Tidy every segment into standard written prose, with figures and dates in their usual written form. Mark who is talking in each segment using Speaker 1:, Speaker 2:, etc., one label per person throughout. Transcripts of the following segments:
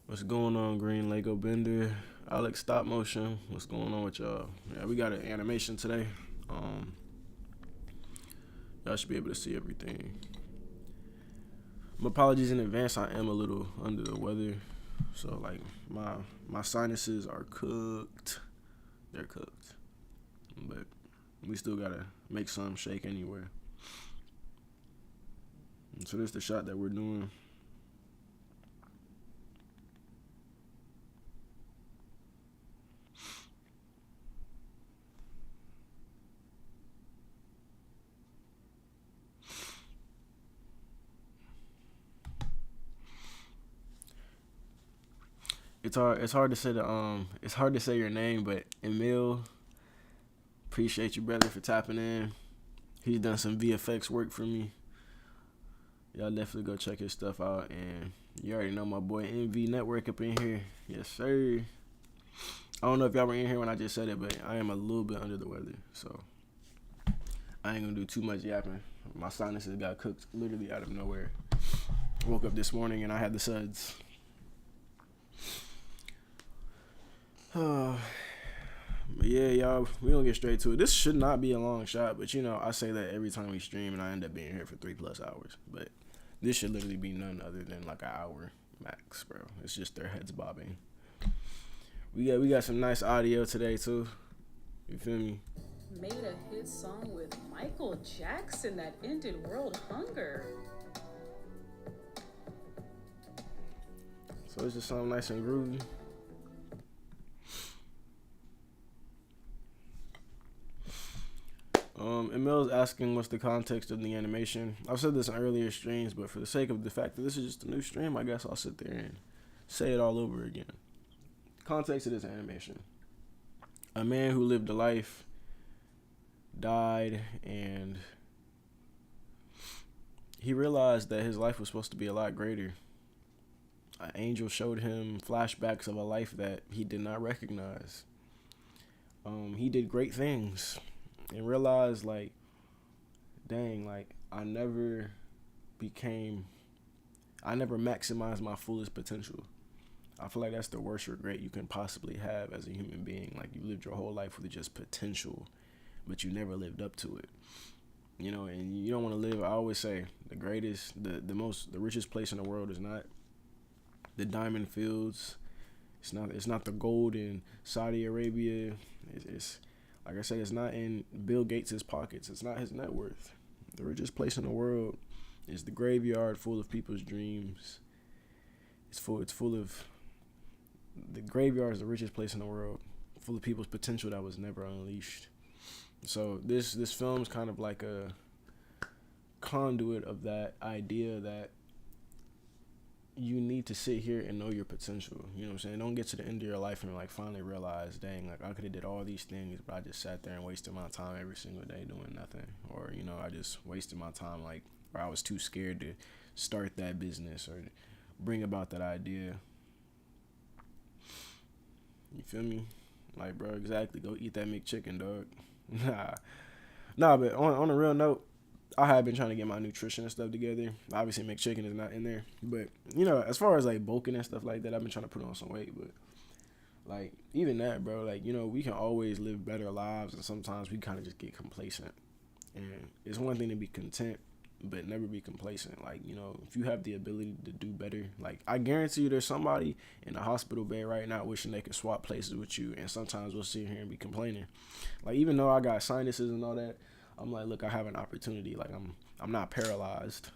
Speaker 1: What's going on, Green Lego Bender? Alex Stop Motion. What's going on with y'all? Yeah, we got an animation today. Um, y'all should be able to see everything. My apologies in advance. I am a little under the weather, so like my sinuses are cooked. They're cooked, but we still gotta make some shake anywhere. And so this is the shot that we're doing. It's hard to say it's hard to say your name, but Emil, appreciate you, brother, for tapping in. He's done some VFX work for me. Y'all definitely go check his stuff out. And you already know my boy NV Network up in here. Yes, sir. I don't know if y'all were in here when I just said it, but I am a little bit under the weather. So I ain't gonna do too much yapping. My sinuses got cooked literally out of nowhere. Woke up this morning and I had the suds. But yeah, y'all, we gonna get straight to it. This should not be a long shot, but you know, I say that every time we stream and I end up being here for 3+ hours. But this should literally be none other than like an hour max, bro. It's just their heads bobbing. We got some nice audio today too. You feel me?
Speaker 2: Made a hit song with Michael Jackson that ended world hunger.
Speaker 1: So it's just something nice and groovy. Emil's asking what's the context of the animation. I've said this in earlier streams, but for the sake of the fact that this is just a new stream, I guess I'll sit there and say it all over again. Context of this animation. A man who lived a life died, and he realized that his life was supposed to be a lot greater. An angel showed him flashbacks of a life that he did not recognize. He did great things and realized, like, dang, like, I never maximized my fullest potential. I feel like that's the worst regret you can possibly have as a human being. Like, you lived your whole life with just potential, but you never lived up to it. You know, and you don't want to live. I always say the richest place in the world is not the diamond fields. It's not the gold in Saudi Arabia. It's like I said, it's not in Bill Gates' pockets. It's not his net worth. The richest place in the world is the graveyard full of people's dreams. It's full of the graveyard is the richest place in the world, full of people's potential that was never unleashed. So this film's kind of like a conduit of that idea that you need to sit here and know your potential. You know what I'm saying? Don't get to the end of your life and like finally realize, dang, like I could have did all these things, but I just sat there and wasted my time every single day doing nothing. Or, you know, I just wasted my time, like, or I was too scared to start that business or bring about that idea. You feel me? Like, bro, exactly. Go eat that McChicken, dog. Nah, but on a real note, I have been trying to get my nutrition and stuff together. Obviously, McChicken is not in there. But, you know, as far as, like, bulking and stuff like that, I've been trying to put on some weight. But, like, even that, bro, like, you know, we can always live better lives. And sometimes we kind of just get complacent. And it's one thing to be content, but never be complacent. Like, you know, if you have the ability to do better, like, I guarantee you there's somebody in a hospital bed right now wishing they could swap places with you. And sometimes we'll sit here and be complaining. Like, even though I got sinuses and all that, I'm like, look, I have an opportunity. Like, I'm not paralyzed.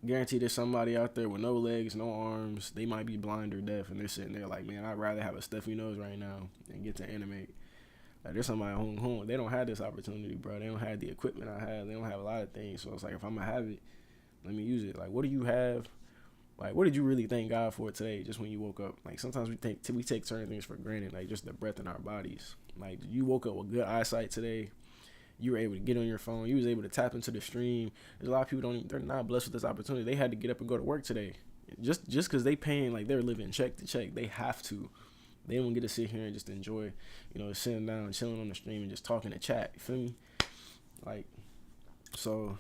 Speaker 1: Guarantee there's somebody out there with no legs, no arms. They might be blind or deaf, and they're sitting there like, man, I'd rather have a stuffy nose right now and get to animate. Like, there's somebody home. They don't have this opportunity, bro. They don't have the equipment I have. They don't have a lot of things. So it's like, if I'm gonna have it, let me use it. Like, what do you have? Like, what did you really thank God for today? Just when you woke up. Like, sometimes we take certain things for granted, like just the breath in our bodies. Like, you woke up with good eyesight today. You were able to get on your phone. You was able to tap into the stream. There's a lot of people they're not blessed with this opportunity. They had to get up and go to work today. Just because they paying, like, they're living check to check. They have to. They don't get to sit here and just enjoy, you know, sitting down and chilling on the stream and just talking to chat. You feel me? Like, so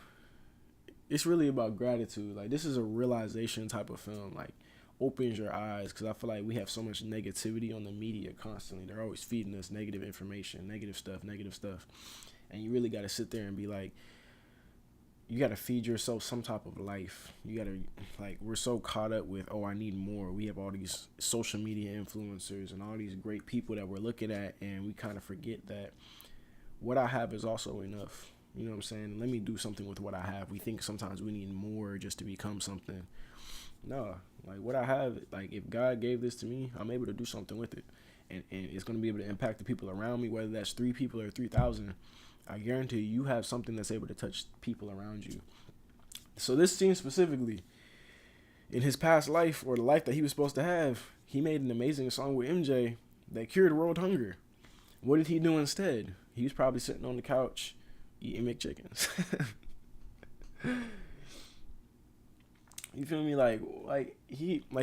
Speaker 1: it's really about gratitude. Like, this is a realization type of film. Like, opens your eyes, because I feel like we have so much negativity on the media constantly. They're always feeding us negative information, negative stuff, negative stuff. And you really got to sit there and be like, you got to feed yourself some type of life. You got to, like, we're so caught up with, oh, I need more. We have all these social media influencers and all these great people that we're looking at, and we kind of forget that what I have is also enough. You know what I'm saying? Let me do something with what I have. We think sometimes we need more just to become something. No, like what I have, like if God gave this to me, I'm able to do something with it. And it's going to be able to impact the people around me, whether that's 3 people or 3,000. I guarantee you have something that's able to touch people around you. So this scene specifically, in his past life or the life that he was supposed to have, he made an amazing song with MJ that cured world hunger. What did he do instead? He was probably sitting on the couch eating McChickens. You feel me? Like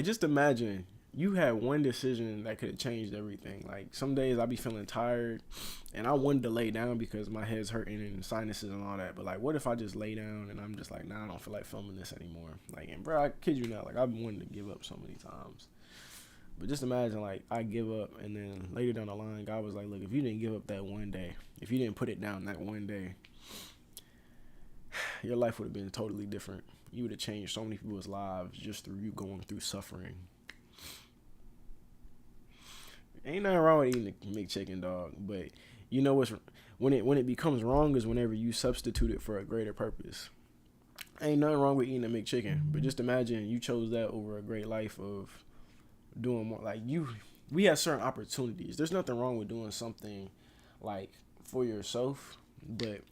Speaker 1: just imagine you had one decision that could have changed everything. Like some days I be feeling tired and I wanted to lay down because my head's hurting and sinuses and all that. But like, what if I just lay down and I'm just like, nah, I don't feel like filming this anymore. Like, and bro, I kid you not, like I've been wanting to give up so many times. But just imagine, like, I give up, and then later down the line, God was like, look, if you didn't give up that one day, if you didn't put it down that one day, your life would have been totally different. You would have changed so many people's lives just through you going through suffering. Ain't nothing wrong with eating a McChicken, dog. But you know what's when it becomes wrong is whenever you substitute it for a greater purpose. Ain't nothing wrong with eating a McChicken, but just imagine you chose that over a great life of doing more. Like we have certain opportunities. There's nothing wrong with doing something like for yourself, but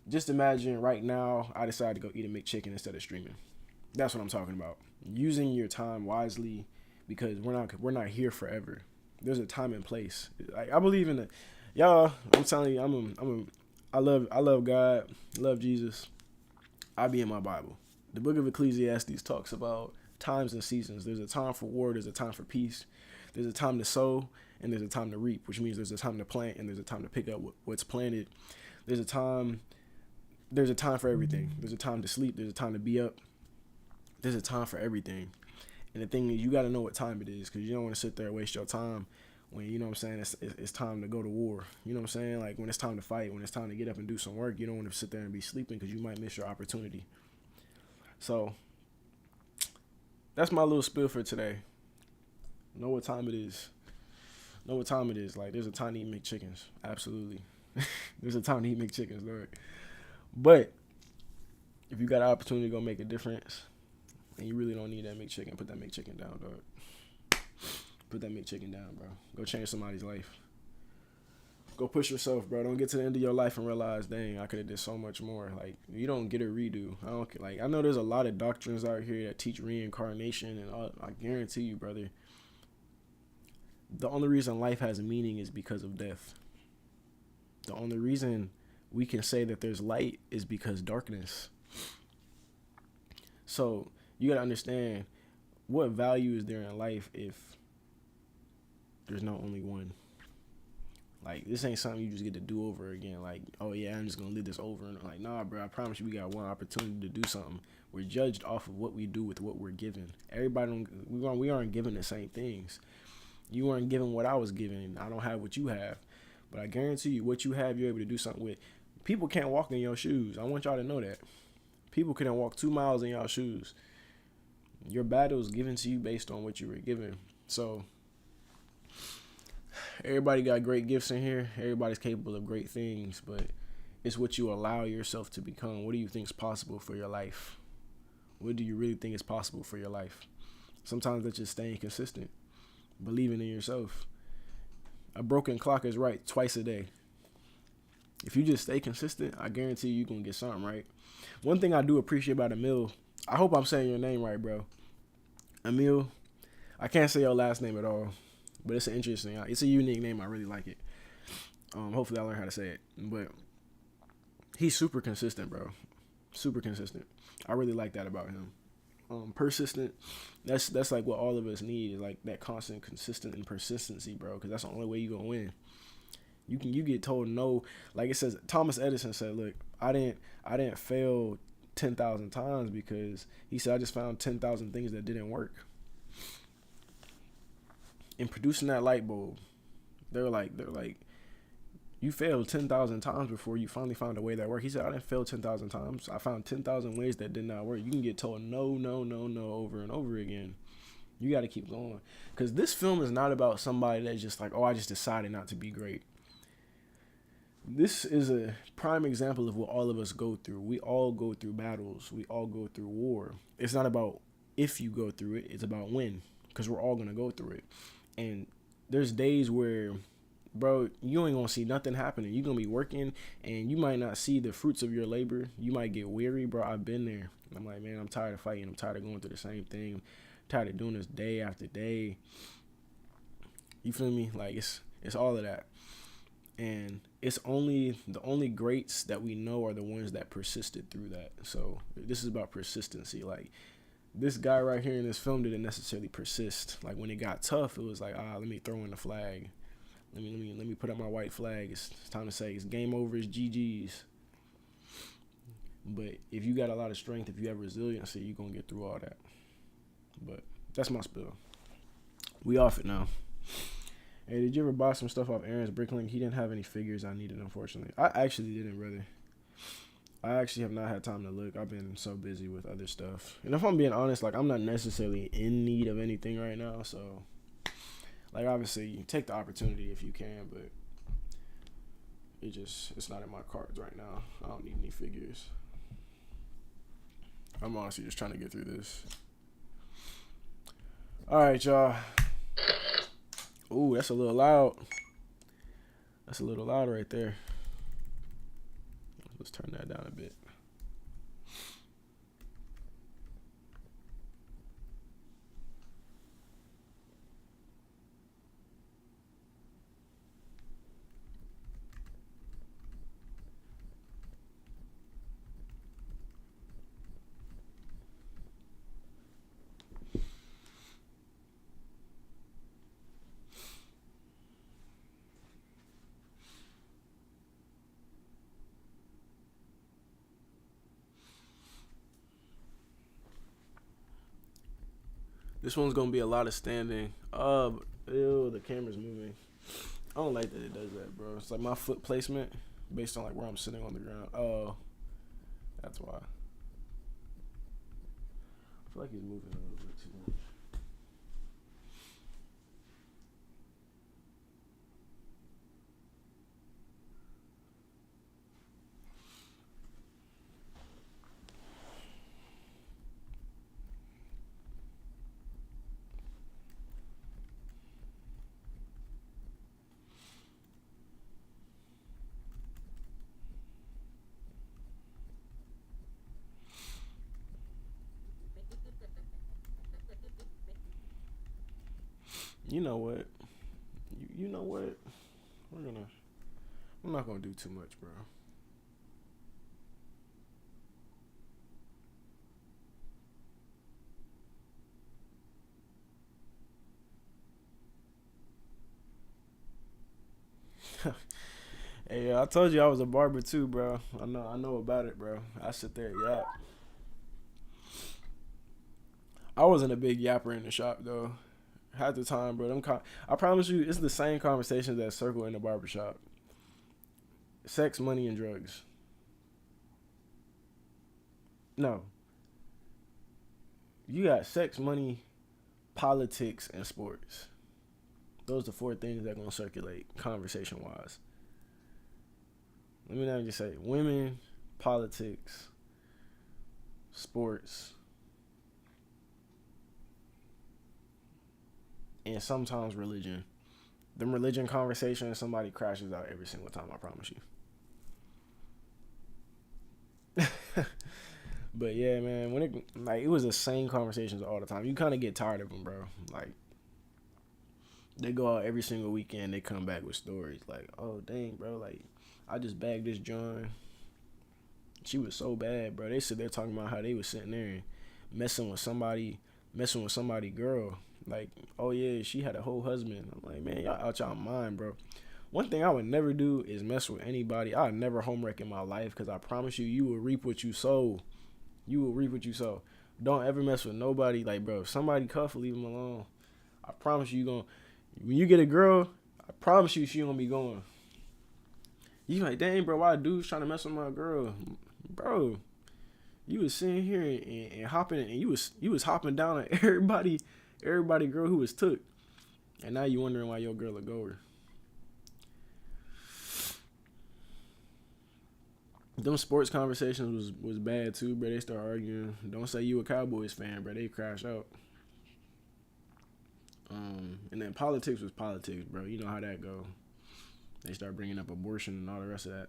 Speaker 1: just imagine right now I decided to go eat a McChicken instead of streaming. That's what I'm talking about. Using your time wisely, because we're not here forever. There's a time and place. Like I believe in the y'all. I'm telling you, I love God, love Jesus. I be in my Bible. The book of Ecclesiastes talks about times and seasons. There's a time for war. There's a time for peace. There's a time to sow and there's a time to reap, which means there's a time to plant and there's a time to pick up what's planted. There's a time for everything. There's a time to sleep. There's a time to be up. There's a time for everything. And the thing is, you got to know what time it is, because you don't want to sit there and waste your time when, you know what I'm saying, it's time to go to war. You know what I'm saying? Like when it's time to fight, when it's time to get up and do some work, you don't want to sit there and be sleeping because you might miss your opportunity. So that's my little spiel for today. Know what time it is. Know what time it is. Like there's a time to eat McChickens. Absolutely. There's a time to eat McChickens, Lord. But if you got an opportunity to go make a difference and you really don't need that McChicken, put that McChicken down, dog. Put that McChicken down, bro. Go change somebody's life. Go push yourself, bro. Don't get to the end of your life and realize, dang, I could have did so much more. Like, you don't get a redo. I know there's a lot of doctrines out here that teach reincarnation, and I guarantee you, brother, the only reason life has a meaning is because of death. The only reason we can say that there's light is because darkness. So you gotta understand, what value is there in life if there's no only one? Like, this ain't something you just get to do over again. Like, oh yeah, I'm just gonna live this over. And like, nah, bro, I promise you, we got one opportunity to do something. We're judged off of what we do with what we're given. Everybody, we aren't given the same things. You weren't given what I was given. I don't have what you have. But I guarantee you, what you have, you're able to do something with. People can't walk in your shoes. I want y'all to know that. People couldn't walk 2 miles in y'all shoes. Your battle is given to you based on what you were given. So everybody got great gifts in here. Everybody's capable of great things, but it's what you allow yourself to become. What do you think is possible for your life? What do you really think is possible for your life? Sometimes that's just staying consistent, believing in yourself. A broken clock is right twice a day. If you just stay consistent, I guarantee you're going to get something right. One thing I do appreciate about Emil, I hope I'm saying your name right, bro. Emil, I can't say your last name at all, but it's it's a unique name. I really like it. Hopefully I learn how to say it. But he's super consistent, bro. Super consistent. I really like that about him. Persistent. That's like what all of us need, is like that constant, consistent, and persistency, bro. Because that's the only way you gonna win. You get told no. Like it says, Thomas Edison said, "Look, I didn't fail 10,000 times because," he said, "I just found 10,000 things that didn't work." in producing that light bulb, they're like, you failed 10,000 times before you finally found a way that worked. He said, I didn't fail 10,000 times. I found 10,000 ways that did not work. You can get told no, no, no, no over and over again. You got to keep going. Because this film is not about somebody that's just like, oh, I just decided not to be great. This is a prime example of what all of us go through. We all go through battles. We all go through war. It's not about if you go through it. It's about when. Because we're all going to go through it. And there's days where, bro, you ain't going to see nothing happening. You're going to be working and you might not see the fruits of your labor. You might get weary, bro. I've been there. I'm like, man, I'm tired of fighting. I'm tired of going through the same thing. I'm tired of doing this day after day. You feel me? Like, it's all of that. And it's the only greats that we know are the ones that persisted through that. So this is about persistency. Like, this guy right here in this film didn't necessarily persist. Like, when it got tough, it was like, let me throw in the flag. Let me put up my white flag. It's time to say it's game over. It's GG's. But if you got a lot of strength, if you have resiliency, you're gonna get through all that. But that's my spill. We off it now. Hey, did you ever buy some stuff off Aaron's Bricklink? He didn't have any figures I needed, unfortunately. I actually didn't, brother. I actually have not had time to look. I've been so busy with other stuff. And if I'm being honest, like, I'm not necessarily in need of anything right now. So, like, obviously, you take the opportunity if you can, but it's not in my cards right now. I don't need any figures. I'm honestly just trying to get through this. All right, y'all. Ooh, that's a little loud. That's a little loud right there. Let's turn that down a bit. This one's gonna be a lot of standing. Ew, the camera's moving. I don't like that it does that, bro. It's like my foot placement based on like where I'm sitting on the ground. Oh, that's why. I feel like he's moving a little bit too much. You know what? You know what? I'm not gonna do too much, bro. Hey, I told you I was a barber too, bro. I know about it, bro. I sit there, yap. I wasn't a big yapper in the shop though. Half the time, bro. I promise you, it's the same conversations that circle in the barbershop. Sex, money, and drugs. No, you got sex, money, politics, and sports. Those are the four things that are gonna circulate conversation wise. Let me not just say women, politics, sports, and sometimes religion. Them religion conversations, somebody crashes out every single time, I promise you. But yeah, man, it was the same conversations all the time. You kind of get tired of them, bro. Like, they go out every single weekend, they come back with stories like, oh dang, bro, like, I just bagged this joint. She was so bad, bro. They sit there talking about how they was sitting there and messing with somebody girl. Like, oh yeah, she had a whole husband. I'm like, man, y'all out y'all mind, bro. One thing I would never do is mess with anybody. I would never homewreck in my life, because I promise you, you will reap what you sow. You will reap what you sow. Don't ever mess with nobody. Like, bro, if somebody cuff, leave them alone. I promise you, When you get a girl, I promise you she gonna be going. You like, dang, bro, why dude's trying to mess with my girl, bro? You was sitting here and hopping, and you was hopping down on everybody girl who was took, and now you wondering why your girl a goer. Them sports conversations was bad too, bro. They start arguing. Don't say you a Cowboys fan, bro. They crash out. And then politics was politics, bro. You know how that go. They start bringing up abortion and all the rest of that.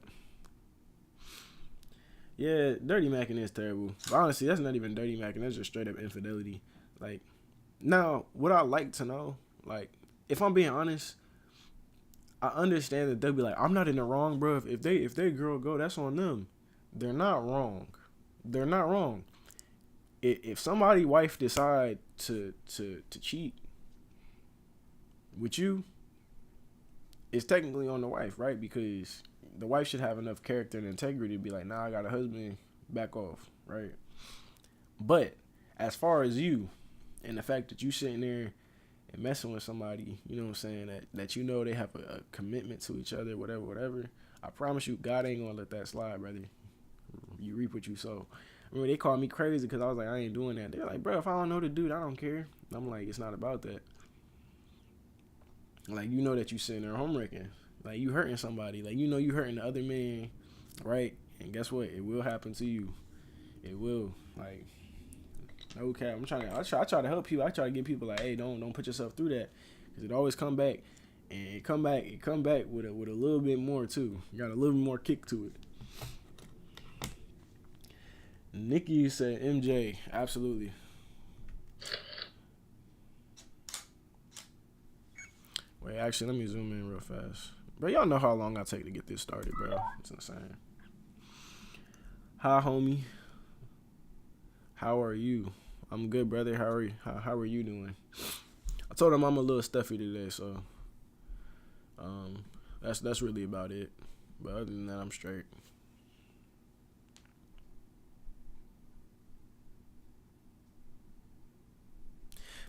Speaker 1: Yeah, dirty macking is terrible. But honestly, that's not even dirty macking. That's just straight up infidelity. Like, now, what I like to know, like, if I'm being honest, I understand that they'll be like, I'm not in the wrong, bro. If they girl go, that's on them. They're not wrong. They're not wrong. If somebody wife decide to cheat with you, it's technically on the wife, right? Because the wife should have enough character and integrity to be like, nah, I got a husband, back off, right? But as far as you and the fact that you sitting there and messing with somebody, you know what I'm saying, that you know they have a commitment to each other, whatever, I promise you, God ain't gonna let that slide, brother. You reap what you sow. I mean, they called me crazy because I was like, I ain't doing that. They're like, bro, if I don't know the dude, I don't care. And I'm like, it's not about that. Like, you know that you sitting there homewrecking. Like, you hurting somebody. Like, you know you hurting the other man, right? And guess what? It will happen to you. It will. Like, no cap. I try to help people. I try to get people like, hey, don't put yourself through that, because it always come back, and it come back with a little bit more too. You got a little bit more kick to it. Nikki said MJ, absolutely. Wait, actually, let me zoom in real fast. Bro, y'all know how long I take to get this started, bro. It's insane. Hi, homie. How are you? I'm good, brother. How are you doing? I told him I'm a little stuffy today, so that's really about it. But other than that, I'm straight.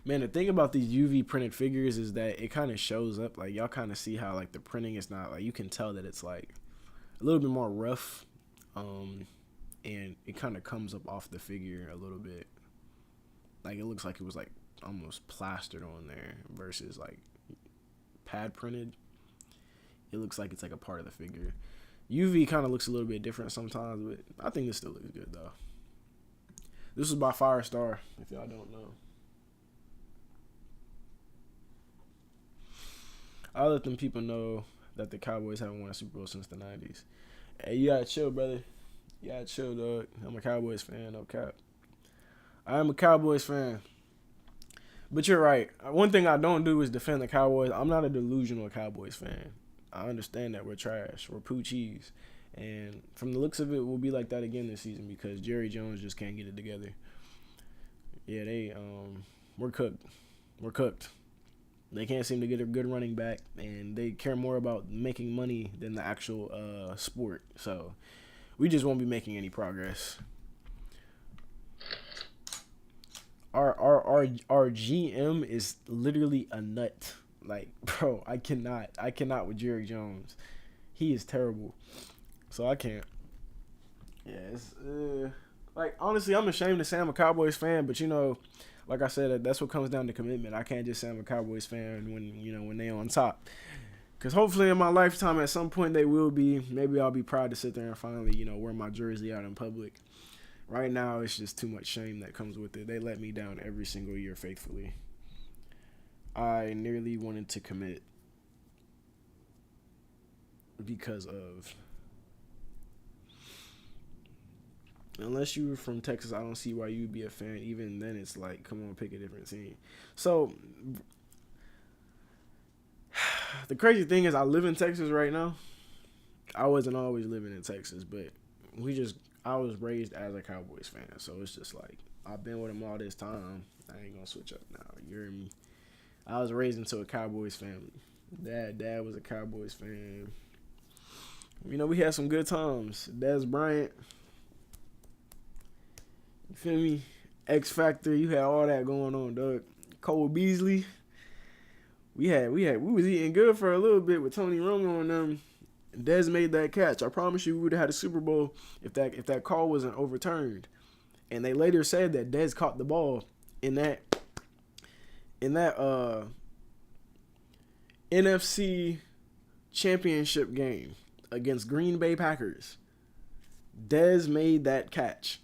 Speaker 1: Man, the thing about these UV printed figures is that it kind of shows up. Like, y'all kind of see how, like, the printing is not, like, you can tell that it's, like, a little bit more rough. And it kind of comes up off the figure a little bit. Like, it looks like it was, like, almost plastered on there versus, like, pad printed. It looks like it's, like, a part of the figure. UV kind of looks a little bit different sometimes, but I think this still looks good, though. This is by Firestar, if y'all don't know. I'll let them people know that the Cowboys haven't won a Super Bowl since the 90s. Hey, you gotta chill, brother. You gotta chill, dog. I'm a Cowboys fan, no cap. I am a Cowboys fan. But you're right. One thing I don't do is defend the Cowboys. I'm not a delusional Cowboys fan. I understand that we're trash. We're poo cheese. And from the looks of it, we'll be like that again this season because Jerry Jones just can't get it together. Yeah, we're cooked. We're cooked. They can't seem to get a good running back, and they care more about making money than the actual sport. So we just won't be making any progress. Our GM is literally a nut. Like, bro, I cannot with Jerry Jones. He is terrible. So I can't. Yeah, it's like, honestly, I'm ashamed to say I'm a Cowboys fan, but you know, like I said, that's what comes down to commitment. I can't just say I'm a Cowboys fan when they on top. Because hopefully in my lifetime, at some point they will be. Maybe I'll be proud to sit there and finally, wear my jersey out in public. Right now, it's just too much shame that comes with it. They let me down every single year faithfully. I nearly wanted to commit because of... Unless you were from Texas, I don't see why you'd be a fan. Even then, it's like, come on, pick a different team. So, the crazy thing is I live in Texas right now. I wasn't always living in Texas, but I was raised as a Cowboys fan. So, it's just like, I've been with them all this time. I ain't gonna switch up now. You hear me? I was raised into a Cowboys family. Dad was a Cowboys fan. We had some good times. Dez Bryant. You feel me? X Factor, you had all that going on, dog. Cole Beasley. We was eating good for a little bit with Tony Romo and them. Dez made that catch. I promise you, we would have had a Super Bowl if that call wasn't overturned. And they later said that Dez caught the ball in that NFC championship game against Green Bay Packers. Dez made that catch.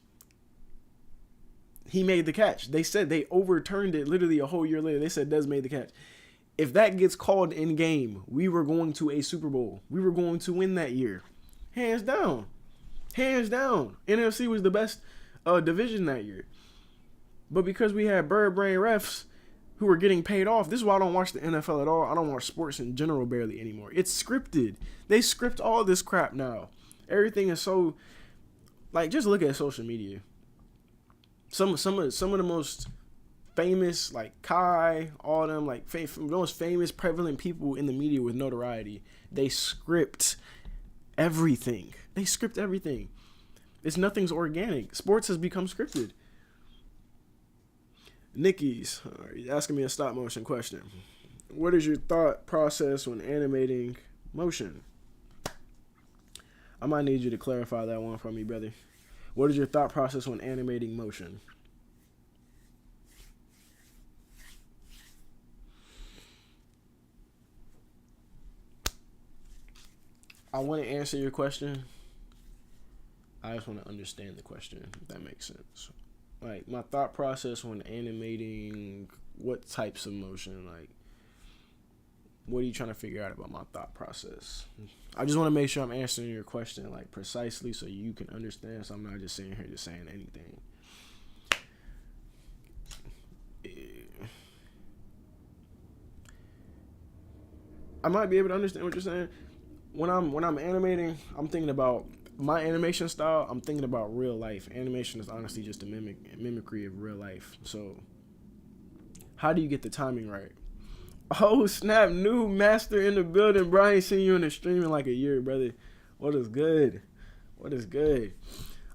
Speaker 1: He made the catch. They said they overturned it literally a whole year later. They said Dez made the catch. If that gets called in game, we were going to a Super Bowl. We were going to win that year. Hands down. Hands down. NFC was the best division that year. But because we had bird brain refs who were getting paid off, this is why I don't watch the NFL at all. I don't watch sports in general barely anymore. It's scripted. They script all this crap now. Everything is so, like, just look at social media. Some of the most famous, like Kai, all them, like the most famous, prevalent people in the media with notoriety, they script everything. They script everything. Nothing's organic. Sports has become scripted. Nikki's asking me a stop motion question. What is your thought process when animating motion? I might need you to clarify that one for me, brother. What is your thought process when animating motion? I want to answer your question. I just want to understand the question, if that makes sense. Like, my thought process when animating what types of motion, like, what are you trying to figure out about my thought process? I just want to make sure I'm answering your question, like, precisely so you can understand, so I'm not just sitting here just saying anything. I might be able to understand what you're saying. When I'm animating, I'm thinking about my animation style. I'm thinking about real life. Animation is honestly just a mimicry of real life. So, how do you get the timing right? Oh snap! New master in the building. Brian, seen you in the stream in like a year, brother. What is good? What is good?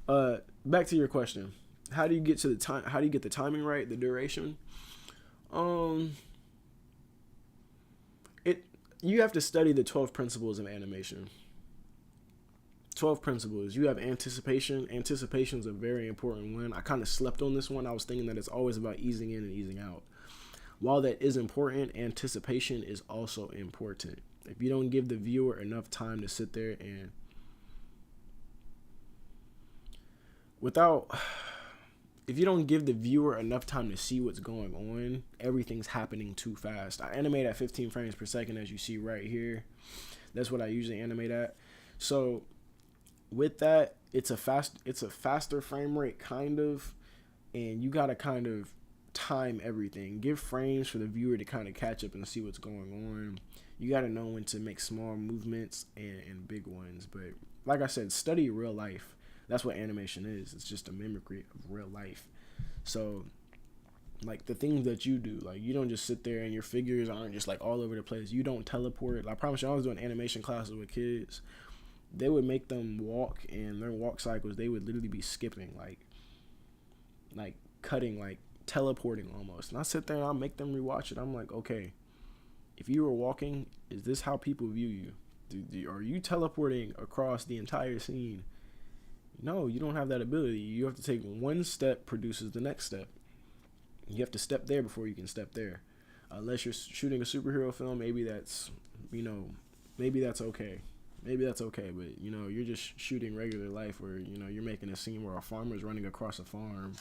Speaker 1: Back to your question. How do you get to the time? How do you get the timing right? The duration. You have to study the 12 principles of animation. 12 principles. You have anticipation. Anticipation is a very important one. I kind of slept on this one. I was thinking that it's always about easing in and easing out. While that is important, anticipation is also important. If you don't give the viewer enough time to sit there and if you don't give the viewer enough time to see what's going on, everything's happening too fast. I animate at 15 frames per second, as you see right here. That's what I usually animate at. So with that, it's a faster frame rate, kind of, and you gotta kind of time everything. Give frames for the viewer to kind of catch up and see what's going on. You gotta know when to make small movements and big ones. But like I said, study real life. That's what animation is. It's just a mimicry of real life. So, like, the things that you do, like, you don't just sit there and your figures aren't just, like, all over the place. You don't teleport. I promise you, I was doing animation classes with kids. They would make them walk, and their walk cycles, they would literally be skipping, like cutting, like, teleporting almost. And I sit there and I'll make them rewatch it. I'm like, okay, if you were walking, is this how people view you? Are you teleporting across the entire scene? No, you don't have that ability. You have to take one step produces the next step. You have to step there before you can step there. Unless you're shooting a superhero film, maybe that's okay. Maybe that's okay, but, you're just shooting regular life where, you're making a scene where a farmer's running across a farm.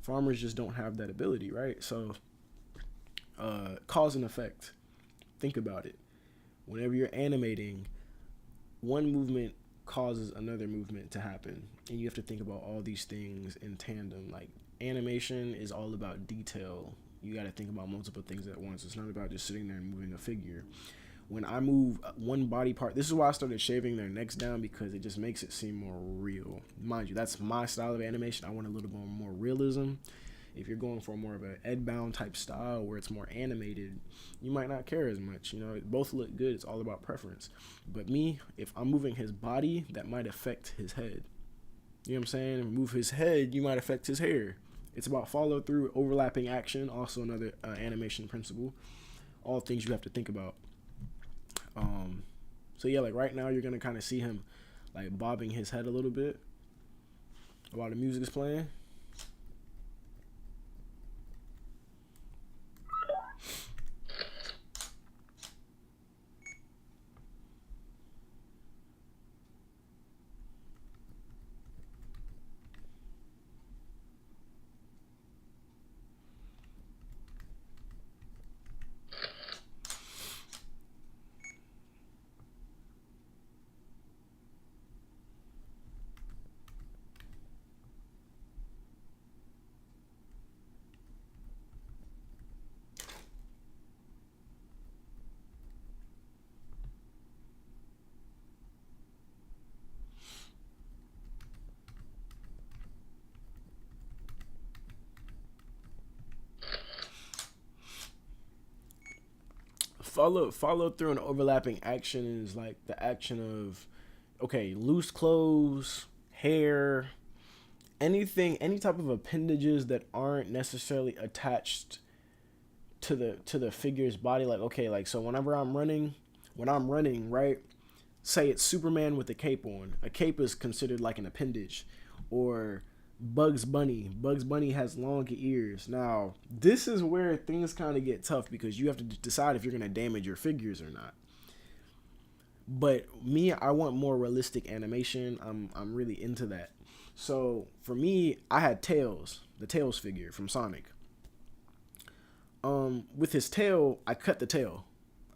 Speaker 1: Farmers just don't have that ability, right? So, cause and effect. Think about it. Whenever you're animating, one movement causes another movement to happen, and you have to think about all these things in tandem. Like, animation is all about detail. You got to think about multiple things at once. It's not about just sitting there and moving a figure. When I move one body part, this is why I started shaving their necks down, because it just makes it seem more real. Mind you, that's my style of animation. I want a little bit more realism. If you're going for more of an L.A.M.B type style where it's more animated, you might not care as much. Both look good. It's all about preference. But me, if I'm moving his body, that might affect his head. You know what I'm saying? Move his head, you might affect his hair. It's about follow through, overlapping action. Also another animation principle. all things you have to think about. Um, so yeah, like right now you're gonna kind of see him like bobbing his head a little bit while the music is playing. Follow through an overlapping action is like the action of, okay, loose clothes, hair, any type of appendages that aren't necessarily attached to the figure's body. Like, okay, like, so whenever when I'm running, right, say it's Superman with a cape on. A cape is considered like an appendage. Or Bugs Bunny has long ears. Now, this is where things kind of get tough because you have to decide if you're going to damage your figures or not. But me, I want more realistic animation. I'm really into that. So for me, I had Tails, the Tails figure from Sonic. With his tail, I cut the tail.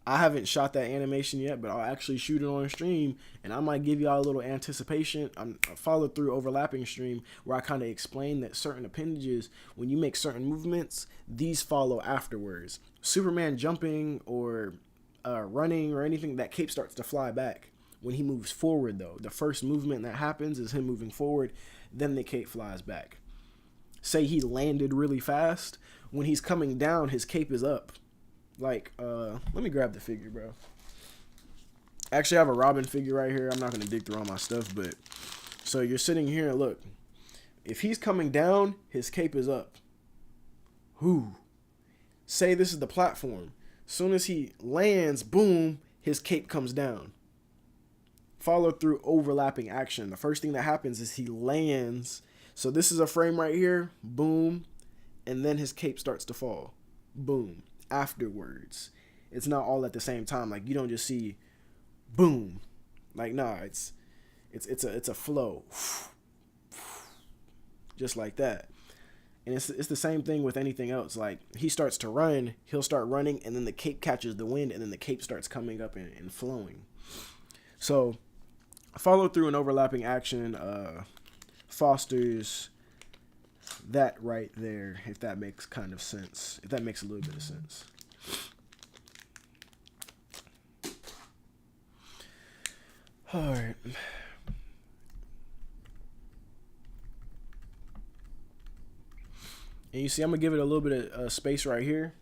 Speaker 1: I haven't shot that animation yet, but I'll actually shoot it on stream, and I might give y'all a little anticipation, a follow through overlapping stream where I kind of explain that certain appendages, when you make certain movements, these follow afterwards. Superman jumping or running or anything, that cape starts to fly back when he moves forward. Though the first movement that happens is him moving forward, then the cape flies back. Say he landed really fast, when he's coming down, his cape is up. Like, let me grab the figure, bro. Actually, I have a Robin figure right here. I'm not gonna dig through all my stuff, but so you're sitting here and look. If he's coming down, his cape is up. Whoo. Say this is the platform. Soon as he lands, boom, his cape comes down. Follow through overlapping action. The first thing that happens is he lands. So this is a frame right here. Boom. And then his cape starts to fall. Boom. Afterwards. It's not all at the same time. Like, you don't just see boom. Like, nah, it's a flow. Just like that. And it's the same thing with anything else. Like, he starts to run, he'll start running, and then the cape catches the wind, and then the cape starts coming up and flowing. So follow through and overlapping action fosters that right there, if that makes kind of sense. If that makes a little bit of sense. All right. And you see, I'm going to give it a little bit of space right here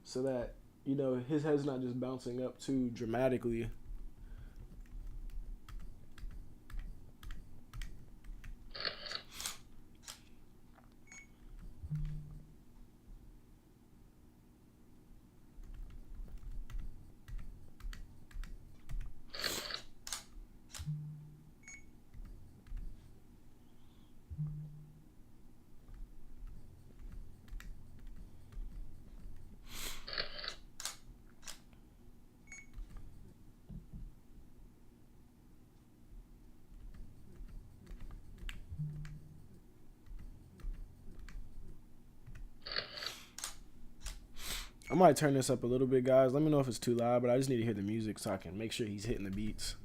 Speaker 1: so that, you know, his head's not just bouncing up too dramatically. I might turn this up a little bit, guys. Let me know if it's too loud, but I just need to hear the music so I can make sure he's hitting the beats.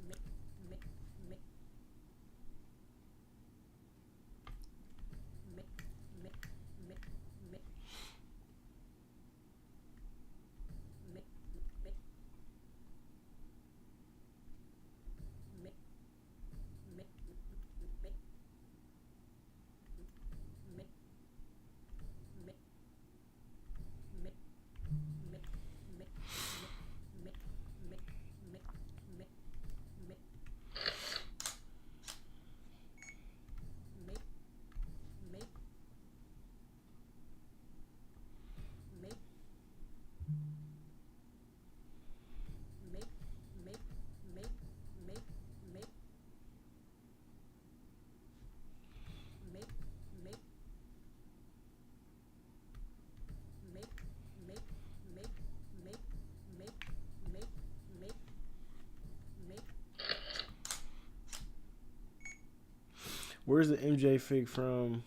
Speaker 1: Where's the MJ fig from?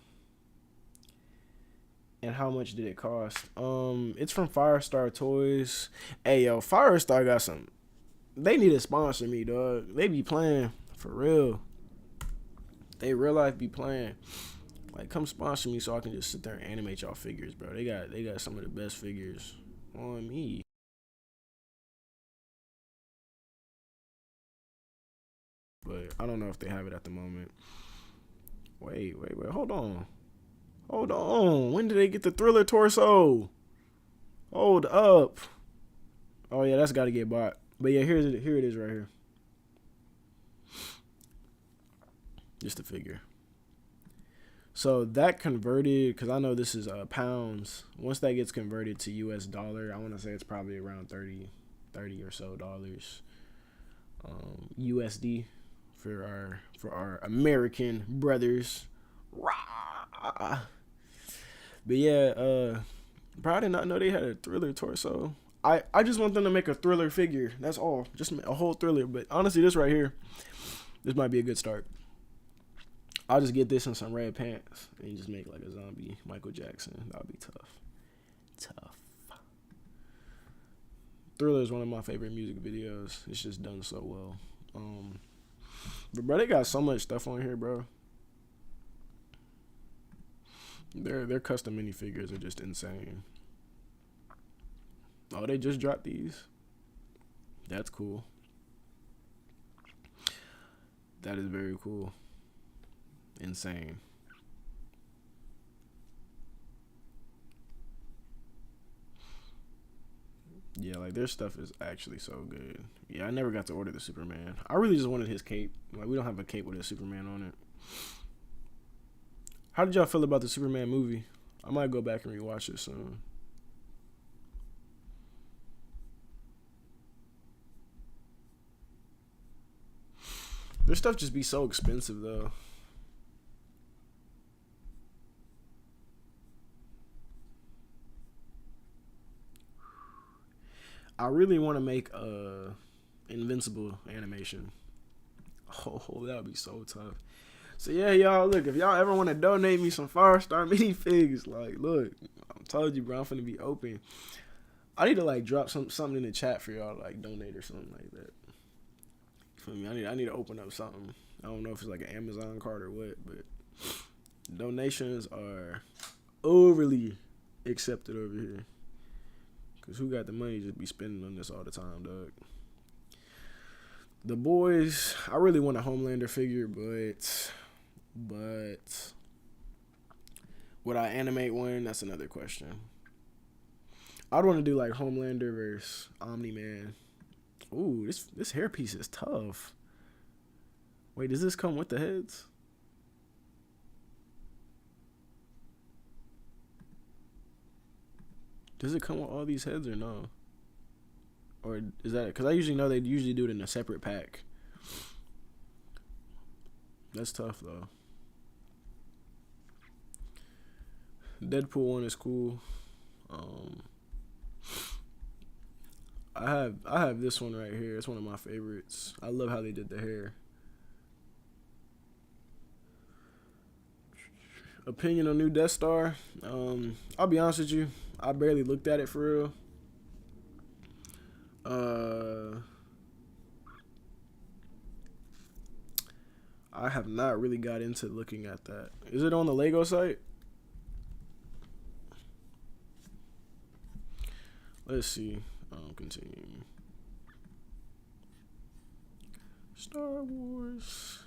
Speaker 1: And how much did it cost? It's from Firestar Toys. Hey yo, Firestar got some. They need to sponsor me, dog. They be playing for real. They real life be playing. Like, come sponsor me so I can just sit there and animate y'all figures, bro. They got some of the best figures on me. But I don't know if they have it at the moment. Wait. Hold on. When did they get the Thriller torso? Hold up. Oh yeah, that's got to get bought. But yeah, here it is right here. Just the figure. So that converted, because I know this is pounds. Once that gets converted to US dollar, I want to say it's probably around 30 or so dollars. USD for our American brothers. Rah! But yeah, bro, I did not know they had a Thriller torso. I just want them to make a Thriller figure. That's all. Just a whole Thriller. But honestly, this right here, this might be a good start. I'll just get this in some red pants and just make like a zombie Michael Jackson. That'll be tough. Thriller is one of my favorite music videos. It's just done so well. But bro, they got so much stuff on here, bro. Their custom minifigures are just insane. Oh, they just dropped these. That's cool. That is very cool. Insane. Yeah, like their stuff is actually so good. Yeah, I never got to order the Superman. I really just wanted his cape. Like, we don't have a cape with a Superman on it. How did y'all feel about the Superman movie? I might go back and rewatch it soon. Their stuff just be so expensive though. I really want to make a Invincible animation. Oh, that would be so tough. So yeah, y'all, look, if y'all ever want to donate me some Firestar minifigs, like, look, I told you, bro, I'm finna be open. I need to like drop something in the chat for y'all to like donate or something like that. You feel me? I need to open up something. I don't know if it's like an Amazon card or what, but donations are overly accepted over here. Cause who got the money to just be spending on this all the time, dog? The boys, I really want a Homelander figure, but would I animate one? That's another question. I'd want to do like Homelander versus Omni-Man. Ooh, this hairpiece is tough. Wait, does this come with the heads? Does it come with all these heads or no? Or is that because I usually know they usually do it in a separate pack. That's tough though. Deadpool one is cool. I have this one right here. It's one of my favorites. I love how they did the hair. Opinion on new Death Star. I'll be honest with you. I barely looked at it for real. I have not really got into looking at that. Is it on the Lego site? Let's see. Continue. Star Wars.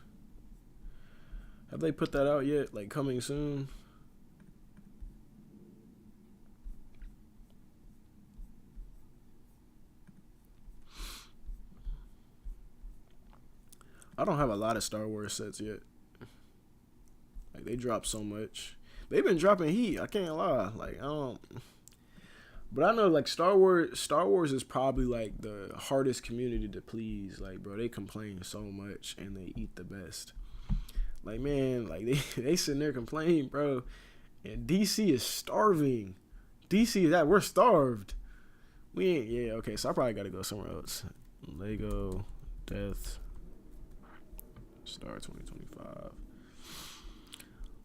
Speaker 1: Have they put that out yet? Like coming soon? I don't have a lot of Star Wars sets yet. Like they drop so much. They've been dropping heat. I can't lie. Like I don't. But I know like Star Wars is probably like the hardest community to please. Like bro, they complain so much and they eat the best. Like man, like they sitting there complaining, bro. And DC is starving. DC is that we're starved. We ain't okay, so I probably gotta go somewhere else. Lego Death Star 2025.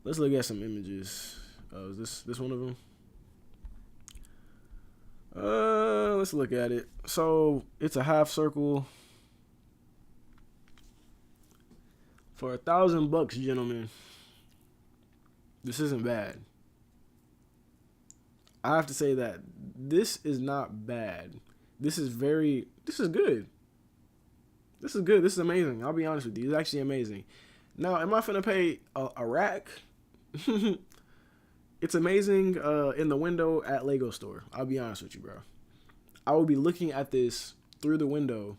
Speaker 1: Let's look at some images. Is this one of them? Let's look at it. So it's a half circle for $1,000, gentlemen. This isn't bad. I have to say that this is not bad. This is good. This is good. This is amazing. I'll be honest with you. It's actually amazing. Now, am I finna pay a rack? It's amazing in the window at Lego store. I'll be honest with you, bro. I will be looking at this through the window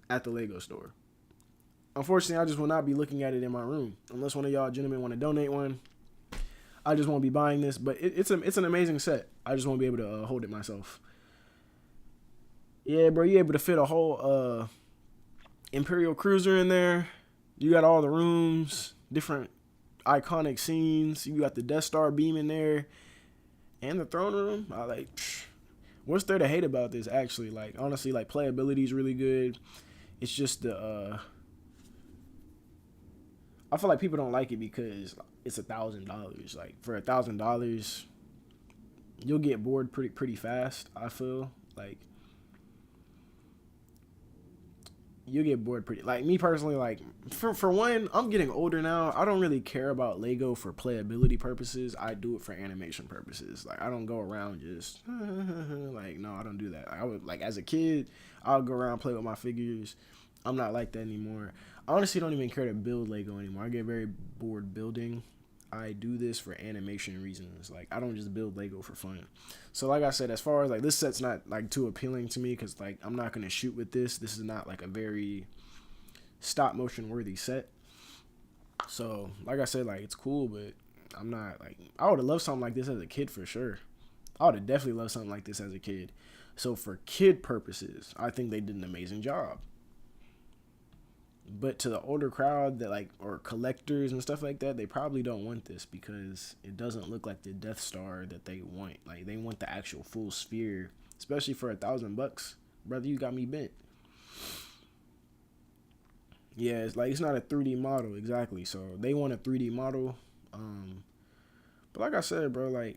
Speaker 1: at the Lego store. Unfortunately, I just will not be looking at it in my room. Unless one of y'all gentlemen want to donate one. I just won't be buying this. But it's an amazing set. I just won't be able to hold it myself. Yeah, bro, you able to fit a whole Imperial Cruiser in there. You got all the rooms, different iconic scenes. You got the Death Star beam in there, and the throne room. I like. What's there to hate about this? Actually, like honestly, like playability is really good. It's just the. I feel like people don't like it because it's $1,000. Like for $1,000, you'll get bored pretty fast. I feel like. You get bored pretty, like me personally, like for one, I'm getting older now. I don't really care about Lego for playability purposes. I do it for animation purposes. Like I don't go around just like, no, I don't do that. I would, like, as a kid, I would go around play with my figures. I'm not like that anymore. I honestly don't even care to build Lego anymore. I get very bored building. I do this for animation reasons. Like I don't just build Lego for fun. So like I said, as far as like this set's not like too appealing to me because like I'm not gonna shoot with this. This is not like a very stop motion worthy set. So like I said, like it's cool, but I'm not like, I would have loved something like this as a kid for sure. I would have definitely loved something like this as a kid. So for kid purposes, I think they did an amazing job. But to the older crowd that like, or collectors and stuff like that, they probably don't want this because it doesn't look like the Death Star that they want. Like they want the actual full sphere, especially for $1,000, brother. You got me bent. Yeah, it's like it's not a 3D model exactly. So they want a 3D model. But like I said, bro, like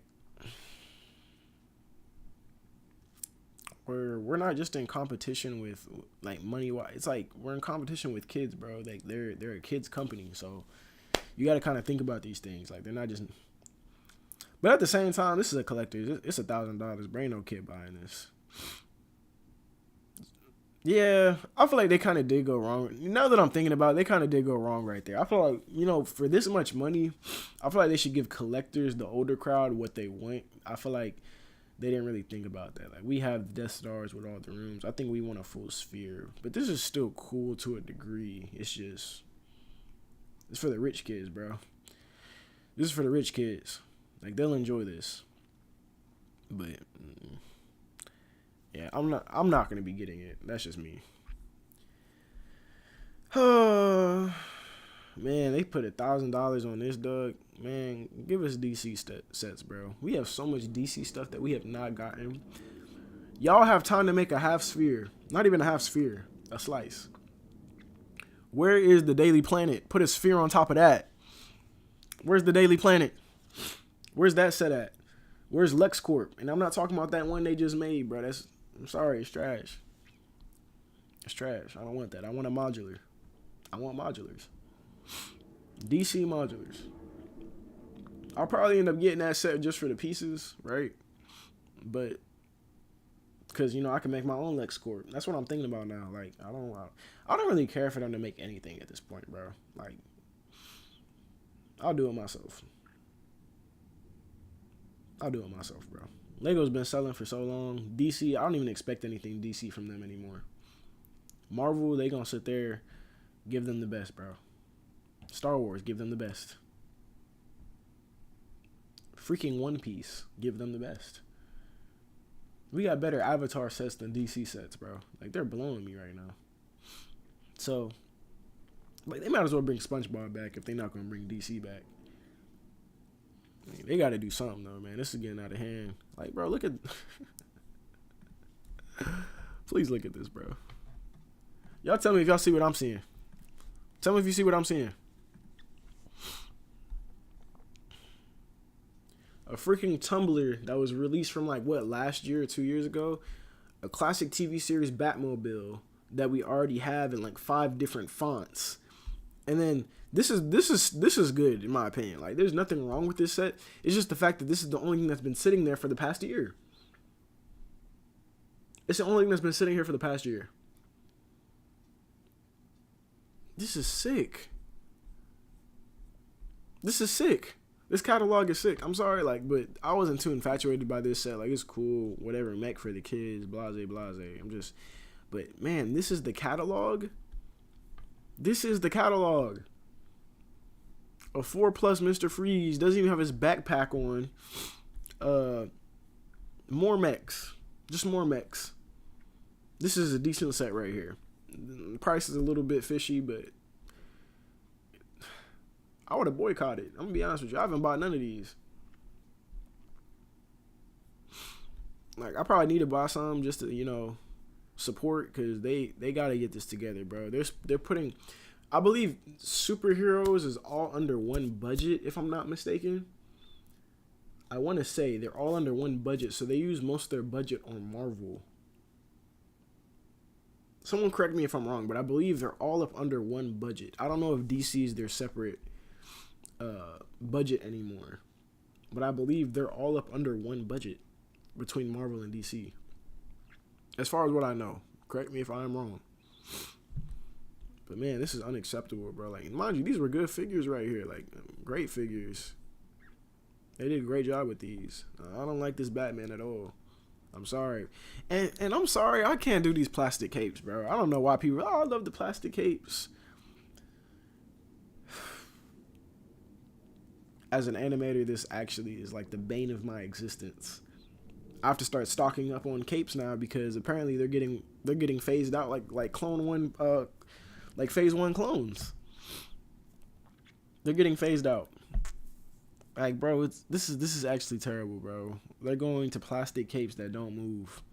Speaker 1: we're not just in competition with like money wise. It's like we're in competition with kids, bro. Like they're a kids company, so you got to kind of think about these things. Like they're not just. But at the same time, this is a collector. It's $1,000. But ain't no kid buying this. Yeah, I feel like they kind of did go wrong. Now that I'm thinking about it, they kind of did go wrong right there. I feel like, you know, for this much money, I feel like they should give collectors, the older crowd, what they want. I feel like they didn't really think about that. Like, we have Death Stars with all the rooms. I think we want a full sphere. But this is still cool to a degree. It's for the rich kids, bro. This is for the rich kids. Like, they'll enjoy this. But, yeah, I'm not going to be getting it. That's just me. Man, they put $1,000 on this, dog. Man, give us DC sets, bro. We have so much DC stuff that we have not gotten. Y'all have time to make a half sphere. Not even a half sphere. A slice. Where is the Daily Planet? Put a sphere on top of that. Where's the Daily Planet? Where's that set at? Where's LexCorp? And I'm not talking about that one they just made, bro. I'm sorry, it's trash. It's trash. I don't want that. I want a modular. I want modulars. DC modulars. I'll probably end up getting that set just for the pieces, right? But because, you know, I can make my own LexCorp. That's what I'm thinking about now. Like, I don't really care for them to make anything at this point, bro. Like, I'll do it myself. Bro. Lego's been selling for so long. DC, I don't even expect anything DC from them anymore. Marvel, they gonna sit there, give them the best, bro. Star Wars, give them the best. Freaking One Piece, give them the best. We got better Avatar sets than DC sets, bro. Like, they're blowing me right now. So, like, they might as well bring SpongeBob back if they're not gonna bring DC back. I mean, they gotta do something though, man. This is getting out of hand. Like, bro, look at. Please look at this, bro. Y'all tell me if y'all see what I'm seeing. Tell me if you see what I'm seeing. A freaking Tumblr that was released from like what, last year or 2 years ago. A classic TV series Batmobile that we already have in like 5 different fonts. And then this is good in my opinion. Like there's nothing wrong with this set. It's just the fact that this is the only thing that's been sitting there for the past year. It's the only thing that's been sitting here for the past year. This is sick. This is sick. This catalog is sick. I'm sorry, like, but I wasn't too infatuated by this set. Like, it's cool, whatever, mech for the kids, blase, blase. But man, this is the catalog. This is the catalog. A 4+ Mr. Freeze doesn't even have his backpack on. More mechs, just more mechs. This is a decent set right here. The price is a little bit fishy, but I would have boycotted. I'm gonna be honest with you. I haven't bought none of these. Like, I probably need to buy some just to, support, because they gotta get this together, bro. They're putting, I believe superheroes is all under one budget, if I'm not mistaken. I want to say they're all under one budget, so they use most of their budget on Marvel. Someone correct me if I'm wrong, but I believe they're all up under one budget. I don't know if DC's their separate budget anymore, but I believe they're all up under one budget between Marvel and DC. As far as what I know, correct me if I'm wrong. But man, this is unacceptable, bro. Like, mind you, these were good figures right here, like great figures. They did a great job with these. I don't like this Batman at all. I'm sorry. And I'm sorry, I can't do these plastic capes, bro. I don't know why people, I love the plastic capes. As an animator, this actually is like the bane of my existence. I have to start stocking up on capes now because apparently they're getting phased out like clone one like phase 1 clones. They're getting phased out. Like, bro, this is actually terrible, bro. They're going to plastic capes that don't move.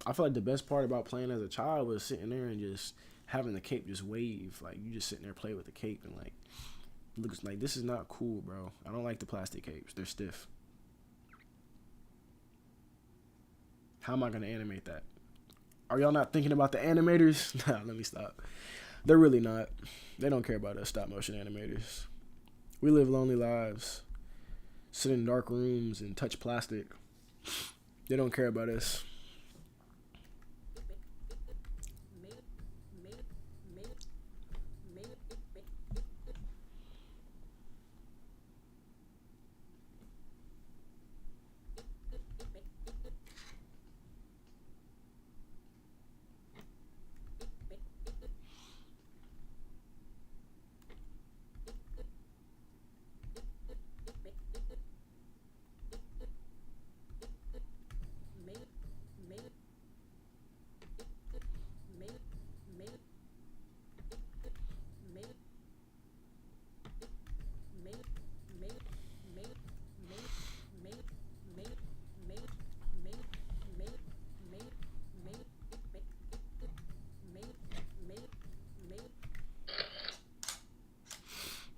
Speaker 1: I feel like the best part about playing as a child was sitting there and just having the cape just wave. Like, you just sitting there play with the cape and like, looks like, this is not cool, bro. I don't like the plastic capes. They're stiff. How am I gonna animate that? Are y'all not thinking about the animators? Nah, let me stop. They're really not. They don't care about us stop motion animators. We live lonely lives, sit in dark rooms and touch plastic. They don't care about us.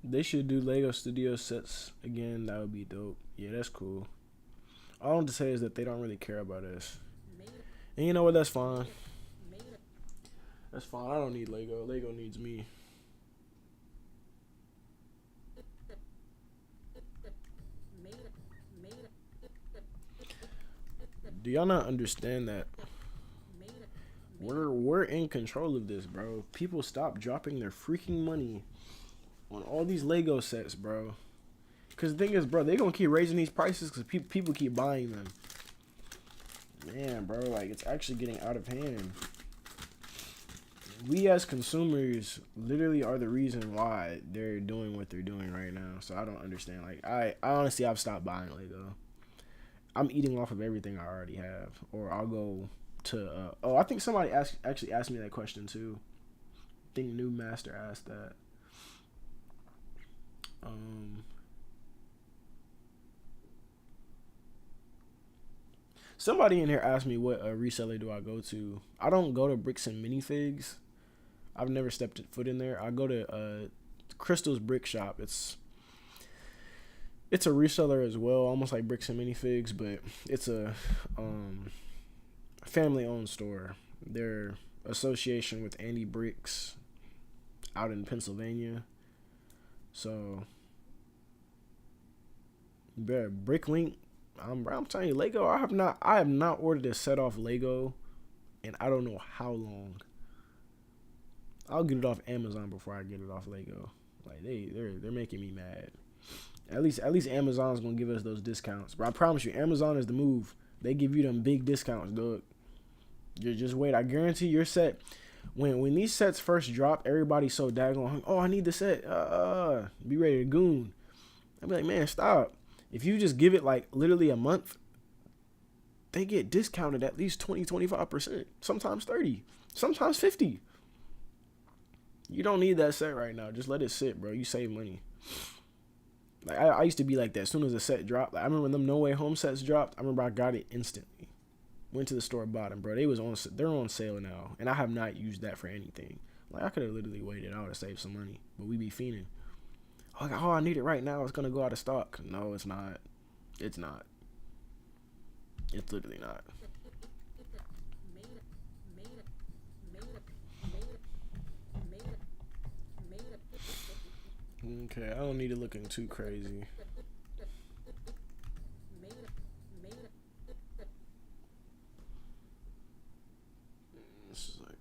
Speaker 1: They should do Lego Studio sets again. That would be dope. Yeah, that's cool. All I want to say is that they don't really care about us. And you know what? That's fine. That's fine. I don't need Lego. Lego needs me. Do y'all not understand that we're in control of this, bro? People stop dropping their freaking money on all these Lego sets, bro. Because the thing is, bro, they gonna keep raising these prices because people keep buying them. Man, bro, like, it's actually getting out of hand. We as consumers literally are the reason why they're doing what they're doing right now. So I don't understand. Like, I honestly, I've stopped buying Lego. I'm eating off of everything I already have. Or I'll go to, I think somebody actually asked me that question too. I think New Master asked that. Somebody in here asked me what reseller do I go to. I don't go to Bricks and Minifigs. I've never stepped foot in there. I go to Crystal's Brick Shop. It's a reseller as well, almost like Bricks and Minifigs, but it's a um, family-owned store. Their association with Andy Bricks out in Pennsylvania. So, Bricklink. I'm telling you, Lego. I have not ordered a set off Lego, and I don't know how long. I'll get it off Amazon before I get it off Lego. Like they're making me mad. At least Amazon's gonna give us those discounts. But I promise you, Amazon is the move. They give you them big discounts, dog. You just wait. I guarantee your set. When these sets first drop, everybody's so daggone. Oh, I need the set. Be ready to goon. I'd be like, man, stop. If you just give it like literally a month, they get discounted at least 20-25%. Sometimes 30. Sometimes 50. You don't need that set right now. Just let it sit, bro. You save money. Like I used to be like that. As soon as a set dropped, like, I remember when them No Way Home sets dropped. I remember I got it instantly. Went to the store, bought them, bro. They're on sale now, and I have not used that for anything. Like I could have literally waited. I would have saved some money, but we be fiending. Oh, I need it right now. It's gonna go out of stock. No, it's not. It's not. It's literally not. Okay, I don't need it looking too crazy. This is like,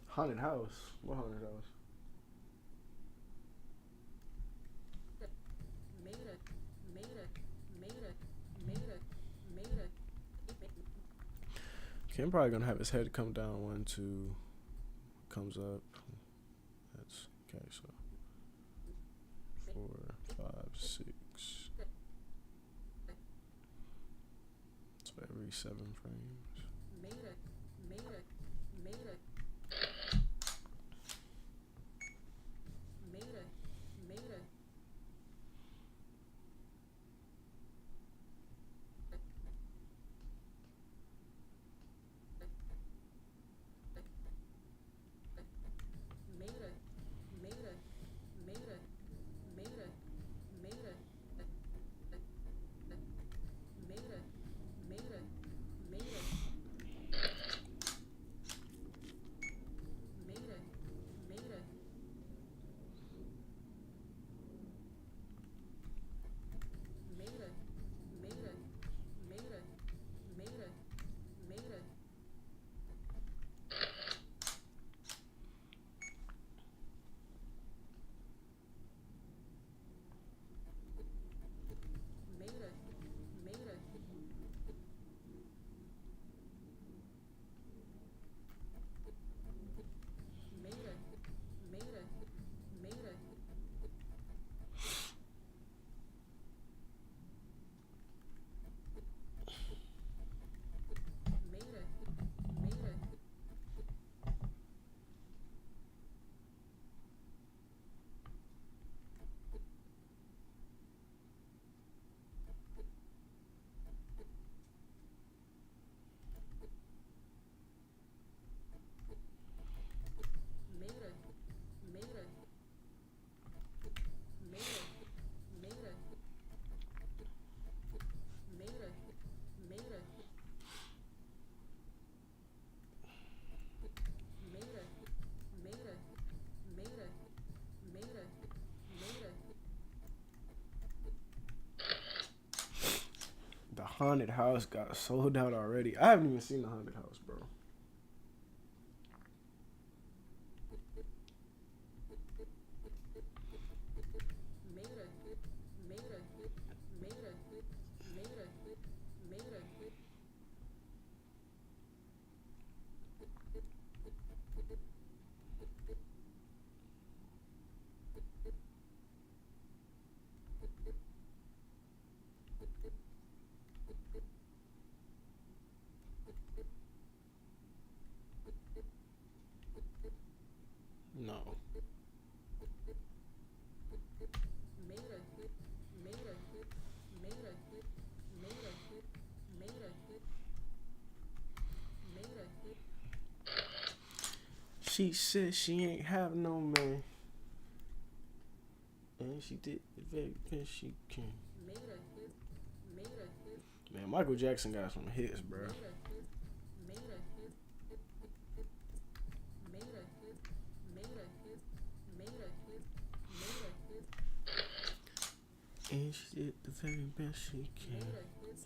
Speaker 1: haunted house. What haunted house? Okay, I'm probably gonna have his head come down. 1, 2, comes up. That's okay. So 4, 5, 6. So every 7 frames. The haunted house got sold out already. I haven't even seen the haunted house, bro. She said she ain't have no man. And she did the very best she can.
Speaker 2: Made a hit. Made a hit.
Speaker 1: Man, Michael Jackson got some hits, bro.
Speaker 2: Made a hit. Made a hit. Made a hit. Made a hit. Made a hit. Made a hit.
Speaker 1: And she did the very best she
Speaker 2: Made
Speaker 1: can.
Speaker 2: a hit.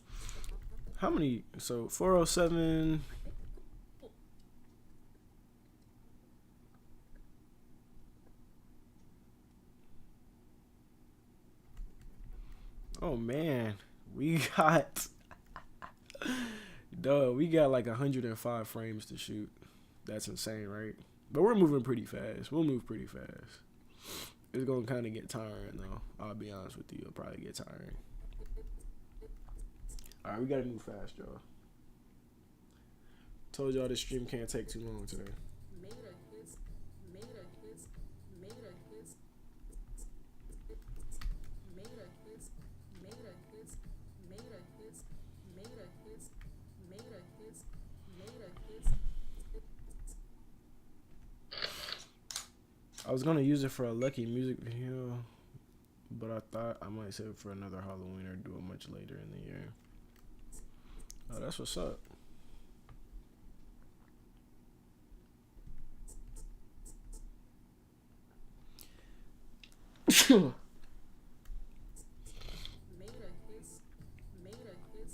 Speaker 1: How many? So 407. Oh man, we got dog. We got like 105 frames to shoot. That's insane, right? But we're moving pretty fast. We'll move pretty fast. It's gonna kind of get tiring though. I'll be honest with you. It'll probably get tiring. All right, we gotta move fast, y'all. Told y'all this stream can't take too long today.
Speaker 2: Made a hit. Made a hit. Made a hit. Made a hit. Made a hit. Made a hit. Made a hit. Made a hit. Made a hit.
Speaker 1: I was gonna use it for a Lucky music video, but I thought I might save it for another Halloween or do it much later in the year. Oh, that's what's up.
Speaker 2: Made a hit. Made a hit. Made a hit.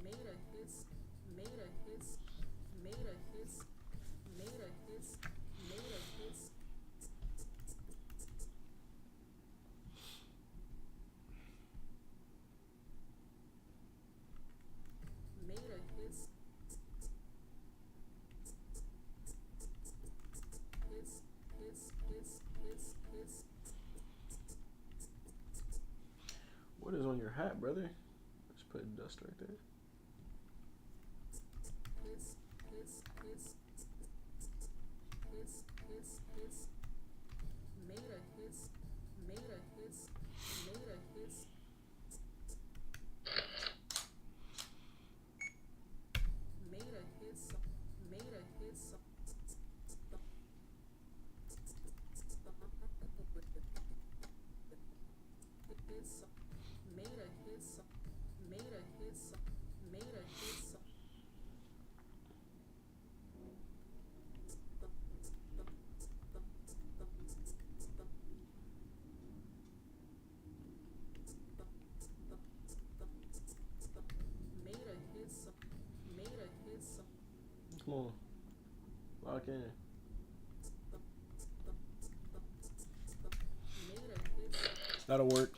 Speaker 2: Made a hit. Made a hit. Made a hit. Made a hit. Made a hit. Hits. Hits. Hits. Hits. Hits.
Speaker 1: What is on your hat, brother? Just put dust right there.
Speaker 2: Hits. Hits. Hits. Hits. Hits. Hits. Made a hit. Made a hit. Made a hit. Made a hit. Made a hit. Hits. Made a hit. Made a hit. Made a hit. Made a hit. Made a hit.
Speaker 1: Come on, lock in.
Speaker 2: Made a hit.
Speaker 1: That'll work.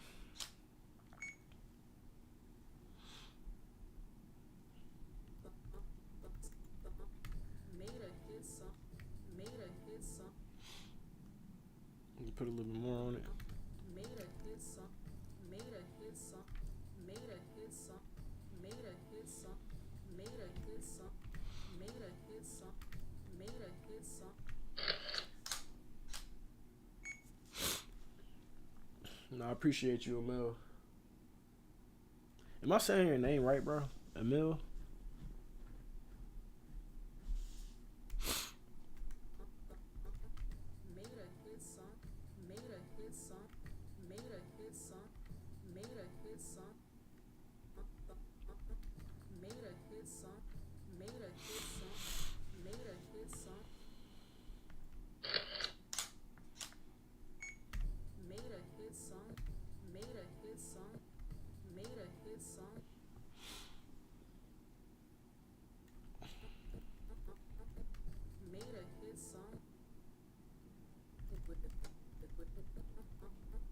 Speaker 2: Made a hit. Made a hit.
Speaker 1: You put a little bit more on it.
Speaker 2: Made a hit. Made a hit. Made a hit. Made a hit. Made a hit. Made a hit. Made a hit.
Speaker 1: No, I appreciate you, Emil. Am I saying your name right, bro? Emil?
Speaker 2: Made a hit. Made a hit. Made a hit. Made a hit. Made a hit. Made a hit. Made a hit. Made a hit song. Made a hit song. Made a hit song. Made a hit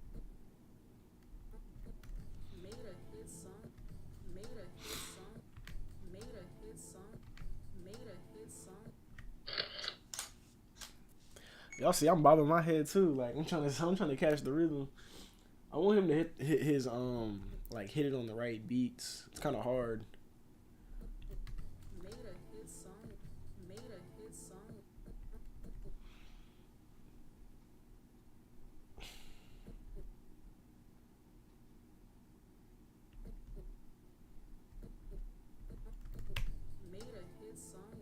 Speaker 2: song. Made a hit song. Made a hit song. Made a hit song. Made a hit song.
Speaker 1: Y'all see, I'm bobbing my head too. Like I'm trying to catch the rhythm. I want him to hit his like hit it on the right beats. It's kind of hard.
Speaker 2: Made a hit song. Made a hit song. Made a hit song.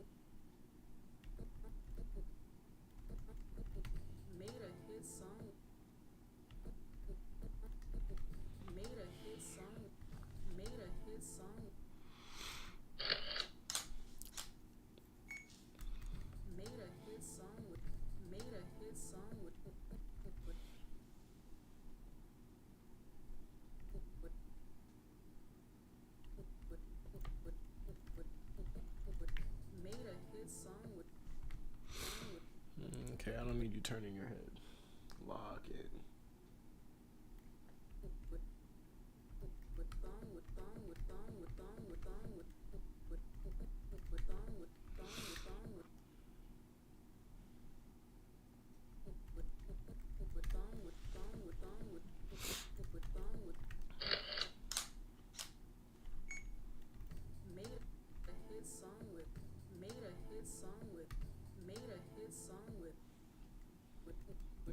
Speaker 2: song with made a hit song with
Speaker 1: Okay, I don't need you turning your head. Lock it.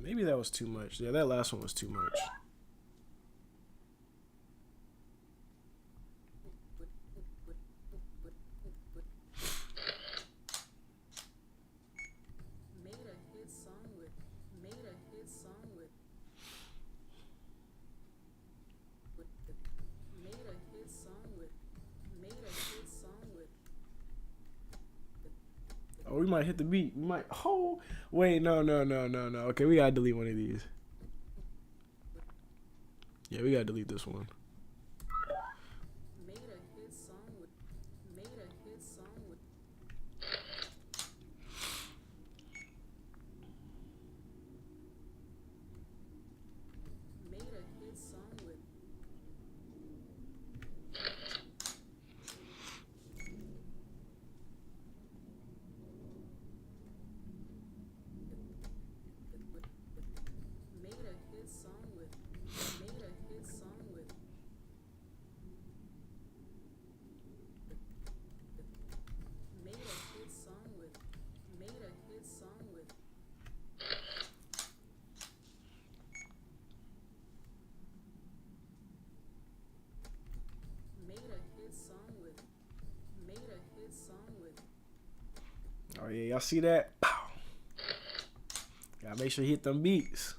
Speaker 1: Maybe that was too much. Yeah, that last one was too much. Oh, we might hit the beat. We might. Oh, wait, no. Okay, we gotta delete one of these. Yeah, we gotta delete this one. Oh yeah, y'all see that? Pow. Gotta make sure you hit them beats.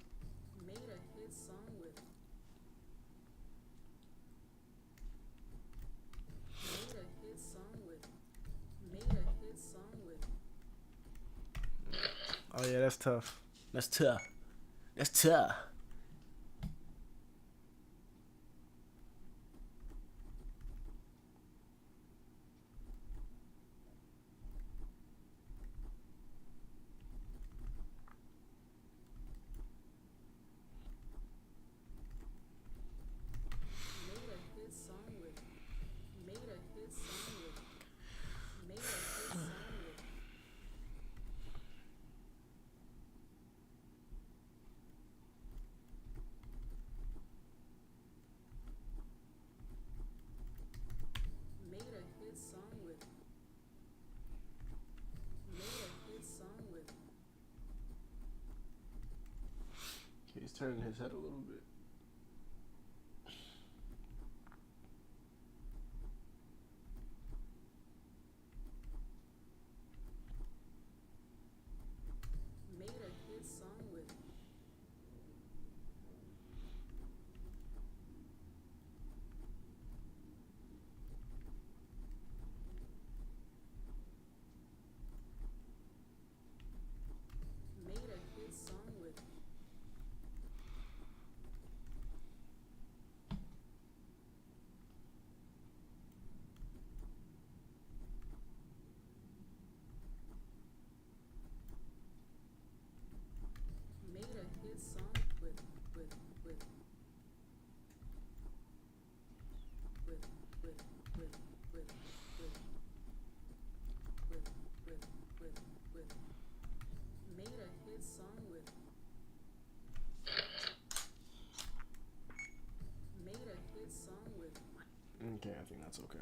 Speaker 1: Oh yeah, that's tough. That's tough. That's tough. Okay, he's turning his head a little bit. Okay, I think that's okay.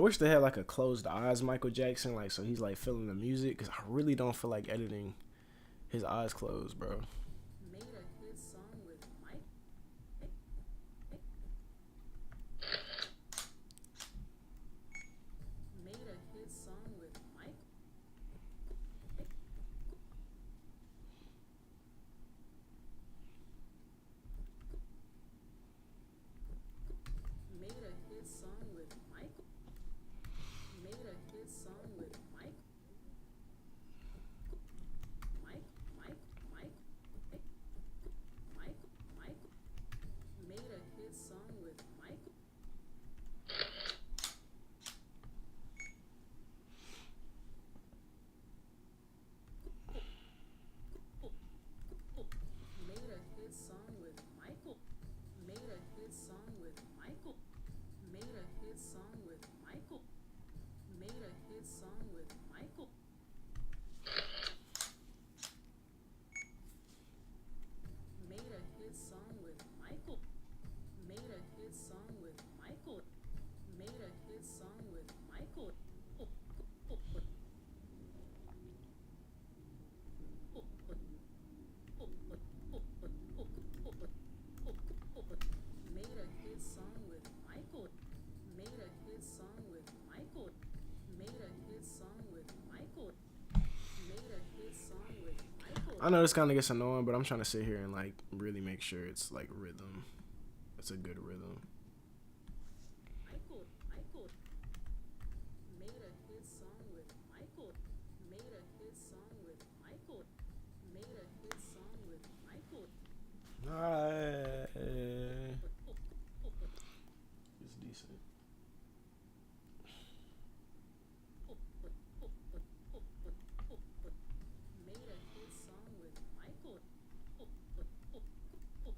Speaker 1: wish they had like a closed eyes Michael Jackson, like so he's like feeling the music, because I really don't feel like editing his eyes closed, bro.
Speaker 2: Made a hit song with Mike. Made a hit song with Mike. Made a hit song with Mike. Made a hit song with Mike. Mike, Mike, Mike, Mike, Mike. Made a hit song with Mike. Made a hit song with Michael. Made a hit song with Michael. Made a hit song with Michael. Made a hit song with Michael. Made a hit song with Michael. Made a hit song with Michael. Made a hit song with Michael. Made a hit song with Michael. Made a hit song with Michael. Made a hit song with Michael. Made a hit song with Michael.
Speaker 1: I know this kind of gets annoying, but I'm trying to sit here and like really make sure it's like rhythm. It's a good rhythm.
Speaker 2: Michael. Michael. Made a hit song with Michael. Made a hit song with Michael. Made a hit song with Michael.
Speaker 1: It's decent.
Speaker 2: Made a hit song with Michael. Made a hit song with Michael. Made a hit song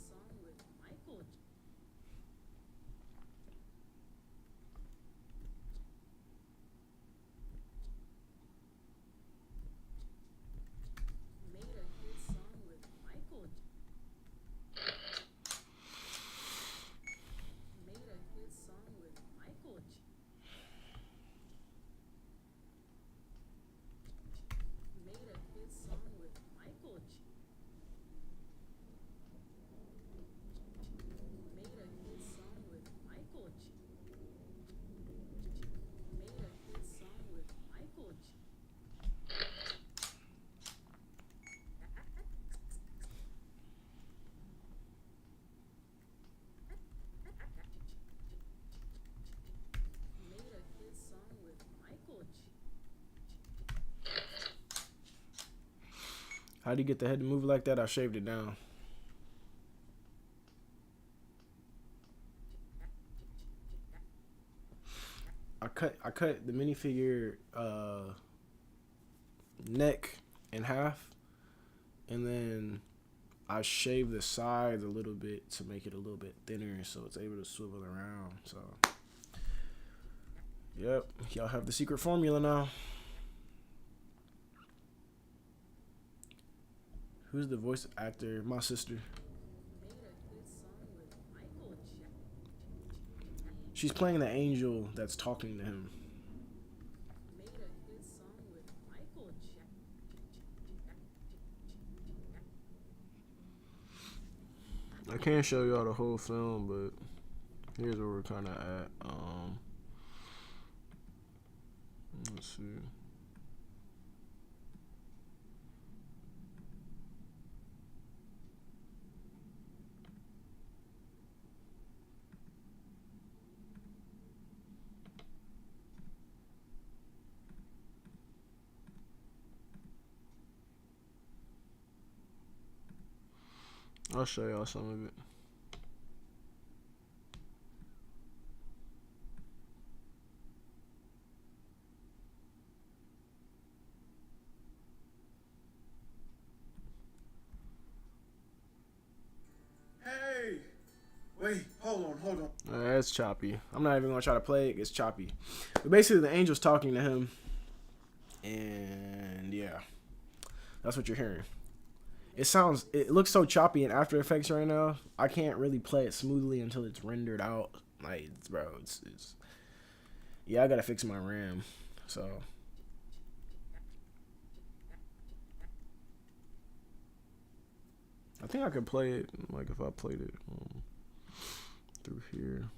Speaker 2: with Michael. Made a hit song with Michael. Made a hit song with Michael. Made a hit song with Michael. Made a hit song with Michael. Made a hit song with Michael. Made a hit song with Michael.
Speaker 1: How do you get the head to move like that? I shaved it down. I cut the minifigure neck in half, and then I shaved the sides a little bit to make it a little bit thinner so it's able to swivel around. So yep, y'all have the secret formula now. Who's the voice actor? My sister.
Speaker 2: Made a hit song with Michael.
Speaker 1: She's playing the angel that's talking to him.
Speaker 2: Made a hit song with Michael.
Speaker 1: I can't show y'all the whole film, but here's where we're kind of at. Let's see. I'll show y'all some of it. Wait, hold on. It's choppy. I'm not even gonna try to play it. It's choppy. But basically, the angel's talking to him, and yeah, that's what you're hearing. It looks so choppy in After Effects right now. I can't really play it smoothly until it's rendered out. Like, bro, it's yeah, I gotta fix my RAM. So I think I could play it like if I played it through here.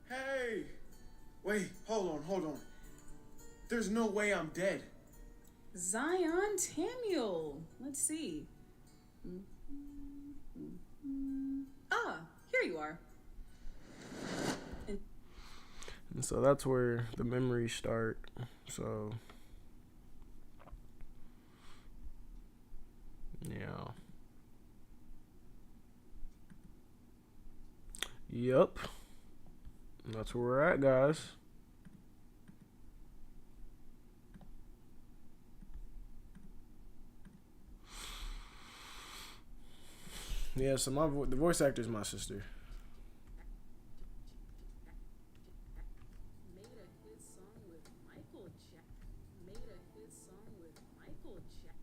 Speaker 1: Hey! Wait, hold on. There's no way I'm dead.
Speaker 2: Zion Tamuel. Let's see. Ah, here you are.
Speaker 1: And so that's where the memories start. So yeah. Yep. That's where we're at, guys. Yeah, so the voice actor is my sister.
Speaker 2: Made a hit song with Michael Jackson. Made a hit song with Michael Jackson.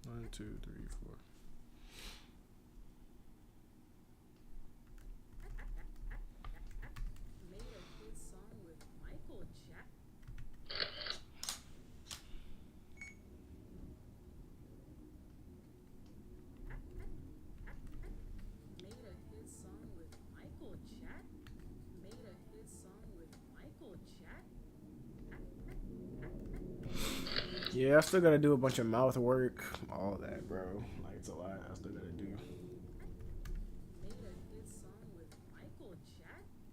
Speaker 1: 1, 2, 3, 4.
Speaker 2: Made a hit song with Michael Jackson. Made a hit song with Michael Jackson. Made a hit song with Michael Jackson.
Speaker 1: Yeah, I still gotta do a bunch of mouth work, all that, bro. Like, it's a lot I still gotta do.
Speaker 2: Made a hit song with Michael Jackson.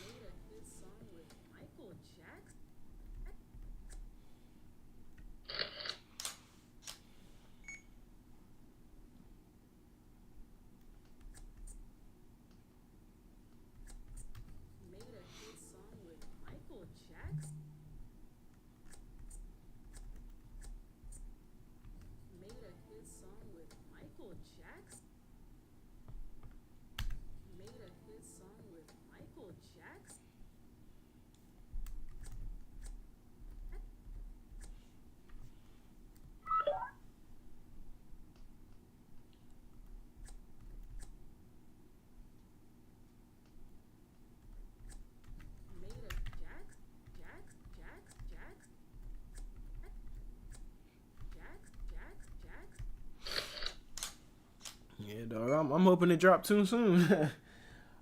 Speaker 2: Made a hit song with Michael Jackson. Made a hit song with Michael Jackson. Made a hit song with Michael Jackson. Made a hit song with Michael Jackson. Made a Jax.
Speaker 1: Yeah, dog. I'm hoping it drops too soon.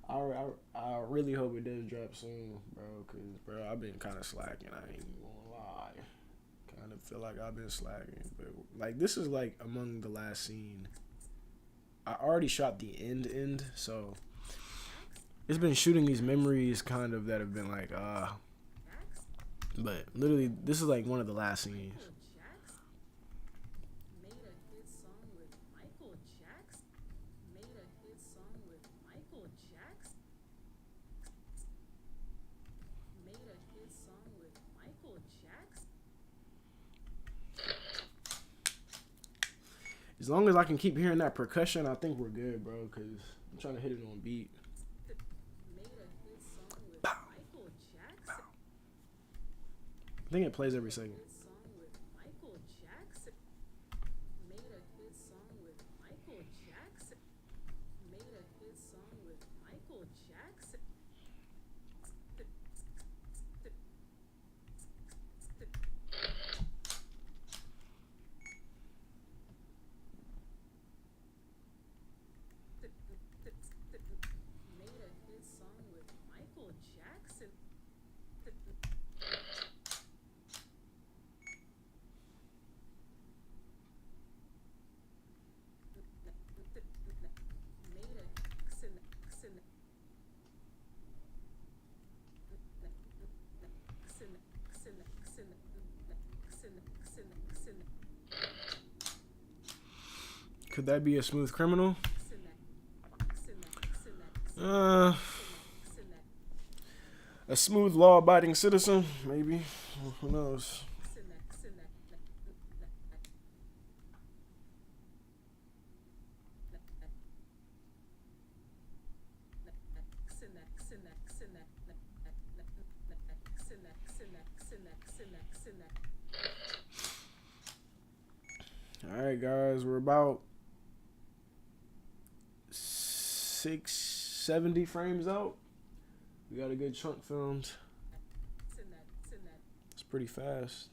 Speaker 1: I really hope it does drop soon, bro. Cause bro, I've been kind of slacking. I ain't even gonna lie. Kind of feel like I've been slacking, but like this is like among the last scene. I already shot the end, so it's been shooting these memories kind of that have been like but literally this is like one of the last scenes.
Speaker 2: Made a hit song with Michael Jackson. Made a hit song with Michael Jackson. Made a hit song with Michael Jackson.
Speaker 1: As long as I can keep hearing that percussion, I think we're good, bro. Cause I'm trying to hit it on beat.
Speaker 2: Made a hit song with
Speaker 1: Bow.
Speaker 2: Michael Jackson.
Speaker 1: I think it plays every second.
Speaker 2: Hit song with Michael Jackson. Made a hit song with Michael Jackson. Made a hit song with Michael Jackson. Jackson.
Speaker 1: Could that be a smooth criminal? Uh, a smooth law-abiding citizen, maybe. Who knows? All right, guys, we're about 670 frames out. We got a good chunk filmed. It's pretty fast.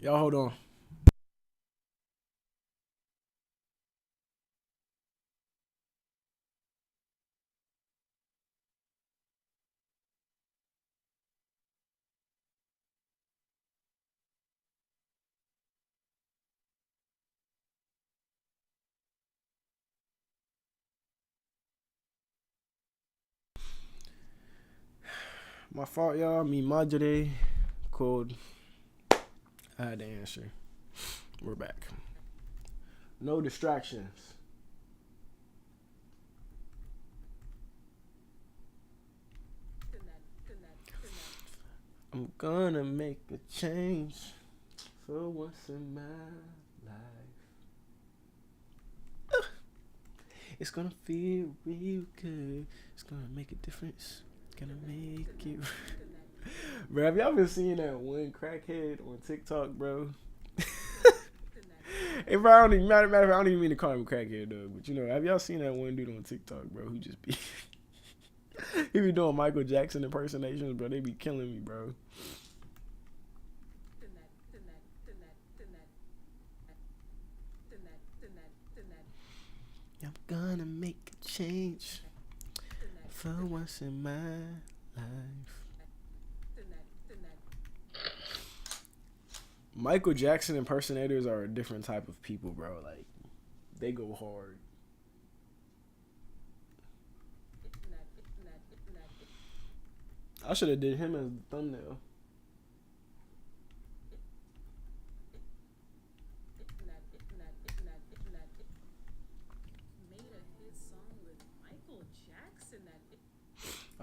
Speaker 1: Y'all hold on. My fault, y'all. Mi madre called. I had to answer. We're back. No distractions. I'm gonna make a change for once in my life. It's gonna feel real good. It's gonna make a difference. Gonna make it. Bro, have y'all been seeing that one crackhead on TikTok, bro? Hey, bro, I don't even matter. I don't even mean to call him a crackhead, though. But you know, have y'all seen that one dude on TikTok, bro? Who just be he be doing Michael Jackson impersonations, bro. They be killing me, bro. I'm gonna make a change for once in my life. Michael Jackson impersonators are a different type of people, bro. Like, they go hard. I should have did him as the thumbnail.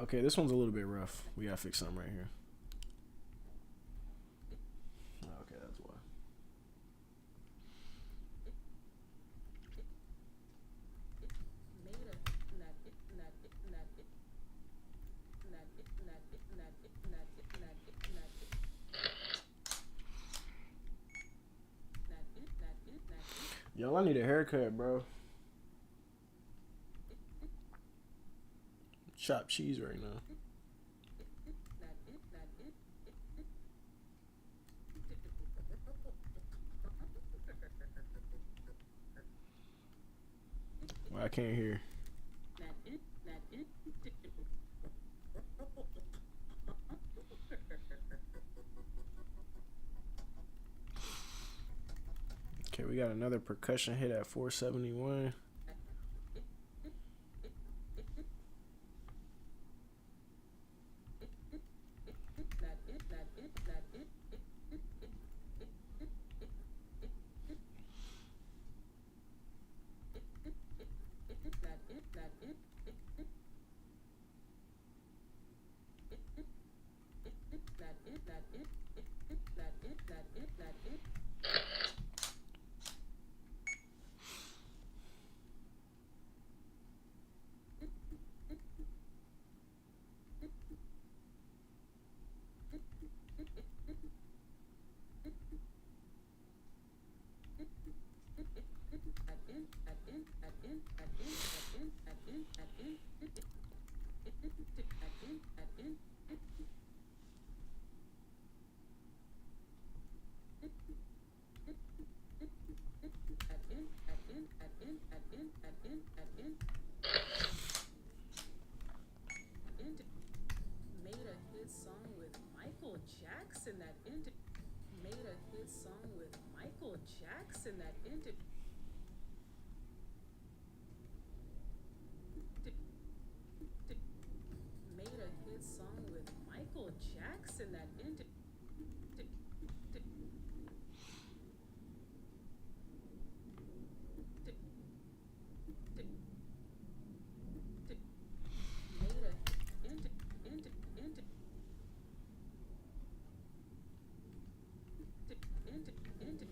Speaker 1: Okay, this one's a little bit rough. We gotta fix something right here. Okay, that's why. Yo, I need a haircut, bro. Chopped cheese right now. Well, I can't hear. Okay, we got another percussion hit at 471.
Speaker 2: song with Michael Jackson that ended. Made a hit song with Michael Jackson that ended. Made a hit song with Michael Jackson that ended. Made a ended ended ended ended ended ended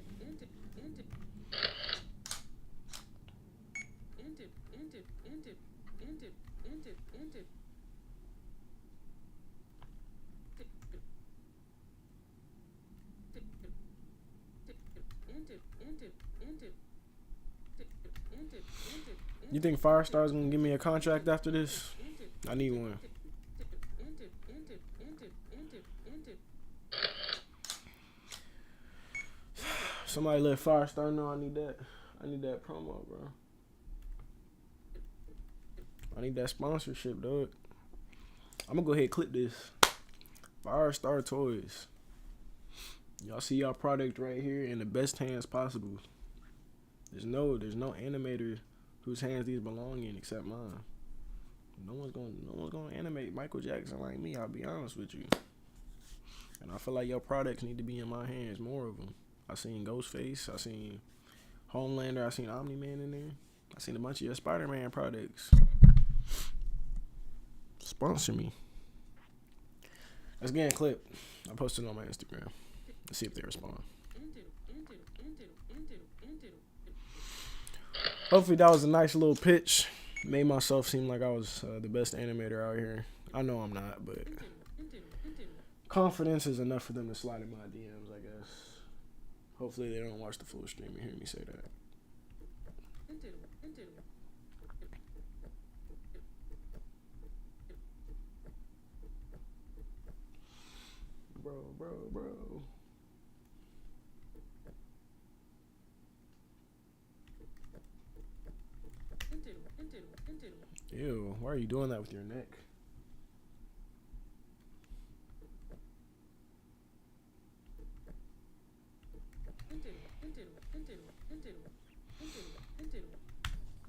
Speaker 2: ended ended ended ended ended ended ended ended ended ended ended ended.
Speaker 1: You think Firestar's gonna give me a contract after this? I need one. Somebody let Firestar know I need that. I need that promo, bro. I need that sponsorship, dog. I'm gonna go ahead and clip this. Firestar Toys. Y'all see y'all product right here in the best hands possible. There's no animator whose hands these belong in except mine. No one's gonna animate Michael Jackson like me. I'll be honest with you. And I feel like your products need to be in my hands, more of them. I seen Ghostface, I seen Homelander, I seen Omni-Man in there. I seen a bunch of your Spider-Man products. Sponsor me. Let's get a clip. I posted it on my Instagram. Let's see if they respond. Hopefully that was a nice little pitch. Made myself seem like I was the best animator out here. I know I'm not, but confidence is enough for them to slide in my DMs, I guess. Hopefully they don't watch the full stream and hear me say that. Bro. Ew, why are you doing that with your neck?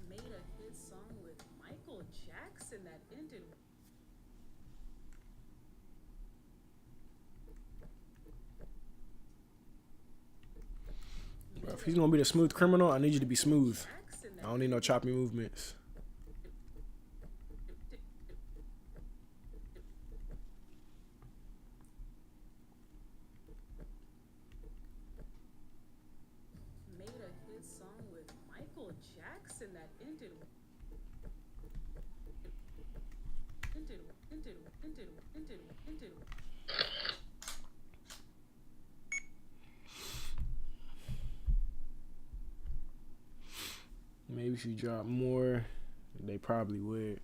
Speaker 2: Made a hit song with Michael Jackson that ended.
Speaker 1: Bro, if he's gonna be the smooth criminal, I need you to be smooth. I don't need no choppy movements.
Speaker 2: Made a hit song with Michael Jackson that ended.
Speaker 1: Maybe if you drop more, they probably would.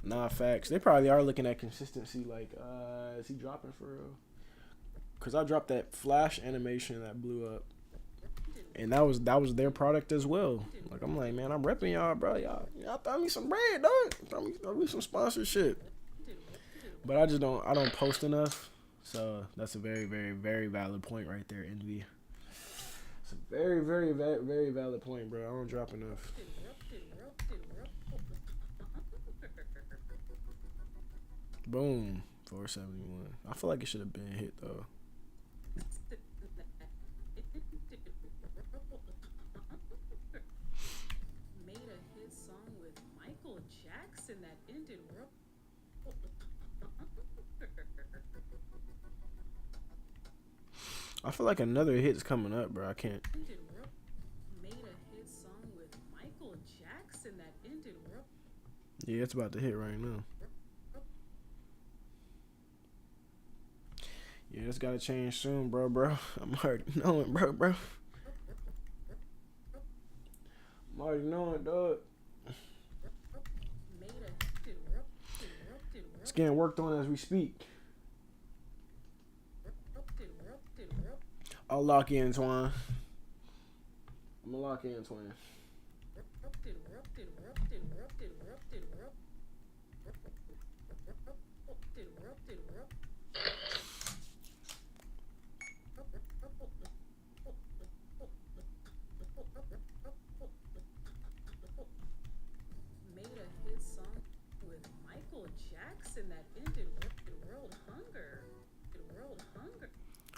Speaker 1: Nah, facts. They probably are looking at consistency. Like, is he dropping for real? Cause I dropped that Flash animation that blew up, and that was their product as well. Like, I'm like, man, I'm repping y'all, bro. Y'all throw me some bread, dog. Throw me some sponsorship. But I don't post enough. So that's a very, very, very valid point right there, Envy. It's a very, very, very, very valid point, bro. I don't drop enough. Boom. 471. I feel like it should have been hit though.
Speaker 2: Made a hit song with Michael Jackson that ended.
Speaker 1: I feel like another hit's coming up, bro. I can't.
Speaker 2: Made a hit song with Michael Jackson that ended.
Speaker 1: Yeah, it's about to hit right now. Yeah, it's gotta change soon, bro. I'm already knowing, bro. I'm already knowing, dog. It's getting worked on as we speak. I'll lock in, Twine. I'm gonna lock in, Twine.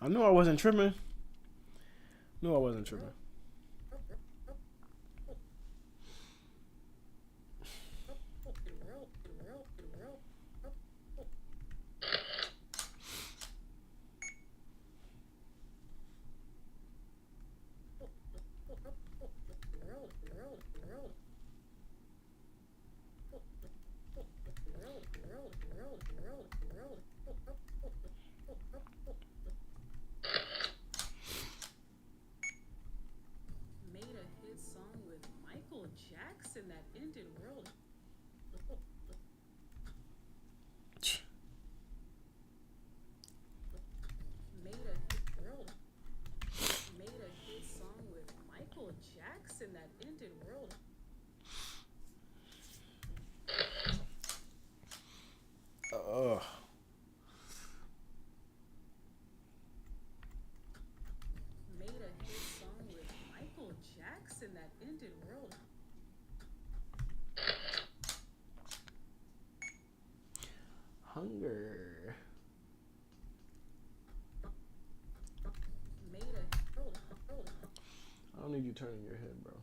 Speaker 1: I knew I wasn't tripping. Knew I wasn't tripping.
Speaker 2: Made a hit song with Michael Jackson that ended world. Made a made a hit song with Michael Jackson that ended world.
Speaker 1: Ugh.
Speaker 2: Made a hit song with Michael Jackson that ended world.
Speaker 1: Hunger.
Speaker 2: Made a
Speaker 1: I don't need you turning your head, bro.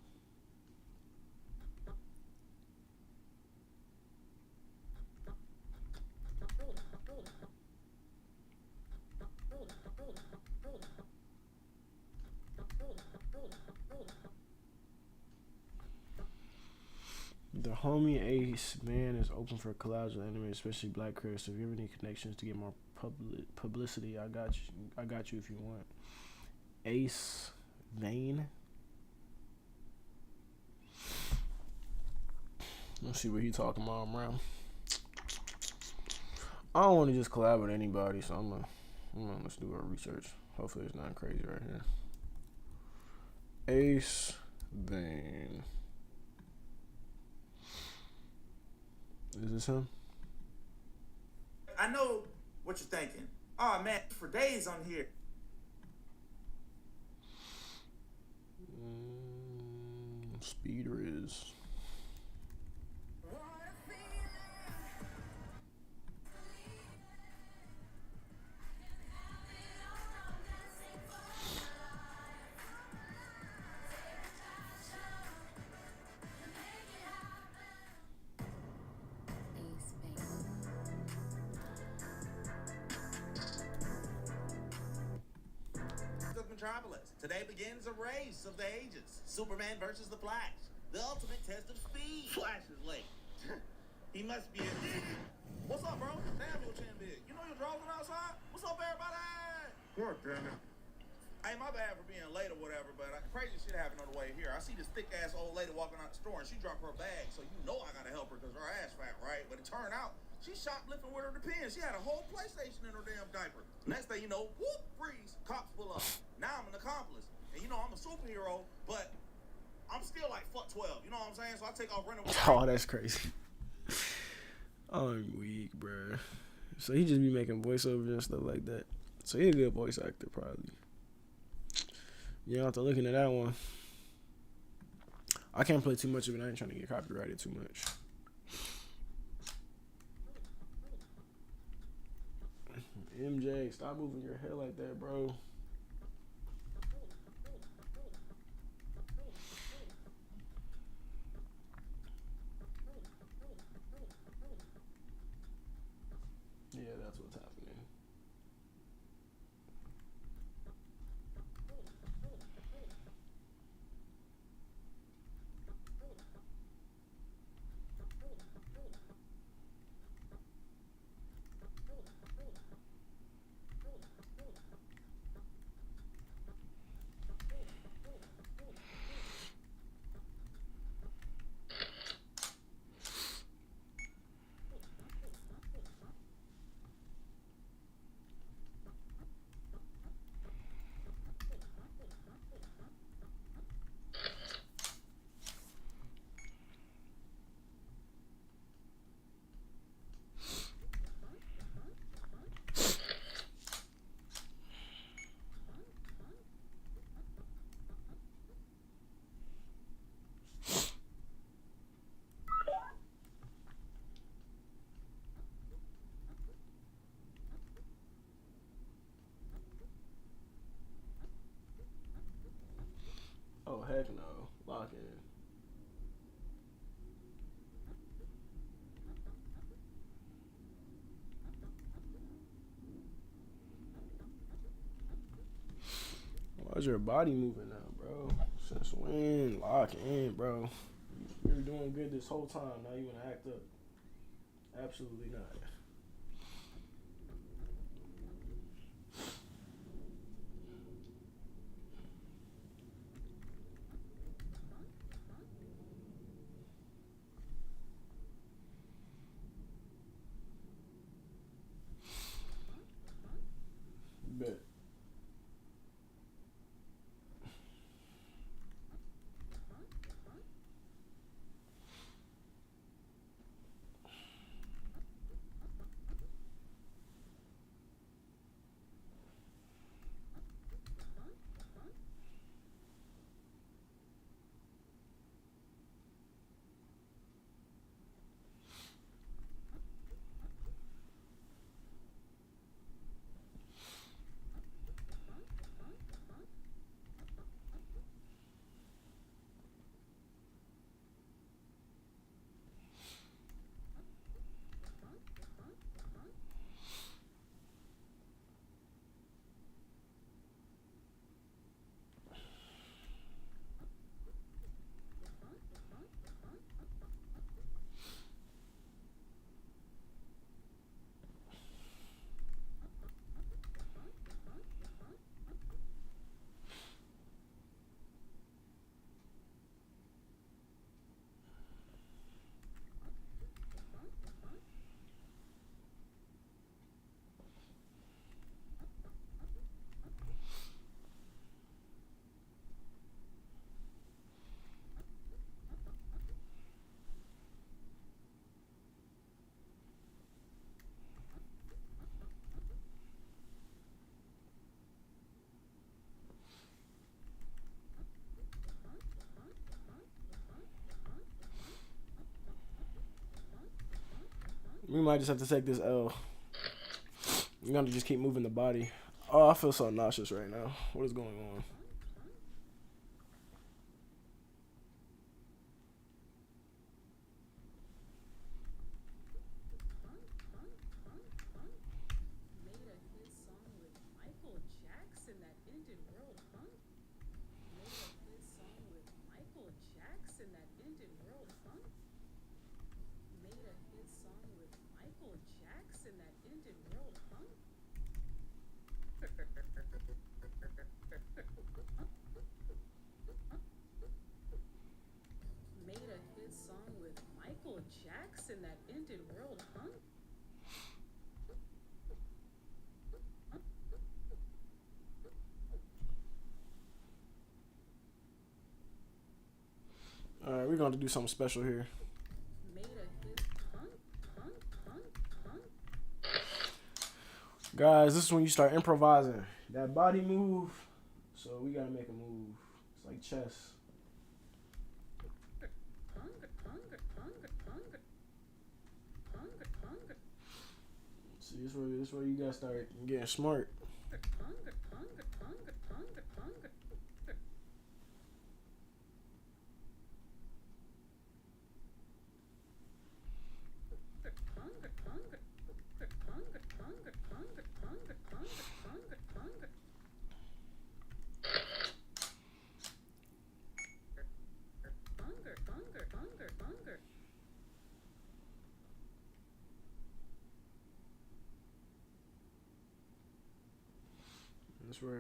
Speaker 1: The homie Ace man is open for collabs with anime, especially Black Chris. If you ever need connections to get more publicity, I got you. I got you if you want. Ace Vane. Let's see what he talking about, man. I don't want to just collab with anybody, so I'm gonna let's do our research. Hopefully, it's not crazy right here. Ace Vane. Is this him?
Speaker 3: I know what you're thinking. Oh man, for days on here.
Speaker 1: Speeder is.
Speaker 3: Metropolis. Today begins a race of the ages. Superman versus the Flash. The ultimate test of speed. Flash is late. He must be a... What's up, bro? Damn, your chin big. You know your drawers are outside? What's up, everybody? God damn it. Hey, my bad for being late or whatever, but crazy shit happened on the way here. I see this thick-ass old lady walking out the store, and she dropped her bag, so you know I gotta help her because her ass fat, right? But it turned out she shoplifting with her depends. She had a whole PlayStation in her damn diaper. Next thing you know, whoop, freeze, cops pull up. Now I'm an accomplice. And you know, I'm a superhero, but I'm still like, fuck 12. You know what I'm saying? So I take off running with
Speaker 1: Oh, that's crazy. I'm weak, bro. So he just be making voiceovers and stuff like that. So he a good voice actor, probably. You don't have to look into that one. I can't play too much of it. I ain't trying to get copyrighted too much. MJ, stop moving your hair like that, bro. Yeah, that's what's happening. How's your body moving now, bro? Since when? Lock in, bro. You were doing good this whole time. Now you wanna act up? Absolutely not. Bet. We might just have to take this L. We're gonna just keep moving the body. Oh, I feel so nauseous right now. What is going on?
Speaker 2: Made a hit song with Michael Jackson that ended world hunger. Made a hit song with Michael Jackson that ended world hunger. Made a hit song with Michael Jackson that ended world hunger. Made a hit song with Michael Jackson that ended world hunger.
Speaker 1: All right, we're gonna do something special here.
Speaker 2: Made a hit
Speaker 1: Guys, this is when you start improvising. That body move, so we gotta make a move. It's like chess. See, this is where you gotta start getting smart.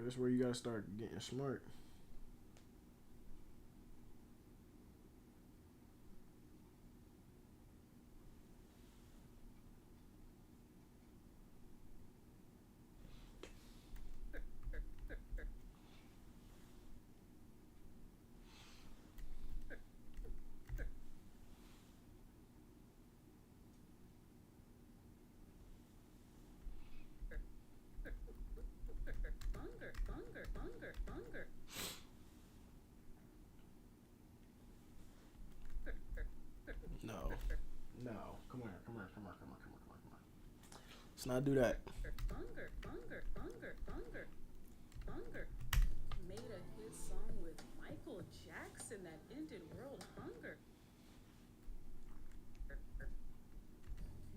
Speaker 1: This where you gotta start getting smart. No, no, come here, come here, come here, come here, come here, come here, come here. Let's not do that.
Speaker 2: Made a hit song with Michael Jackson that ended world hunger.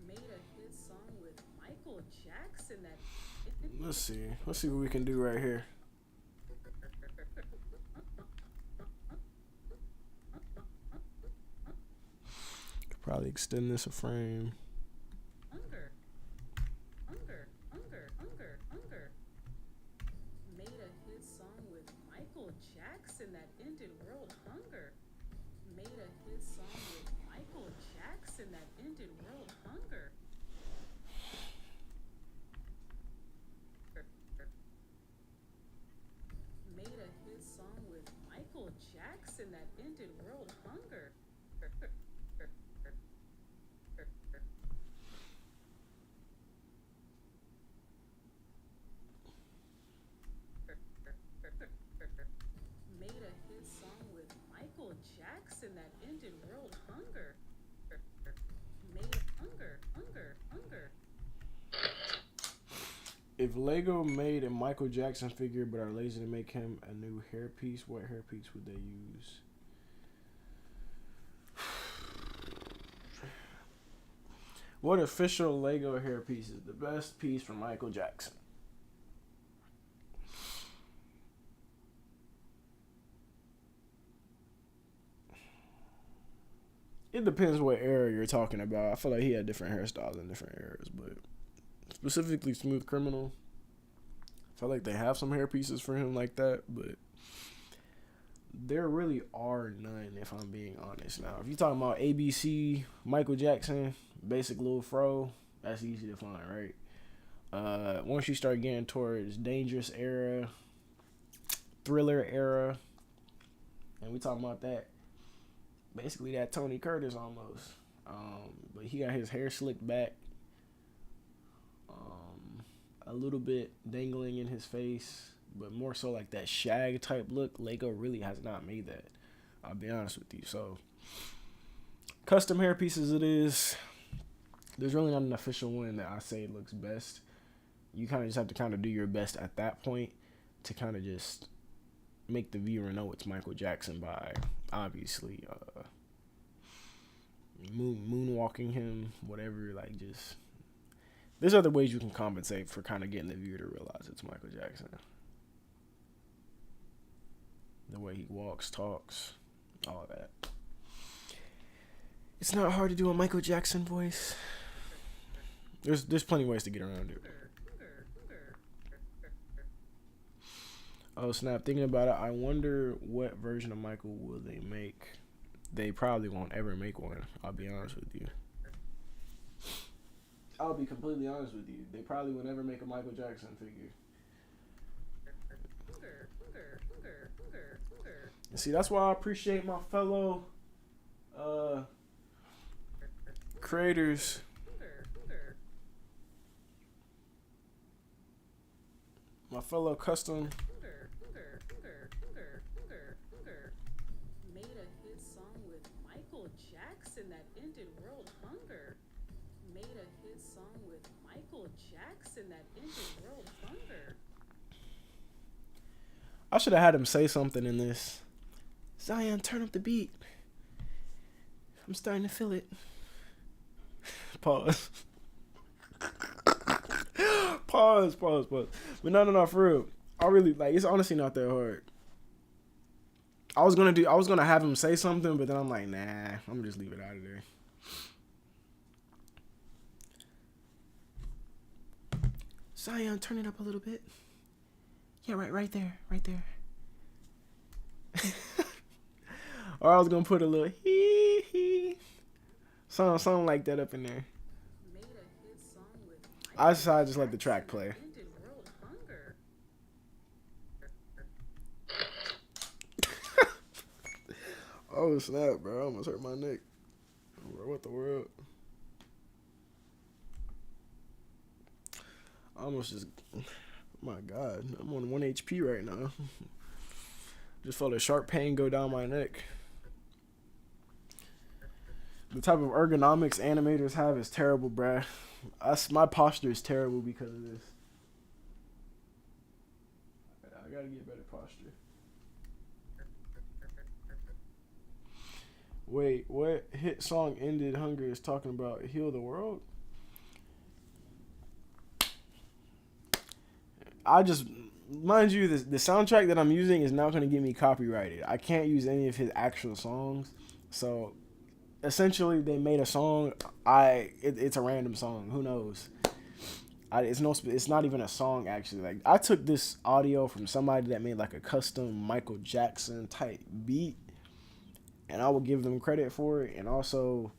Speaker 2: Made a hit song with Michael Jackson that
Speaker 1: Let's see what we can do right here. Probably extend this a frame.
Speaker 2: Unger. Unger. Made a hit song with Michael Jackson that ended world hunger. Made a hit song with Michael Jackson that ended world hunger. Made a hit song with Michael Jackson that ended world hunger. Made a hit song with Michael Jackson that ended world hunger. Made hunger.
Speaker 1: If Lego made a Michael Jackson figure but are lazy to make him a new hairpiece, what hairpiece would they use? What official Lego hairpiece is the best piece for Michael Jackson? It depends what era you're talking about. I feel like he had different hairstyles in different eras, but specifically Smooth Criminal, I feel like they have some hair pieces for him like that, but there really are none if I'm being honest. Now, if you're talking about ABC, Michael Jackson, basic little fro, that's easy to find, right? Once you start getting towards Dangerous era, Thriller era, and we talking about that, basically that Tony Curtis almost. But he got his hair slicked back, a little bit dangling in his face, but more so like that shag type look. Lego really has not made that, I'll be honest with you. So custom hair pieces it is. There's really not an official one that I say looks best. You kind of just have to kind of do your best at that point to kind of just make the viewer know it's Michael Jackson by obviously moonwalking him, whatever. Like, just there's other ways you can compensate for kind of getting the viewer to realize it's Michael Jackson. The way he walks, talks, all that. It's not hard to do a Michael Jackson voice. There's plenty of ways to get around it. Oh snap! Thinking about it, I wonder what version of Michael will they make. They probably won't ever make one. I'll be honest with you. I'll be completely honest with you. They probably will never make a Michael Jackson figure. And see, that's why I appreciate my fellow creators. My fellow custom.
Speaker 2: Made a hit song with Michael Jackson that ended world hunger. Made a hit song with Michael Jackson that ended world hunger.
Speaker 1: I should have had him say something in this. Zion, turn up the beat. I'm starting to feel it. Pause. Pause. But no, for real. I really like. It's honestly not that hard. I was gonna have him say something, but then I'm like, nah. I'm gonna just leave it out of there. Zion, turn it up a little bit. Yeah, right there. Or I was gonna put a little heee something like that up in there.
Speaker 2: Made a hit song with
Speaker 1: I decided to just let the track play.
Speaker 2: ended world hunger.
Speaker 1: Oh snap, bro! I almost hurt my neck. Bro, what the world? I almost just. My God, I'm on 1 HP right now. Just felt a sharp pain go down my neck. The type of ergonomics animators have is terrible, bruh. My posture is terrible because of this. I gotta get better posture. Wait, what hit song ended hunger is talking about? Heal the World? Mind you, the soundtrack that I'm using is not going to get me copyrighted. I can't use any of his actual songs. So essentially they made a song. It's a random song. Who knows? It's not even a song actually. Like I took this audio from somebody that made like a custom Michael Jackson type beat, and I will give them credit for it. And also,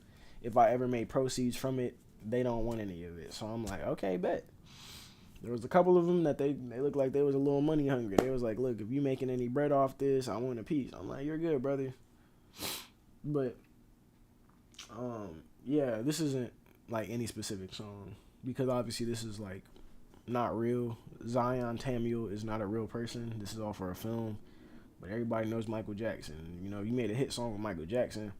Speaker 1: if I ever made proceeds from it, they don't want any of it. So I'm like, okay, bet. There was a couple of them that they looked like they was a little money hungry. They was like, look, if you making any bread off this, I want a piece. I'm like, you're good, brother. But yeah, this isn't like any specific song because obviously this is like not real. Zion Tamuel is not a real person. This is all for a film. But everybody knows Michael Jackson. You know, you made a hit song with Michael Jackson.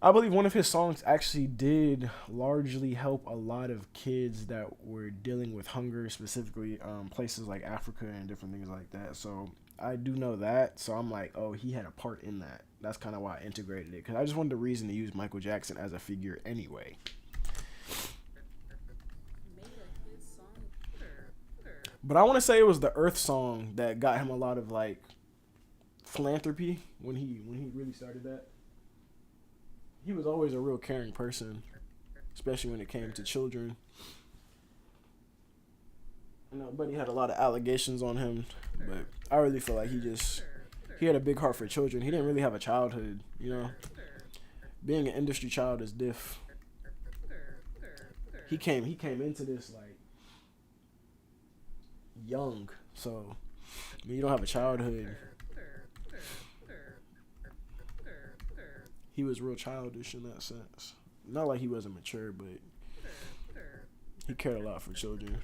Speaker 1: I believe one of his songs actually did largely help a lot of kids that were dealing with hunger, specifically places like Africa and different things like that. So I do know that. So I'm like, oh, he had a part in that. That's kind of why I integrated it. Because I just wanted a reason to use Michael Jackson as a figure anyway. But I want to say it was the Earth song that got him a lot of like philanthropy when he really started that. He was always a real caring person, especially when it came to children. You know, but he had a lot of allegations on him. But I really feel like he had a big heart for children. He didn't really have a childhood, you know. Being an industry child is diff. He came into this like young, so when you don't have a childhood, he was real childish in that sense. Not like he wasn't mature, but he cared a lot for children.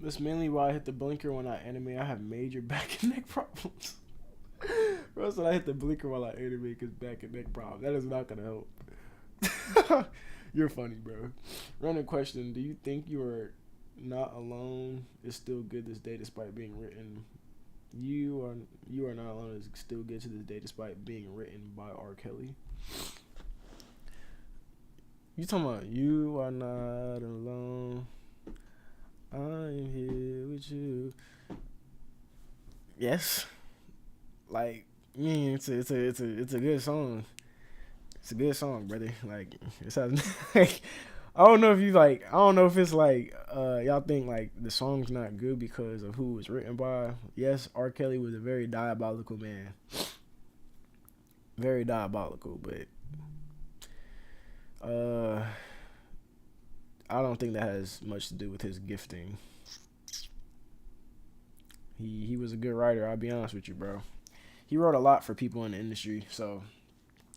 Speaker 1: That's mainly why I hit the blinker when I animate. I have major back and neck problems. Bro said I hit the blinker while I animate because back and neck problems. That is not going to help. You're funny, bro. Random question. Do you think you are not alone is still good this day despite being written? You are not alone is still good to this day despite being written by R. Kelly. You talking about you are not alone? I'm here with you. Yes, like it's a good song. It's a good song, brother. Like it sounds like I don't know if it's like y'all think like the song's not good because of who it was written by. Yes, R. Kelly was a very diabolical man. Very diabolical, but I don't think that has much to do with his gifting. He was a good writer, I'll be honest with you, bro. He wrote a lot for people in the industry, so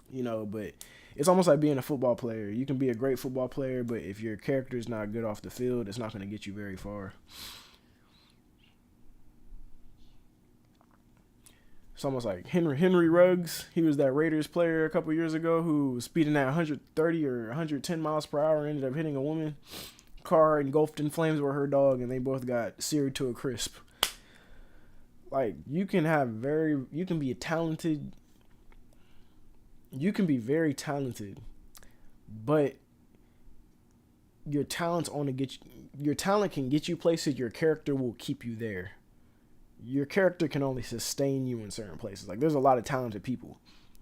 Speaker 1: you know, but it's almost like being a football player. You can be a great football player, but if your character is not good off the field, it's not going to get you very far. It's almost like Henry Ruggs. He was that Raiders player a couple years ago who was speeding at 130 or 110 miles per hour and ended up hitting a woman. Car engulfed in flames with her dog, and they both got seared to a crisp. Like, you can be talented. You can be very talented, but your talent can get you places. Your character will keep you there. Your character can only sustain you in certain places. Like, there's a lot of talented people.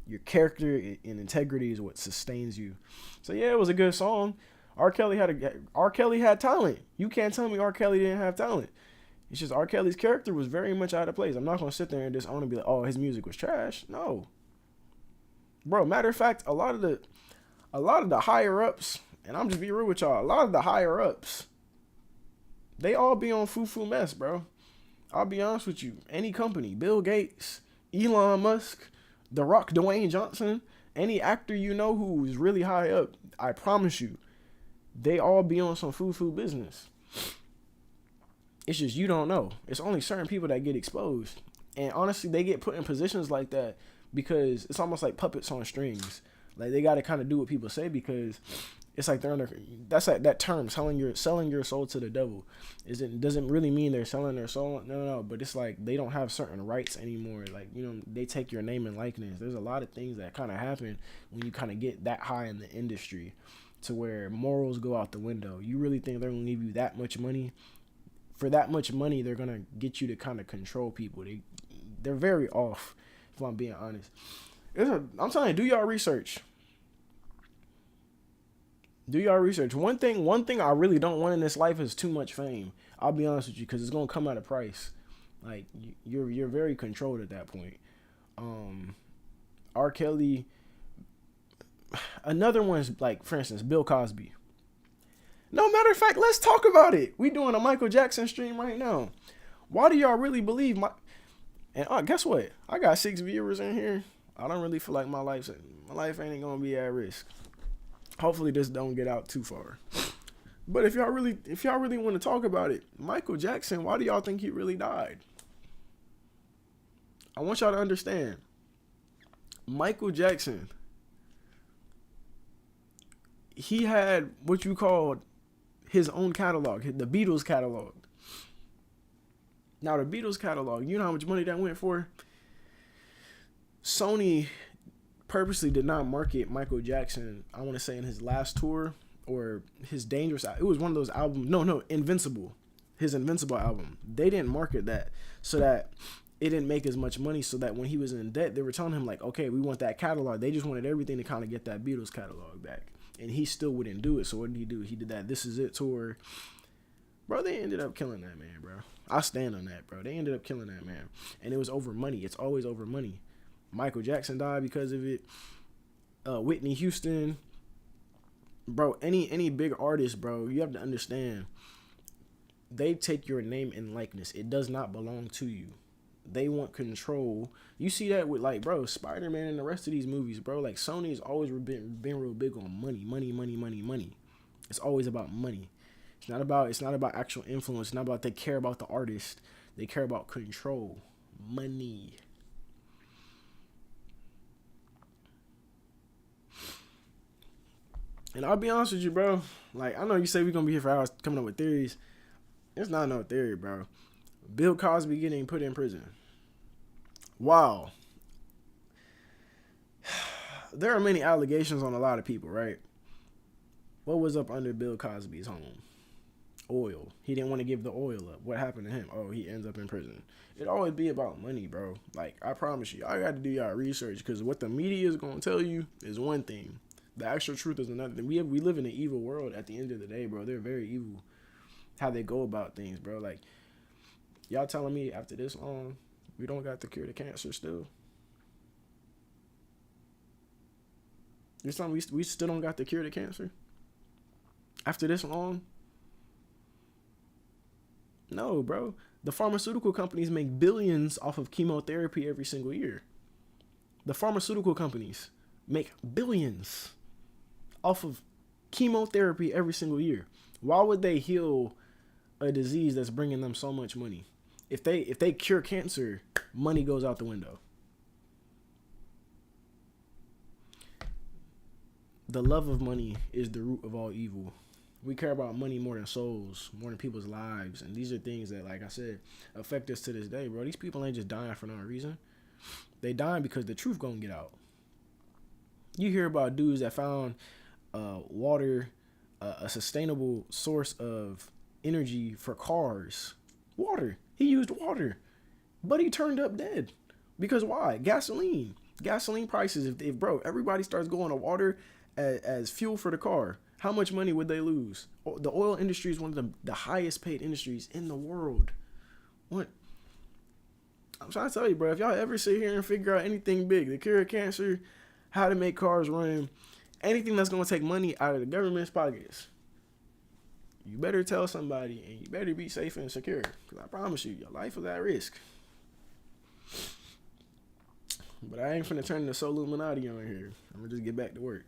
Speaker 1: Your character and integrity is what sustains you. So yeah, it was a good song. R. Kelly had talent. You can't tell me R. Kelly didn't have talent. It's just R. Kelly's character was very much out of place. I'm not gonna sit there and disown and be like, oh, his music was trash. No, bro. Matter of fact, a lot of the higher ups, and I'm just being real with y'all. A lot of the higher ups, they all be on foo mess, bro. I'll be honest with you. Any company, Bill Gates, Elon Musk, The Rock, Dwayne Johnson, any actor you know who's really high up, I promise you, they all be on some food business. It's just you don't know. It's only certain people that get exposed. And honestly, they get put in positions like that because it's almost like puppets on strings. Like they got to kind of do what people say because it's like they're under. That's like that term, selling your soul to the devil. Doesn't really mean they're selling their soul. No. But it's like they don't have certain rights anymore. Like they take your name and likeness. There's a lot of things that kind of happen when you kind of get that high in the industry, to where morals go out the window. You really think they're gonna give you that much money? For that much money, they're gonna get you to kind of control people. They're very off, if I'm being honest. I'm telling you, do y'all research. Do y'all research. One thing I really don't want in this life is too much fame. I'll be honest with you, because it's gonna come at a price. Like you're very controlled at that point. R. Kelly. Another one's like, for instance, Bill Cosby. No, matter of fact, let's talk about it. We doing a Michael Jackson stream right now. Why do y'all really believe my? And guess what? I got 6 viewers in here. I don't really feel like my life ain't gonna be at risk. Hopefully this don't get out too far. But if y'all really want to talk about it, Michael Jackson, why do y'all think he really died? I want y'all to understand. Michael Jackson, he had what you called his own catalog, the Beatles catalog. Now the Beatles catalog, you know how much money that went for? Sony purposely did not market Michael Jackson, I want to say in his last tour or his Dangerous, it was one of those albums, Invincible, his Invincible album. They didn't market that so that it didn't make as much money, so that when he was in debt, they were telling him like, okay, we want that catalog. They just wanted everything to kind of get that Beatles catalog back. And he still wouldn't do it. So what did he do? He did that This Is It tour. Bro, they ended up killing that man, bro. I stand on that, bro. They ended up killing that man. And it was over money. It's always over money. Michael Jackson died because of it. Whitney Houston. Bro, any big artist, bro, you have to understand. They take your name and likeness. It does not belong to you. They want control. You see that with like, bro, Spider-Man and the rest of these movies, bro. Like Sony's always been real big on money. It's always about money. It's not about actual influence. It's not about they care about the artist. They care about control. Money. And I'll be honest with you, bro. Like, I know you say we're gonna be here for hours coming up with theories. It's not no theory, bro. Bill Cosby getting put in prison. Wow. There are many allegations on a lot of people, right? What was up under Bill Cosby's home? Oil. He didn't want to give the oil up. What happened to him? Oh, he ends up in prison. It always be about money, bro. Like, I promise you, I got to do y'all research, because what the media is going to tell you is one thing. The actual truth is another thing. We live in an evil world at the end of the day, bro. They're very evil how they go about things, bro. Like, y'all telling me after this long, we don't got the cure to cancer still? You're telling me we still don't got the cure to cancer? After this long? No, bro. The pharmaceutical companies make billions off of chemotherapy every single year. The pharmaceutical companies make billions off of chemotherapy every single year. Why would they heal a disease that's bringing them so much money? If they cure cancer, money goes out the window. The love of money is the root of all evil. We care about money more than souls, more than people's lives. And these are things that, like I said, affect us to this day, bro. These people ain't just dying for no reason. They dying because the truth gonna get out. You hear about dudes that found water, a sustainable source of energy for cars. Water. He used water. But he turned up dead. Because why? Gasoline. Gasoline prices, if bro, everybody starts going to water as fuel for the car, how much money would they lose? The oil industry is one of the highest paid industries in the world. What? I'm trying to tell you, bro, if y'all ever sit here and figure out anything big, the cure of cancer, how to make cars run, anything that's going to take money out of the government's pockets, you better tell somebody, and you better be safe and secure. Because I promise you, your life is at risk. But I ain't finna turn into so Illuminati on here. I'm gonna just get back to work.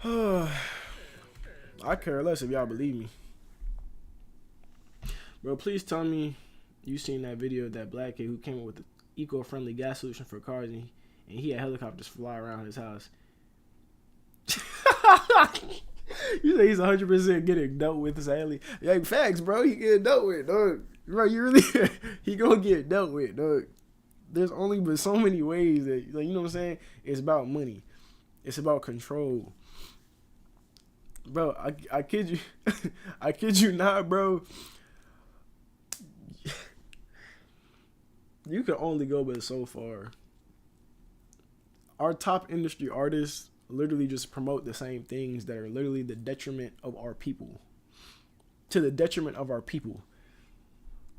Speaker 1: I care less if y'all believe me. Bro, please tell me you seen that video of that black kid who came up with the eco-friendly gas solution for cars and he had helicopters fly around his house. You say he's 100% getting dealt with this alien. Like, facts, bro. He getting dealt with, dog. Bro, you really, he gonna get dealt with, dog. There's only but so many ways that, like, you know what I'm saying? It's about money. It's about control. Bro, I kid you. I kid you not, bro. You can only go but so far. Our top industry artists literally just promote the same things that are literally the detriment of our people. To the detriment of our people.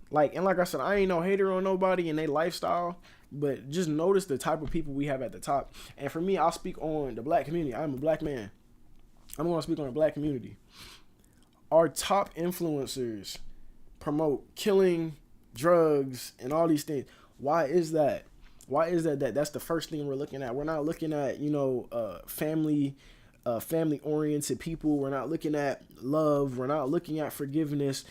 Speaker 1: Like, and like I said, I ain't no hater on nobody and they lifestyle, but just notice the type of people we have at the top. And for me, I'll speak on the black community. I'm a black man. I'm going to speak on the black community. Our top influencers promote killing, drugs, and all these things. Why is that? Why is that? That's the first thing we're looking at. We're not looking at, you know, family oriented people. We're not looking at love. We're not looking at forgiveness.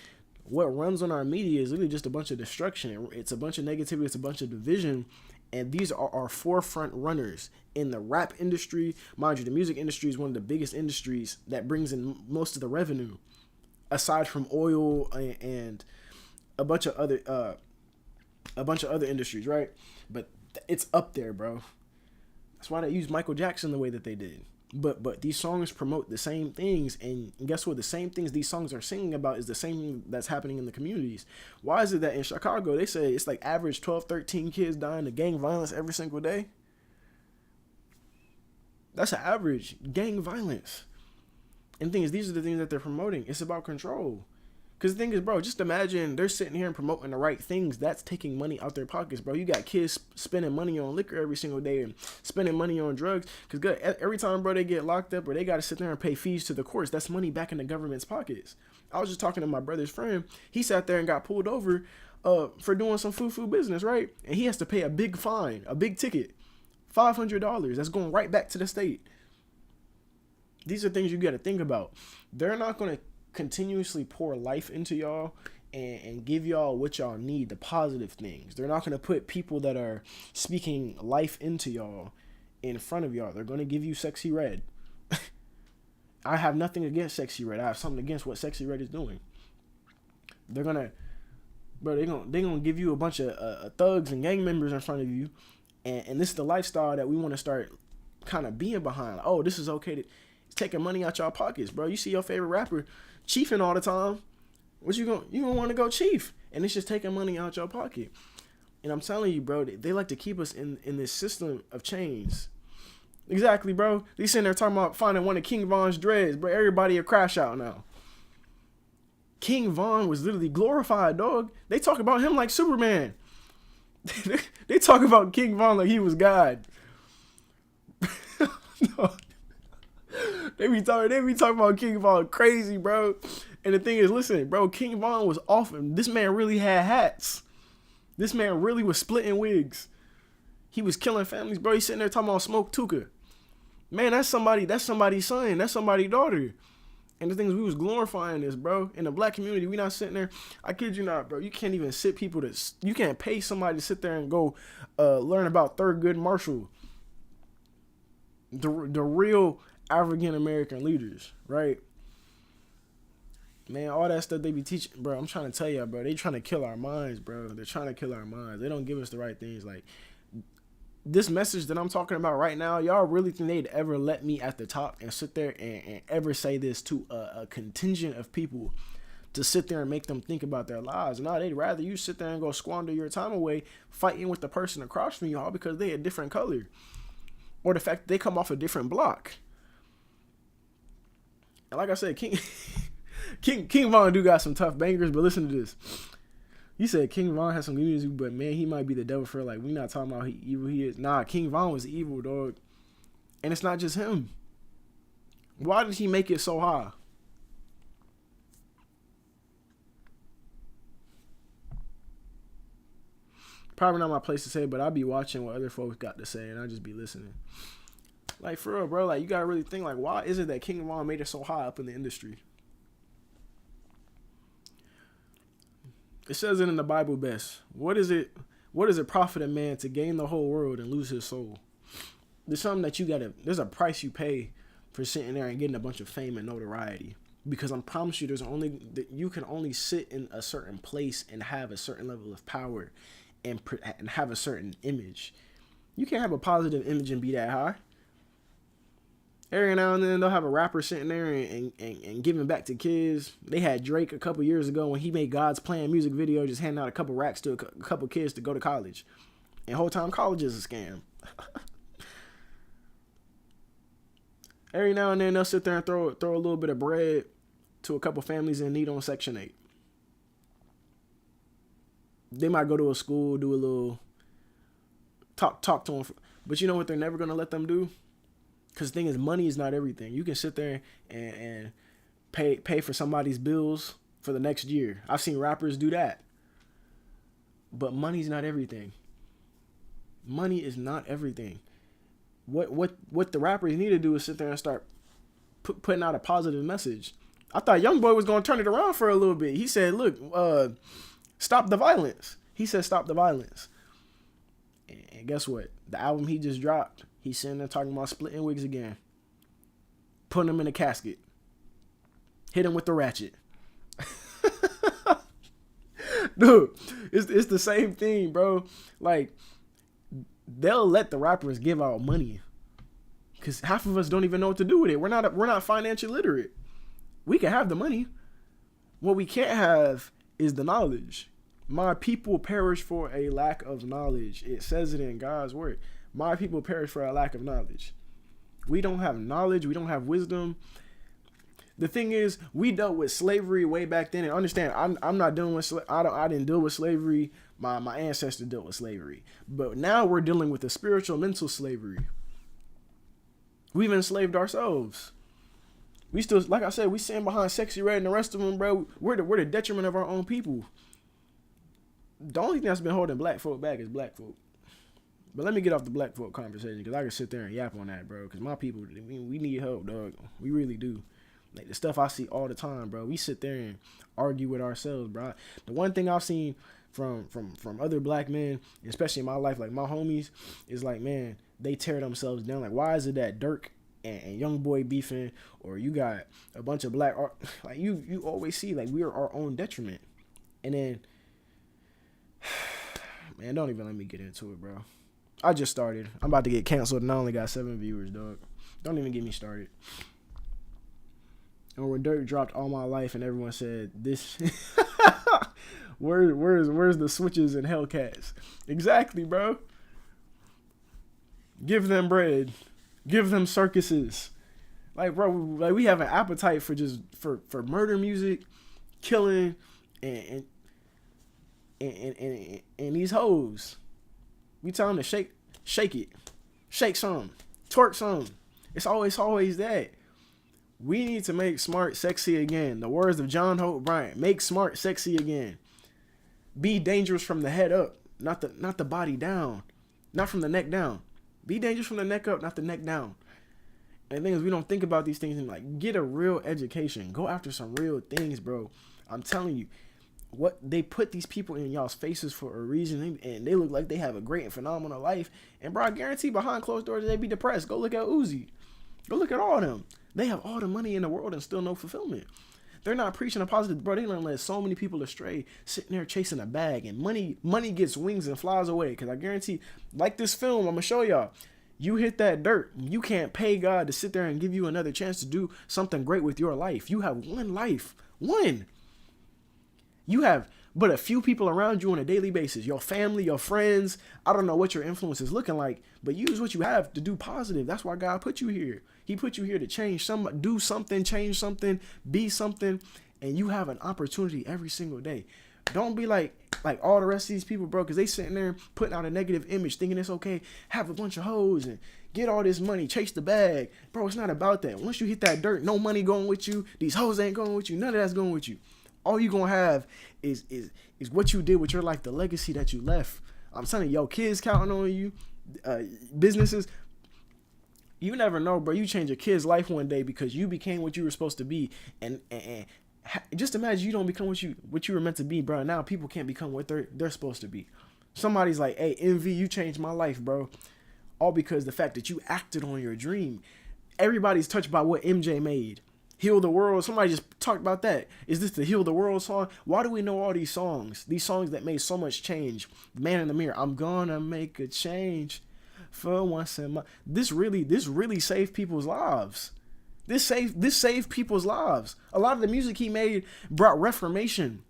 Speaker 1: What runs on our media is really just a bunch of destruction. It's a bunch of negativity. It's a bunch of division. And these are our forefront runners in the rap industry. Mind you, the music industry is one of the biggest industries that brings in most of the revenue, aside from oil and a bunch of other industries, right? But it's up there, bro. That's why they use Michael Jackson the way that they did. But these songs promote the same things, and guess what? The same things these songs are singing about is the same thing that's happening in the communities. Why is it that in Chicago they say it's like average 12, 13 kids dying of gang violence every single day? That's an average gang violence. And things, these are the things that they're promoting. It's about control. Because the thing is, bro, just imagine they're sitting here and promoting the right things. That's taking money out their pockets, bro. You got kids spending money on liquor every single day and spending money on drugs. Because every time, bro, they get locked up or they got to sit there and pay fees to the courts, that's money back in the government's pockets. I was just talking to my brother's friend. He sat there and got pulled over for doing some foo business, right? And he has to pay a big fine, a big ticket, $500. That's going right back to the state. These are things you got to think about. They're not going to continuously pour life into y'all and give y'all what y'all need, the positive things. They're not going to put people that are speaking life into y'all in front of y'all. They're going to give you Sexy Red. I have nothing against Sexy Red. I have something against what Sexy Red is doing. They're going to, bro, they're going to give you a bunch of thugs and gang members in front of you. And this is the lifestyle that we want to start kind of being behind. Oh, this is okay to taking money out y'all pockets, bro. You see your favorite rapper chiefing all the time. What you gonna want to go chief? And it's just taking money out your pocket. And I'm telling you, bro, they like to keep us in this system of chains. Exactly, bro. They sitting there talking about finding one of King Von's dreads, bro. Everybody a crash out now. King Von was literally glorified, dog. They talk about him like Superman. They talk about King Von like he was God. No. They be talking about King Von crazy, bro. And the thing is, listen, bro, King Von was off. This man really had hats. This man really was splitting wigs. He was killing families, bro. He's sitting there talking about Smoke Tuka. Man, that's somebody's son. That's somebody's daughter. And the thing is, we was glorifying this, bro. In the black community, we not sitting there. I kid you not, bro. You can't even sit people you can't pay somebody to sit there and go learn about Thurgood Marshall. The real African American leaders, right? Man, all that stuff they be teaching, bro. I'm trying to tell y'all, bro. They trying to kill our minds, bro. They're trying to kill our minds. They don't give us the right things. Like this message that I'm talking about right now, y'all really think they'd ever let me at the top and sit there and ever say this to a contingent of people to sit there and make them think about their lives? No, they'd rather you sit there and go squander your time away fighting with the person across from y'all because they a different color, or the fact that they come off a different block. And like I said, King Von do got some tough bangers, but listen to this. You said King Von has some good music, but man, he might be the devil for like, we not talking about how evil he is. Nah, King Von was evil, dog. And it's not just him. Why did he make it so high? Probably not my place to say, but I be watching what other folks got to say, and I just be listening. Like, for real, bro, like, you gotta really think, like, why is it that King Von made it so high up in the industry? It says it in the Bible best. What does it profit a man to gain the whole world and lose his soul? There's something that there's a price you pay for sitting there and getting a bunch of fame and notoriety. Because I promise you, you can only sit in a certain place and have a certain level of power and have a certain image. You can't have a positive image and be that high. Every now and then they'll have a rapper sitting there and giving back to kids. They had Drake a couple years ago when he made God's Plan music video, just handing out a couple racks to a couple kids to go to college. And the whole time college is a scam. Every now and then they'll sit there and throw a little bit of bread to a couple families in need on Section 8. They might go to a school, do a little talk to them. But you know what they're never going to let them do? Because the thing is, money is not everything. You can sit there and pay for somebody's bills for the next year. I've seen rappers do that. But money's not everything. Money is not everything. What the rappers need to do is sit there and start putting out a positive message. I thought YoungBoy was going to turn it around for a little bit. He said, look, stop the violence. He said, stop the violence. And guess what? The album he just dropped, he's sitting there talking about splitting wigs again. Putting him in a casket. Hit him with the ratchet. Dude, it's the same thing, bro. Like, they'll let the rappers give out money. Because half of us don't even know what to do with it. We're not financially literate. We can have the money. What we can't have is the knowledge. My people perish for a lack of knowledge. It says it in God's word. My people perish for a lack of knowledge. We don't have knowledge. We don't have wisdom. The thing is, we dealt with slavery way back then. And understand, I'm not dealing with I didn't deal with slavery. My ancestors dealt with slavery. But now we're dealing with the spiritual, mental slavery. We've enslaved ourselves. We still, like I said, we stand behind Sexy Red and the rest of them, bro. We're the detriment of our own people. The only thing that's been holding black folk back is black folk. But let me get off the black folk conversation, because I can sit there and yap on that, bro. Because my people, we need help, dog. We really do. Like, the stuff I see all the time, bro. We sit there and argue with ourselves, bro. The one thing I've seen from other black men, especially in my life, like my homies, is like, man, they tear themselves down. Like, why is it that Dirk and YoungBoy beefing, or you got a bunch of black art, like you always see, like, we are our own detriment. And then, man, don't even let me get into it, bro. I just started. I'm about to get canceled and I only got 7 viewers, dog. Don't even get me started. And when Dirk dropped All My Life and everyone said, this, where's the switches and Hellcats? Exactly, bro. Give them bread. Give them circuses. Like, bro, like, we have an appetite for just for murder music, killing, and these hoes. We tell them to shake it, shake some, twerk some. It's always that. We need to make smart sexy again. The words of John Hope Bryant: make smart sexy again. Be dangerous from the head up, not the body down, not from the neck down. Be dangerous from the neck up, not the neck down. And the thing is, we don't think about these things and, like, get a real education. Go after some real things, bro. I'm telling you, what they put these people in y'all's faces for a reason, and they look like they have a great and phenomenal life. And bro, I guarantee behind closed doors they be depressed. Go look at Uzi. Go look at all of them. They have all the money in the world and still no fulfillment. They're not preaching a positive, bro. They done let so many people astray, sitting there chasing a bag, and money gets wings and flies away. Cause I guarantee, like this film, I'm gonna show y'all. You hit that dirt, you can't pay God to sit there and give you another chance to do something great with your life. You have one life, one. You have but a few people around you on a daily basis. Your family, your friends. I don't know what your influence is looking like, but use what you have to do positive. That's why God put you here. He put you here to change do something, change something, be something, and you have an opportunity every single day. Don't be like all the rest of these people, bro, because they sitting there putting out a negative image, thinking it's okay, have a bunch of hoes and get all this money, chase the bag. Bro, it's not about that. Once you hit that dirt, no money going with you. These hoes ain't going with you. None of that's going with you. All you gonna have is what you did with your life, the legacy that you left. I'm telling you, your kids counting on you, businesses. You never know, bro. You change your kid's life one day because you became what you were supposed to be, and just imagine you don't become what you were meant to be, bro. Now people can't become what they're supposed to be. Somebody's like, hey, Envy, you changed my life, bro. All because the fact that you acted on your dream. Everybody's touched by what MJ made. Heal the World. Somebody just talked about that. Is this the Heal the World song? Why do we know all these songs? These songs that made so much change. Man in the Mirror. I'm gonna make a change for once in my. This really saved people's lives. This saved people's lives. A lot of the music he made brought reformation.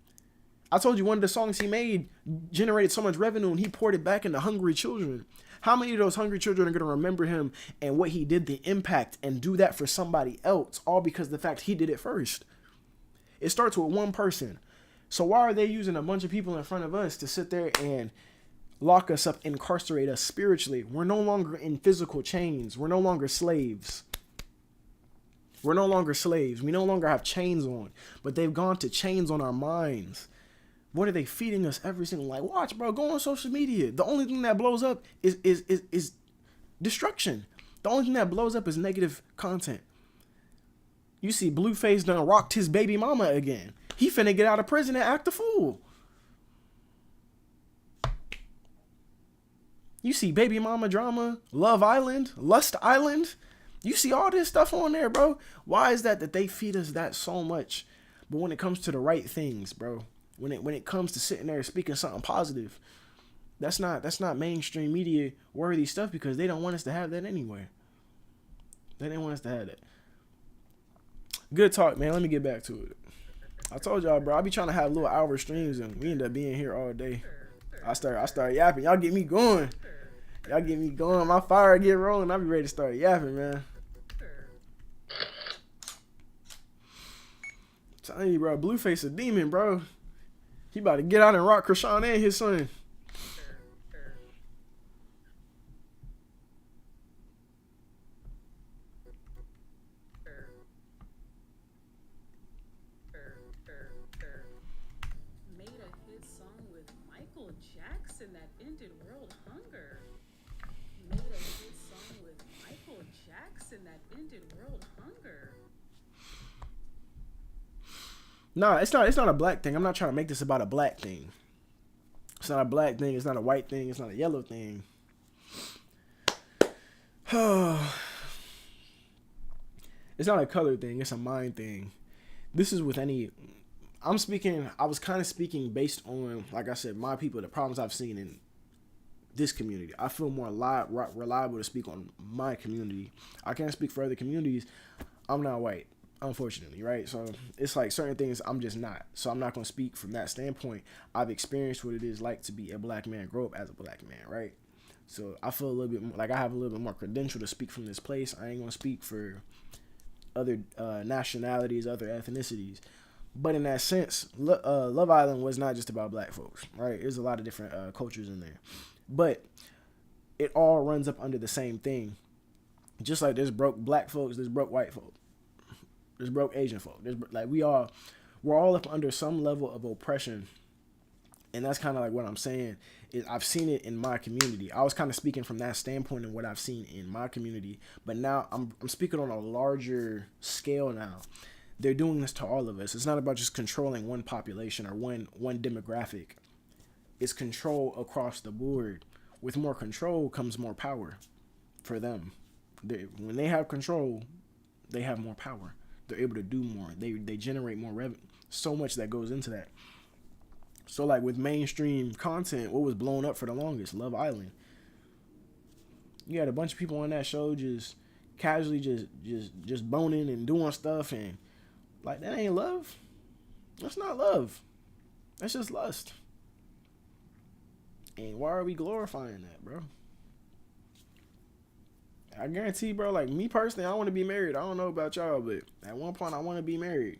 Speaker 1: I told you one of the songs he made generated so much revenue and he poured it back into hungry children. How many of those hungry children are going to remember him and what he did, the impact, and do that for somebody else, all because of the fact he did it first? It starts with one person. So why are they using a bunch of people in front of us to sit there and lock us up, incarcerate us spiritually? We're no longer in physical chains. We're no longer slaves. We're no longer slaves. We no longer have chains on, but they've gone to chains on our minds. What are they feeding us every single like? Watch, bro. Go on social media. The only thing that blows up is destruction. The only thing that blows up is negative content. You see, Blueface done rocked his baby mama again. He finna get out of prison and act a fool. You see, baby mama drama, Love Island, Lust Island. You see all this stuff on there, bro. Why is that they feed us that so much? But when it comes to the right things, bro. When it comes to sitting there speaking something positive, that's not mainstream media worthy stuff because they don't want us to have that anyway. They didn't want us to have that. Good talk, man. Let me get back to it. I told y'all, bro, I be trying to have little hour streams and we end up being here all day. I start yapping. Y'all get me going. Y'all get me going. My fire get rolling. I be ready to start yapping, man. I'm telling you, bro, Blueface a demon, bro. He about to get out and rock Krishan and his son.
Speaker 2: Made a hit song with Michael Jackson that ended world hunger. Made a hit song with Michael Jackson that ended world hunger.
Speaker 1: Nah, it's not a black thing. I'm not trying to make this about a black thing. It's not a black thing. It's not a white thing. It's not a yellow thing. It's not a color thing. It's a mind thing. This is with any. I was kind of speaking based on, like I said, my people, the problems I've seen in this community. I feel more reliable to speak on my community. I can't speak for other communities. I'm not white, unfortunately, right? So it's like certain things I'm just not. So I'm not going to speak from that standpoint. I've experienced what it is like to be a black man, grow up as a black man, right? So I feel a little bit more, like I have a little bit more credential to speak from this place. I ain't going to speak for other nationalities, other ethnicities. But in that sense, Love Island was not just about black folks, right? There's a lot of different cultures in there. But it all runs up under the same thing. Just like there's broke black folks, there's broke white folks. There's broke Asian folk. We're all up under some level of oppression. And that's kind of like what I'm saying is I've seen it in my community. I was kind of speaking from that standpoint of what I've seen in my community, but now I'm speaking on a larger scale now. They're doing this to all of us. It's not about just controlling one population or one demographic. It's control across the board. With more control comes more power for them. When they have control, they have more power. They're able to do more. They generate more revenue. So much that goes into that. So like with mainstream content, what was blown up for the longest? Love Island. You had a bunch of people on that show just casually just boning and doing stuff, and like that ain't love. That's not love. That's just lust. And why are we glorifying that, bro? I guarantee, bro, like me personally, I want to be married. I don't know about y'all, but at one point I want to be married.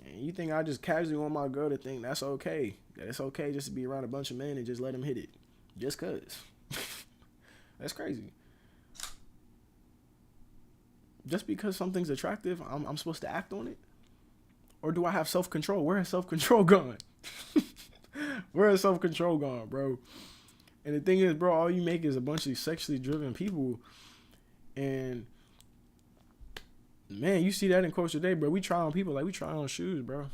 Speaker 1: And you think I just casually want my girl to think that's okay? That it's okay just to be around a bunch of men and just let them hit it? Just cause. That's crazy. Just because something's attractive, I'm supposed to act on it? Or do I have self-control? Where has self-control gone? Where has self-control gone, bro? And the thing is, bro, all you make is a bunch of sexually driven people. And man, you see that in culture today, bro. We try on people like we try on shoes, bro.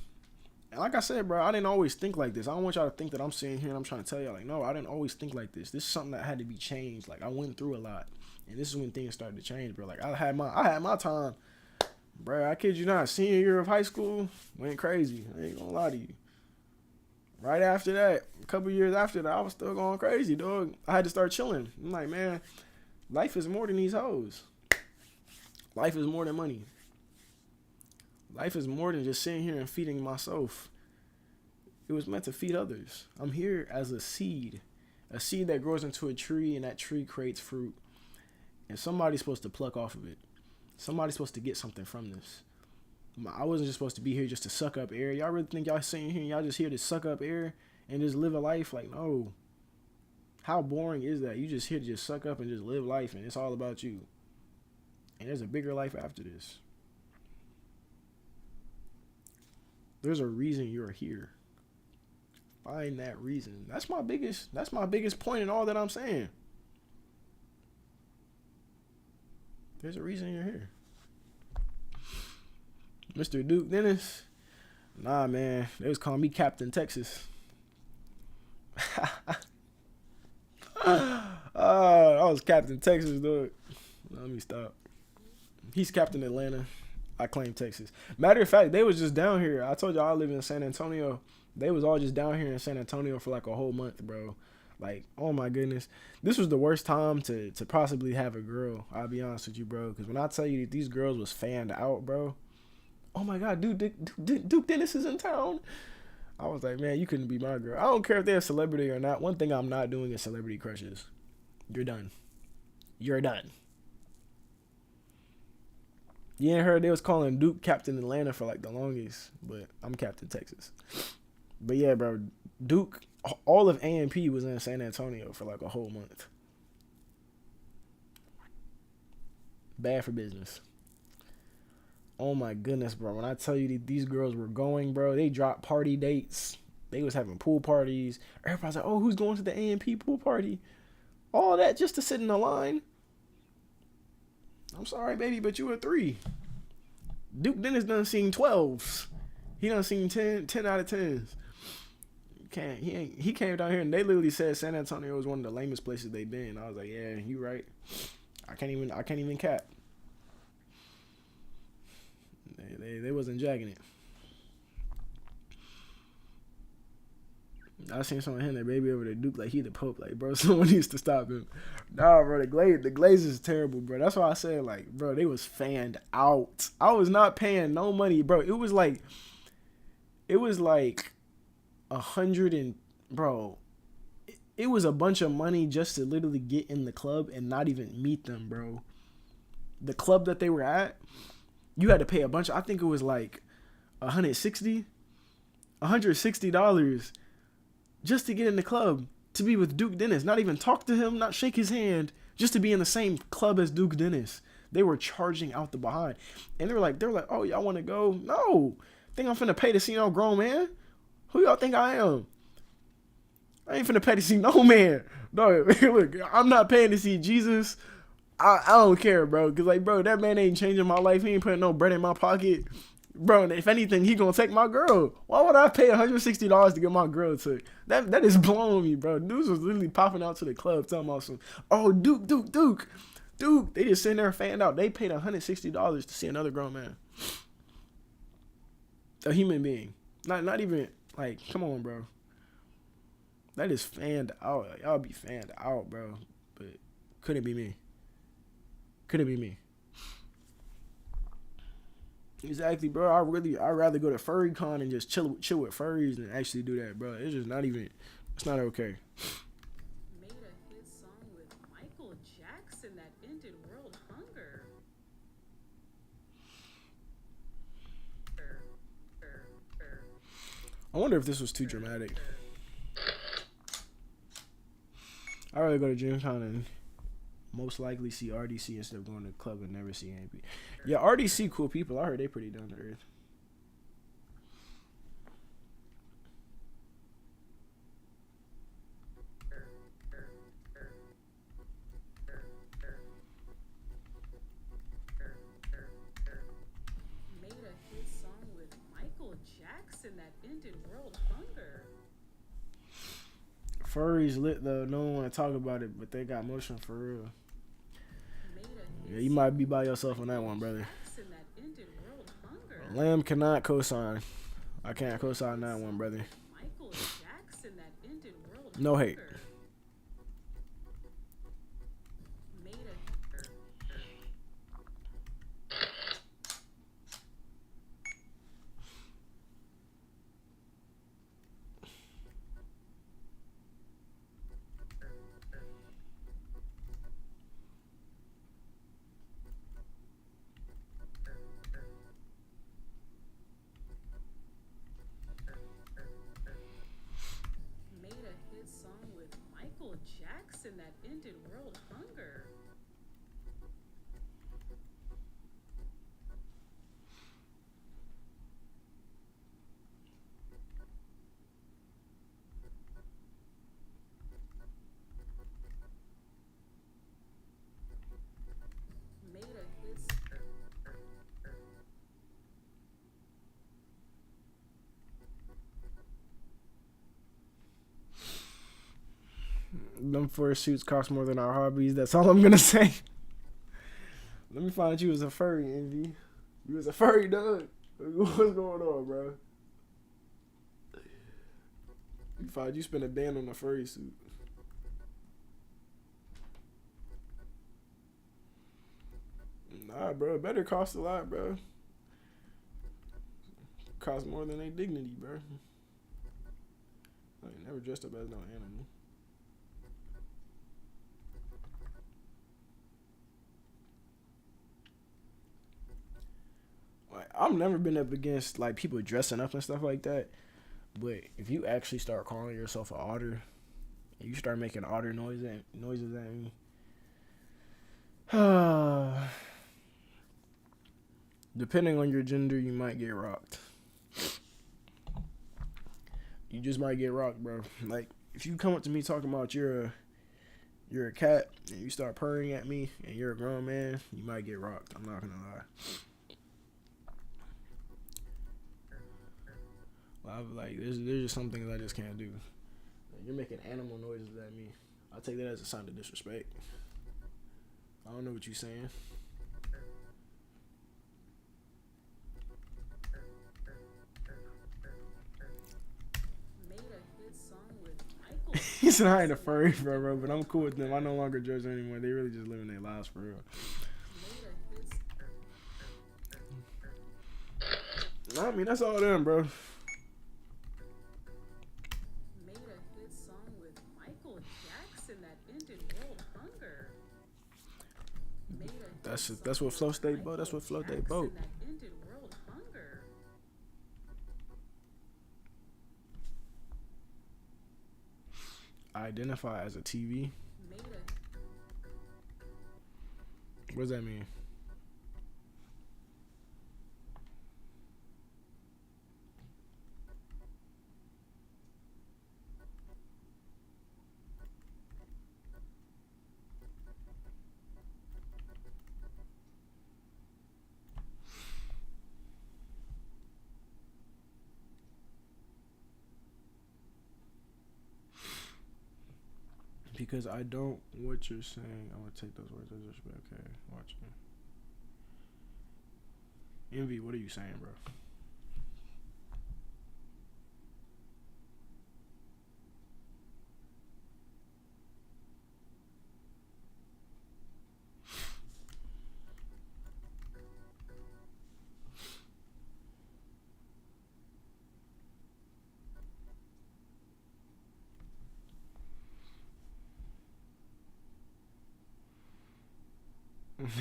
Speaker 1: And like I said, bro, I didn't always think like this. I don't want y'all to think that I'm sitting here and I'm trying to tell y'all like, no, I didn't always think like this. This is something that had to be changed. Like I went through a lot, and this is when things started to change, bro. Like I had my time, bro. I kid you not. Senior year of high school went crazy. I ain't gonna lie to you. Right after that, a couple years after that, I was still going crazy, dog. I had to start chilling. I'm like, man, life is more than these hoes. Life is more than money. Life is more than just sitting here and feeding myself. It was meant to feed others. I'm here as a seed that grows into a tree, and that tree creates fruit. And somebody's supposed to pluck off of it. Somebody's supposed to get something from this. I wasn't just supposed to be here just to suck up air. Y'all really think y'all sitting here and y'all just here to suck up air and just live a life? Like, no. How boring is that? You just here to just suck up and just live life, and it's all about you. And there's a bigger life after this. There's a reason you're here. Find that reason. That's my biggest point in all that I'm saying. There's a reason you're here. Mr. Duke Dennis. Nah, man. They was calling me Captain Texas. I was Captain Texas, dog. Let me stop. He's Captain Atlanta. I claim Texas. Matter of fact, they was just down here. I told y'all I live in San Antonio. They was all just down here in San Antonio for like a whole month, bro. Like, oh my goodness. This was the worst time to possibly have a girl. I'll be honest with you, bro. Because when I tell you that these girls was fanned out, bro. Oh my God, Duke Dennis is in town. I was like, man, you couldn't be my girl. I don't care if they're a celebrity or not. One thing I'm not doing is celebrity crushes. You're done. You're done. You ain't heard they was calling Duke Captain Atlanta for like the longest, but I'm Captain Texas. But yeah, bro, Duke, all of A.M.B was in San Antonio for like a whole month. Bad for business. Oh my goodness, bro. When I tell you that these girls were going, bro, they dropped party dates. They was having pool parties. Everybody's like, oh, who's going to the A.M.B pool party? All that just to sit in the line. I'm sorry, baby, but you were 3. Duke Dennis done seen 12s. He done seen 10 out of 10s. He came down here and they literally said San Antonio was one of the lamest places they've been. I was like, yeah, you right. I can't even cap. They wasn't jacking it. I seen someone hitting their baby over there, Duke, like he the Pope. Like, bro, someone needs to stop him. Nah, bro, the glaze is terrible, bro. That's why I said, like, bro, they was fanned out. I was not paying no money, bro. It was like 100 and, bro, it was a bunch of money just to literally get in the club and not even meet them, bro. The club that they were at, you had to pay a bunch. I think it was like $160 just to get in the club, to be with Duke Dennis. Not even talk to him, not shake his hand, just to be in the same club as Duke Dennis. They were charging out the behind. And they were like, oh, y'all want to go? No. Think I'm finna pay to see no grown man? Who y'all think I am? I ain't finna pay to see no man. No, look, I'm not paying to see Jesus. I don't care, bro. Because, like, bro, that man ain't changing my life. He ain't putting no bread in my pocket. Bro, and if anything, he gonna take my girl. Why would I pay $160 to get my girl took? That is blowing me, bro. Dudes was literally popping out to the club talking about some, oh, Duke. They just sitting there fanned out. They paid $160 to see another grown man. A human being. Not even, like, come on, bro. That is fanned out. Like, y'all be fanned out, bro. But couldn't be me. Exactly, bro. I'd rather go to Furry Con and just chill with furries than actually do that, bro. It's just not even, it's not okay.
Speaker 2: Made a hit song with Michael Jackson that ended world hunger.
Speaker 1: I wonder if this was too dramatic. I'd rather go to Dreamtown and most likely see RDC instead of going to the club and never see A.M.B. Yeah, RDC cool people. I heard they pretty down to earth.
Speaker 2: Michael Jackson that ended world hunger.
Speaker 1: Furries lit though. No one want to talk about it, but they got motion for real.
Speaker 2: Made a
Speaker 1: Yeah,
Speaker 2: hit
Speaker 1: you
Speaker 2: song
Speaker 1: might be
Speaker 2: with
Speaker 1: by yourself on that
Speaker 2: Michael
Speaker 1: one, brother.
Speaker 2: Jackson that ended world hunger.
Speaker 1: Lamb cannot co-sign. I can't
Speaker 2: Made a
Speaker 1: co-sign
Speaker 2: hit
Speaker 1: that one,
Speaker 2: song
Speaker 1: brother.
Speaker 2: with Michael Jackson that ended world
Speaker 1: No hate.
Speaker 2: hunger. Made a made a hit song with Michael Jackson that ended world hunger. Made a hit
Speaker 1: Them fursuits cost more than our hobbies. That's all I'm gonna say. Let me find you as a furry, Envy. You was a furry, dog. What's going on, bro? You find you spend a band on a furry suit. Nah, bro. It better cost a lot, bro. Cost more than their dignity, bro. I ain't never dressed up as no animal. Like, I've never been up against like people dressing up and stuff like that. But if you actually start calling yourself an otter, and you start making otter noises at me, depending on your gender, you might get rocked. You just might get rocked, bro. Like if you come up to me talking about you're a cat and you start purring at me and you're a grown man, you might get rocked. I'm not gonna lie. Like there's just some things I just can't do. You're making animal noises at me. I take that as a sign of disrespect. I don't know what you're saying.
Speaker 2: made a hit song with Michael
Speaker 1: He said I ain't a
Speaker 2: Jackson
Speaker 1: furry,
Speaker 2: that
Speaker 1: bro,
Speaker 2: ended
Speaker 1: but I'm
Speaker 2: world
Speaker 1: cool with them. I
Speaker 2: hunger.
Speaker 1: no longer judge them anymore. They really just living their lives for real.
Speaker 2: Made a hit
Speaker 1: I mean, that's all them, bro.
Speaker 2: made a hit song with Michael Jackson that ended world hunger. Made a hit
Speaker 1: That's
Speaker 2: song
Speaker 1: what
Speaker 2: with
Speaker 1: floats they boat. That's
Speaker 2: Michael
Speaker 1: what float they
Speaker 2: Jackson
Speaker 1: boat.
Speaker 2: that ended world hunger.
Speaker 1: I identify as a TV.
Speaker 2: Made a
Speaker 1: What does that mean? Because I don't what you're saying. I'm gonna take those words as respect. Okay, watch me. Envy, what are you saying, bro?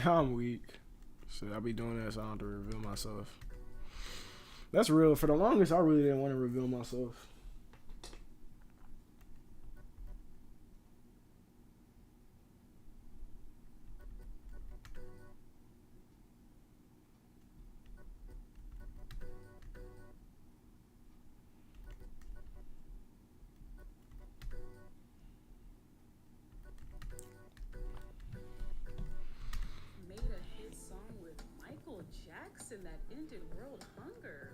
Speaker 1: Now I'm weak. So I be doing that so I don't have to reveal myself. That's real. For the longest, I really didn't want to reveal myself.
Speaker 2: made a hit song with Michael Jackson that ended world hunger.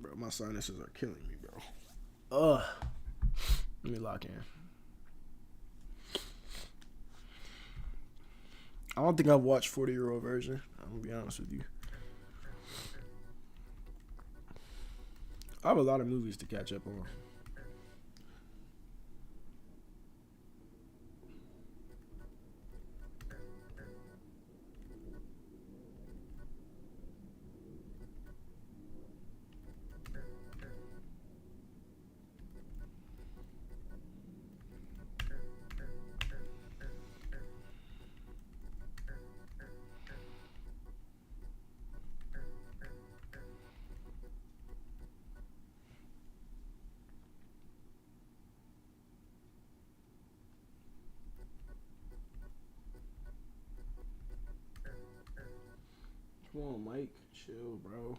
Speaker 1: Bro, my sinuses are killing me, bro. Ugh. Let me lock in. I don't think I've watched 40-year-old version. I'm gonna be honest with you. I have a lot of movies to catch up on. Come on, Mike. Chill, bro.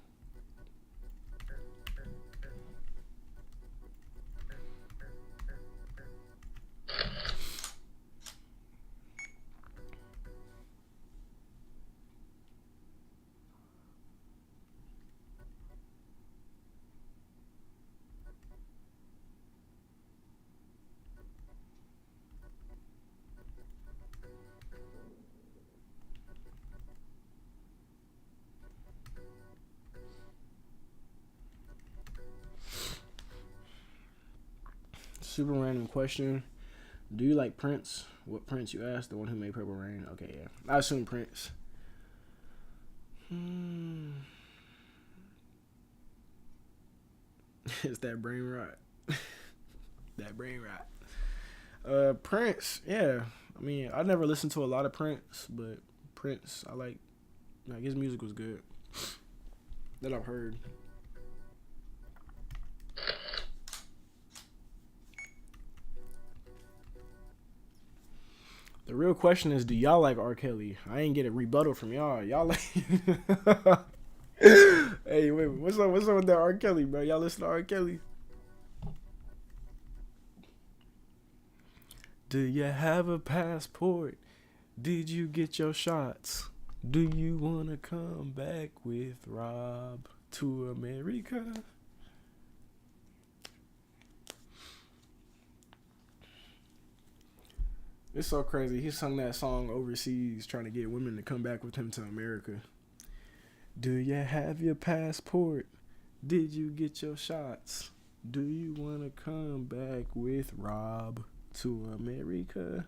Speaker 1: Super random question. Do you like Prince? What Prince you asked? The one who made Purple Rain? Okay, yeah. I assume Prince. It's that brain rot. That brain rot. Prince, yeah. I mean, I never listened to a lot of Prince, but Prince, I like his music was good. That I've heard. The real question is, do y'all like R. Kelly? I ain't get a rebuttal from y'all. Y'all like Hey, wait, what's up with that R. Kelly, bro? Y'all listen to R. Kelly? Do you have a passport? Did you get your shots? Do you wanna come back with Rob to America? It's so crazy. He sung that song overseas trying to get women to come back with him to America. Do you have your passport? Did you get your shots? Do you want to come back with Rob to America?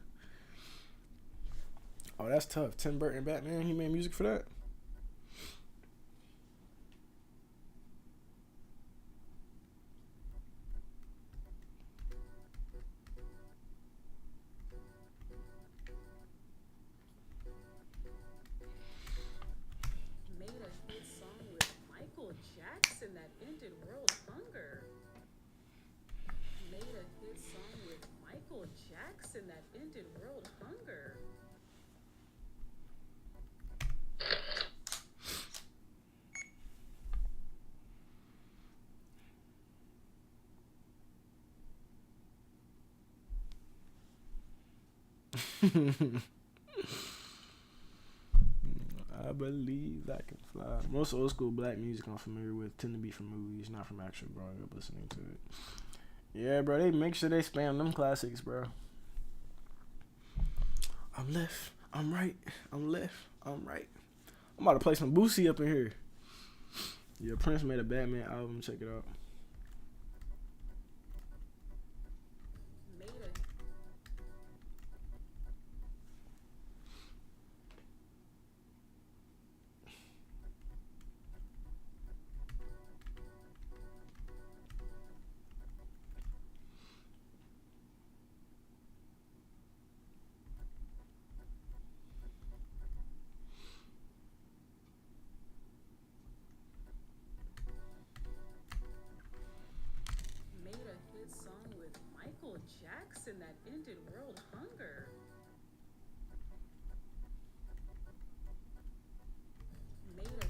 Speaker 1: Oh, that's tough. Tim Burton Batman, he made music for that?
Speaker 2: Made a hit song with Michael Jackson that ended world hunger. Made a hit song with Michael Jackson that ended world hunger.
Speaker 1: I believe I can fly. Most old school black music I'm familiar with tend to be from movies, not from actual growing up listening to it. Yeah, bro, they make sure they spam them classics, bro. I'm left, I'm right, I'm left, I'm right. I'm about to play some Boosie up in here. Yeah, Prince made a Batman album. Check it out.
Speaker 2: Made a made a hit song with Michael Jackson that ended world hunger. Made a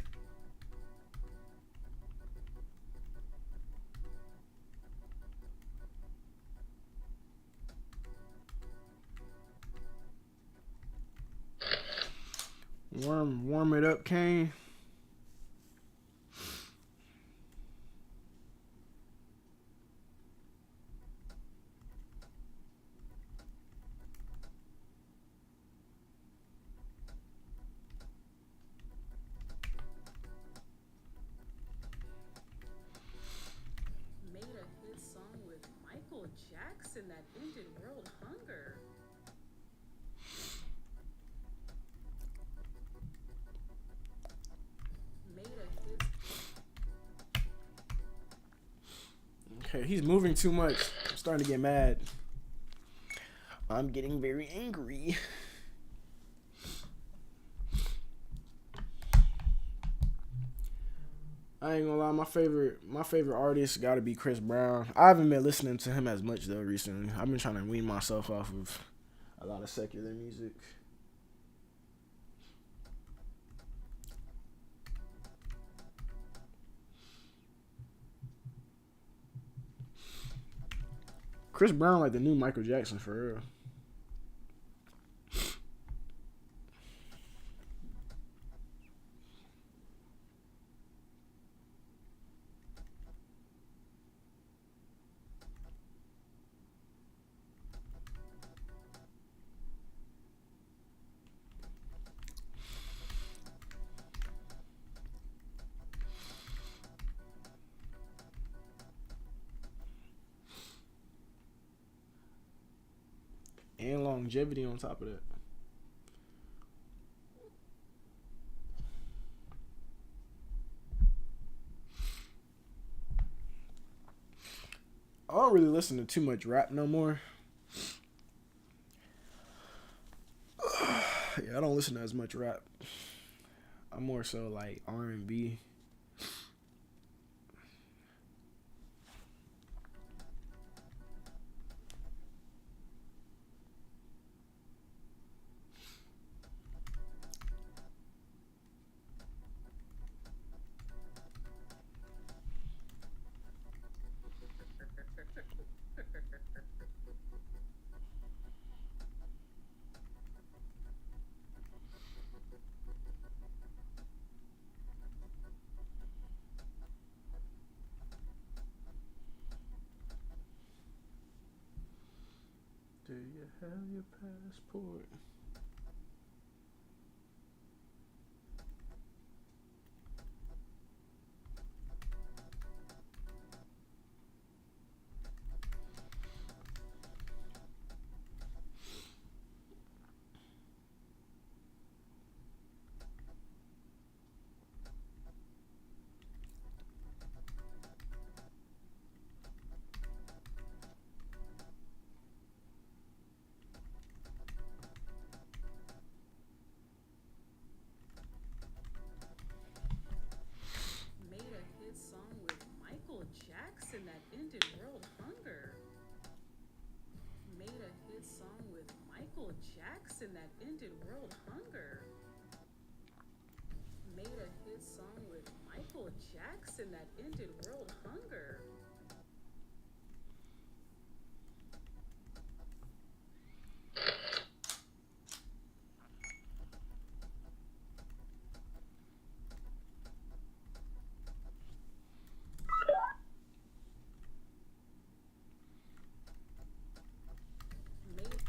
Speaker 1: Warm it up, Kane. He's moving too much. I'm starting to get mad. I'm getting very angry. I ain't gonna lie, my favorite artist gotta be Chris Brown. I haven't been listening to him as much though recently. I've been trying to wean myself off of a lot of secular music. Chris Brown like the new Michael Jackson for real. And longevity on top of that. I don't really listen to too much rap no more. Yeah, I don't listen to as much rap. I'm more so like R&B. Do you have your passport?
Speaker 2: Made a hit song with Michael Jackson that ended world hunger. Made a hit song with Michael Jackson that ended world hunger. Made a hit song with Michael Jackson that ended world hunger. Made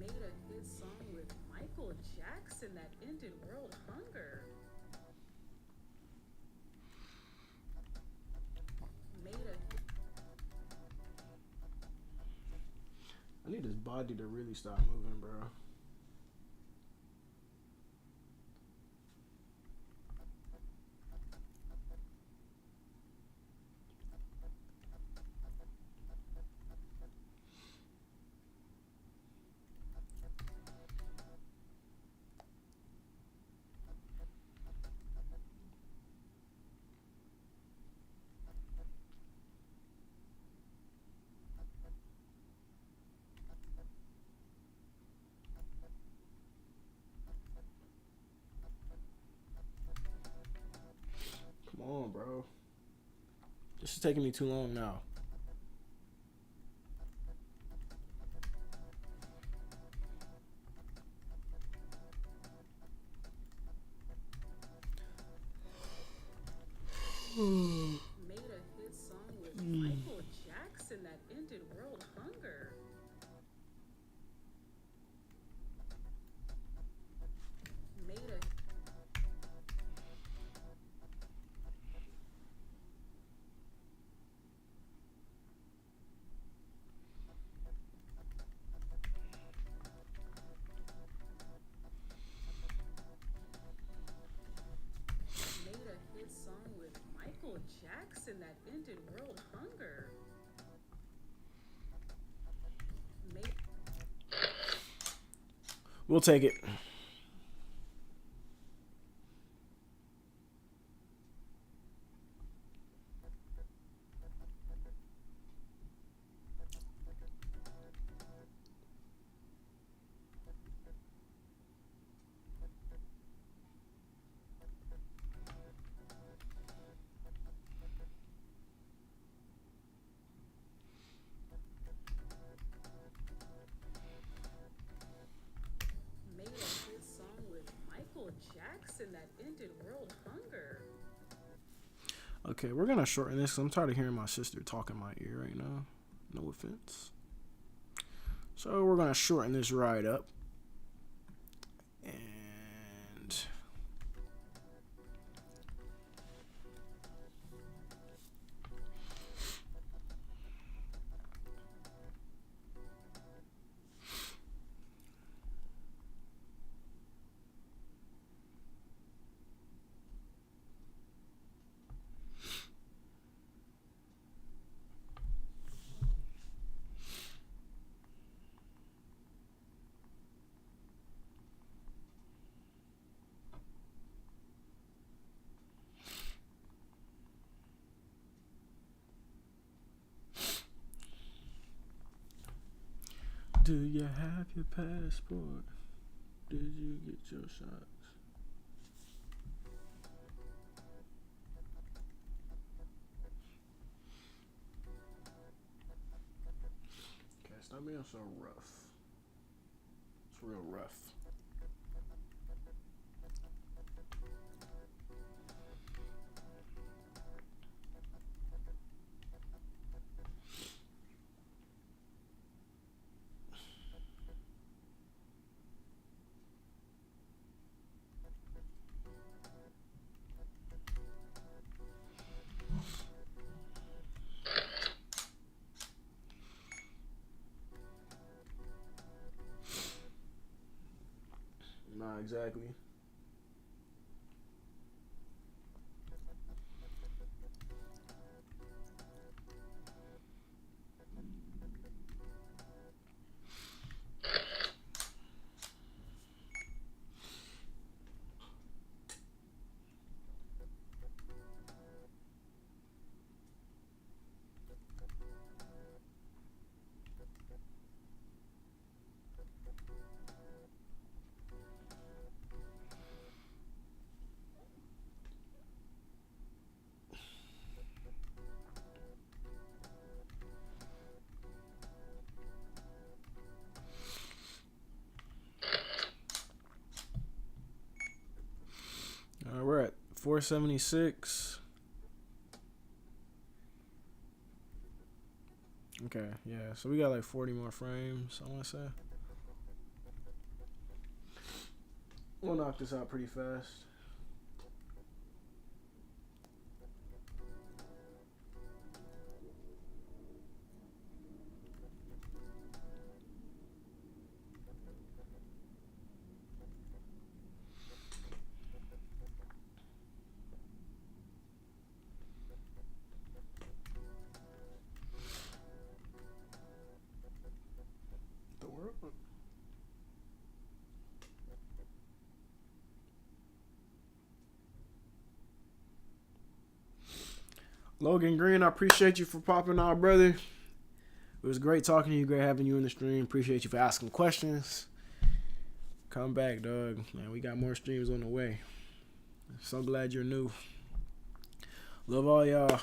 Speaker 2: made a hit song with Michael Jackson that ended world hunger. Made a
Speaker 1: I need this body to really stop moving, bro. Come on, bro. This is taking me too long now. We'll take it.
Speaker 2: Made a hit song with Michael Jackson that ended world hunger.
Speaker 1: Okay, we're gonna shorten this 'cause I'm tired of hearing my sister talk in my ear right now. No offense. So we're gonna shorten this right up. And do you have your passport? Did you get your shots? Okay, stop being so rough. It's real rough. Nah, exactly. We're at 476. Okay, yeah. So we got like 40 more frames, I want to say. We'll knock this out pretty fast. The world. Logan Green, I appreciate you for popping out, brother. It was great talking to you. Great having you in the stream. Appreciate you for asking questions. Come back, dog. Man, we got more streams on the way. So glad you're new. Love all y'all.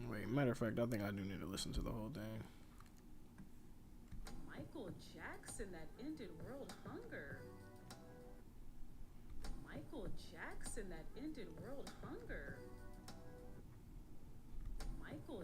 Speaker 1: Wait, matter of fact, I think I do need to listen to the whole thing.
Speaker 2: Michael Jackson that ended world hunger. Michael Jackson that ended world hunger. Michael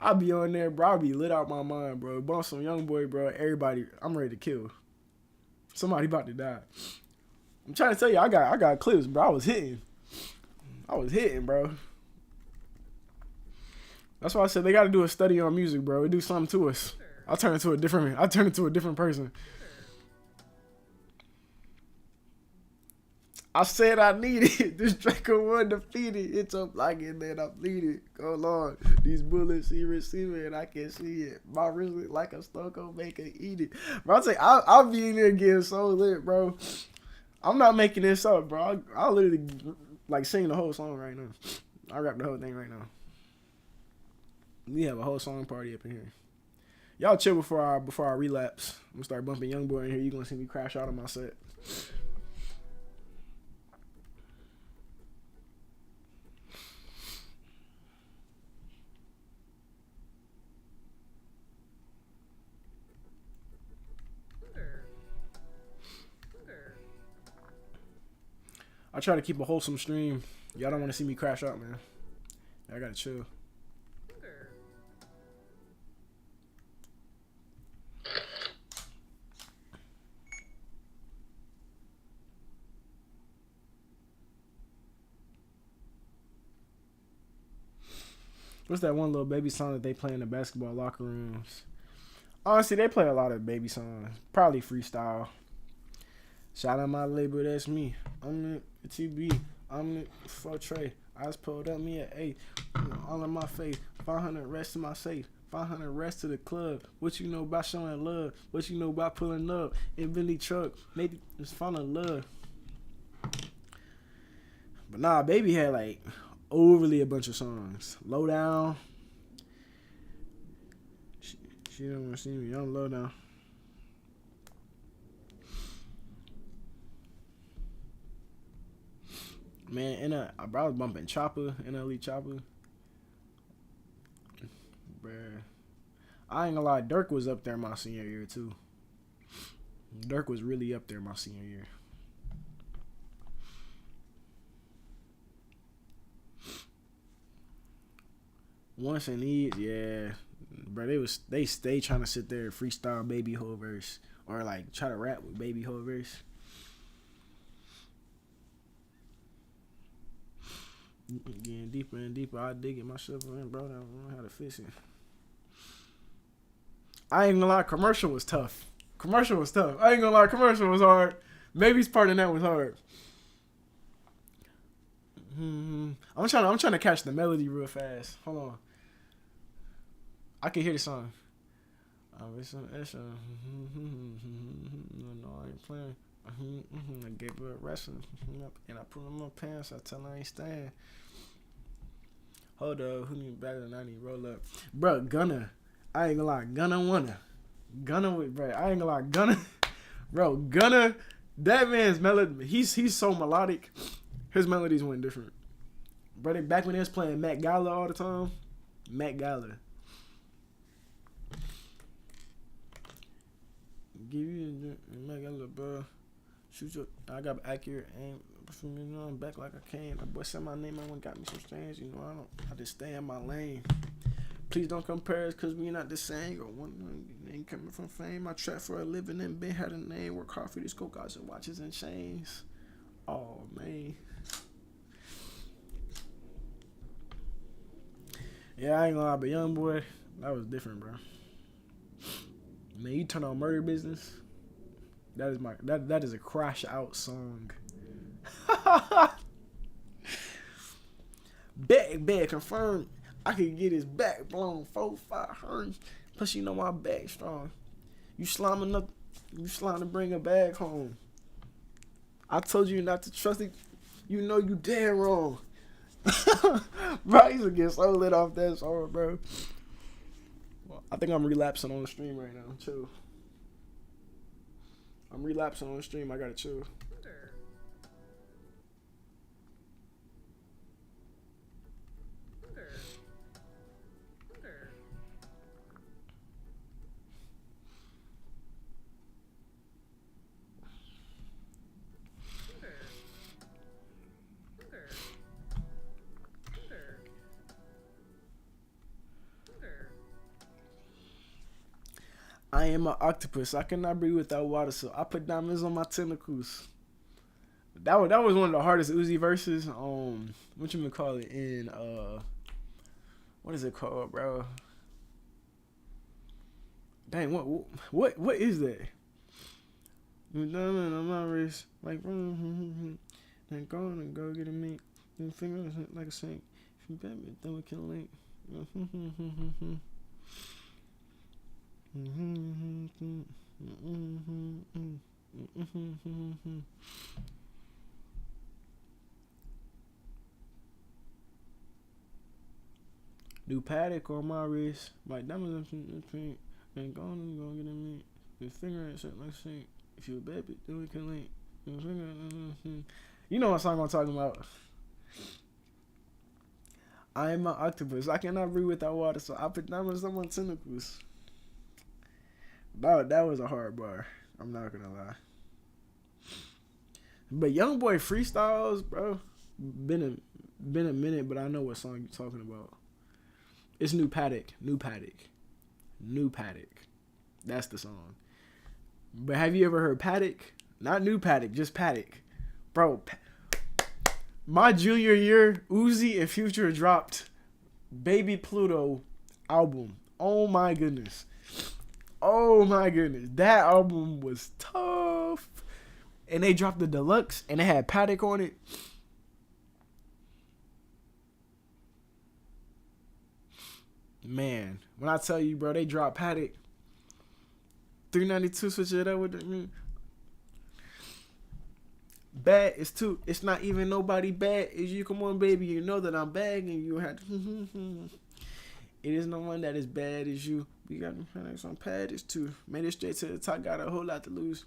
Speaker 1: I be on there, bro. I be lit out my mind, bro. Bump some young boy, bro. Everybody, I'm ready to kill. Somebody about to die. I'm trying to tell you, I got clips, bro. I was hitting, bro. That's why I said they got to do a study on music, bro. It do something to us. I turn into a different person. I said I need it. This Draco one defeated. It's up like it, man. I bleed it. Go Lord. These bullets he receiving and I can see it. My wrist look like a stoko maker eat it. Bro, I say I'll be in there getting so lit, bro. I'm not making this up, bro. I'll literally like sing the whole song right now. I rap the whole thing right now. We have a whole song party up in here. Y'all chill before I relapse. I'm gonna start bumping Young Boy in here. You gonna see me crash out of my set. I try to keep a wholesome stream. Y'all don't want to see me crash out, man. I gotta chill. What's that one little baby song that they play in the basketball locker rooms? Honestly, they play a lot of baby songs. Probably freestyle. Shout out my label, that's me. I'm the TB. I'm the 4 tray. I just pulled up me at 8. All in my face. 500 rest in my safe. 500 rest to the club. What you know about showing love? What you know about pulling up in Bentley truck? Maybe it's fun of love. But nah, Baby had like overly a bunch of songs. Low Down. She don't want to see me. I'm Low Down. Man, I was bumping Chopper, NLE Chopper. Bruh. I ain't gonna lie, Dirk was up there my senior year too. Dirk was really up there my senior year. Once in these, yeah. Bro, they stay trying to sit there and freestyle Baby Whole verse. Or like try to rap with Baby Whole verse. Getting deeper and deeper, I dig it myself in, bro. I don't know how to fix it. I ain't gonna lie, commercial was tough. I ain't gonna lie, commercial was hard. Baby's part in that was hard. I'm trying to catch the melody real fast. Hold on. I can hear the song. No, I ain't playing. I gave her a wrestling and I put on my pants. I tell her I ain't staying. Hold up, who need better than I need roll up, bro? Gunna, I ain't gonna lie, Gunna with bro. I ain't gonna lie, Gunna. That man's melody, he's so melodic. His melodies went different. Brother, back when he was playing Matt Gala all the time, Matt Gala. Give you Matt Gala, bro. Shoot your, I got accurate aim. You know, I'm back like I came. My boy said my name, I got me some strange. You know, I just stay in my lane. Please don't compare us, cause we not the same. Or one ain't coming from fame. I trap for a living and been had a name. Work hard for these coke guys and watches and chains. Oh man. Yeah, I ain't gonna lie, but Young Boy, that was different, bro. Man, you turn on Murder Business. That is that is a crash out song. Bag confirmed. I could get his back blown 4-500. Plus, you know my back strong. You sliming to bring a bag home. I told you not to trust it. You know you dead wrong. Bro, I used to get so lit off that song, bro. Well, I think I'm relapsing on the stream right now. Chill. I'm relapsing on the stream. I gotta chill. I am an octopus. I cannot breathe without water, so I put diamonds on my tentacles. That was one of the hardest Uzi verses. What you gonna call it in what is it called, bro? Dang, what is that? Diamond on my wrist, like then go get a mink. Then fingers like a sink. If you bet me, then we can link. New paddock on my wrist, like diamonds in pink. And go get a mink. Then finger and shit like a sink. If you bet it, then we can link. You know what song I'm talking about. I am an octopus. I cannot breathe without water, so I put diamonds on my tentacles. That was a hard bar. I'm not gonna lie. But Young Boy freestyles, bro. Been a minute, but I know what song you're talking about. It's New Paddock. That's the song. But have you ever heard Paddock? Not New Paddock, just Paddock. Bro, my junior year, Uzi and Future dropped Baby Pluto album. Oh my goodness. That album was tough. And they dropped the deluxe and it had Paddock on it. Man, when I tell you, bro, they dropped Paddock. 392 switch it up with the bad is too. It's not even nobody bad. Is you? Come on, baby. You know that I'm bagging you. It is no one that is bad as you. We got some pads too. Made it straight to the top. Got a whole lot to lose.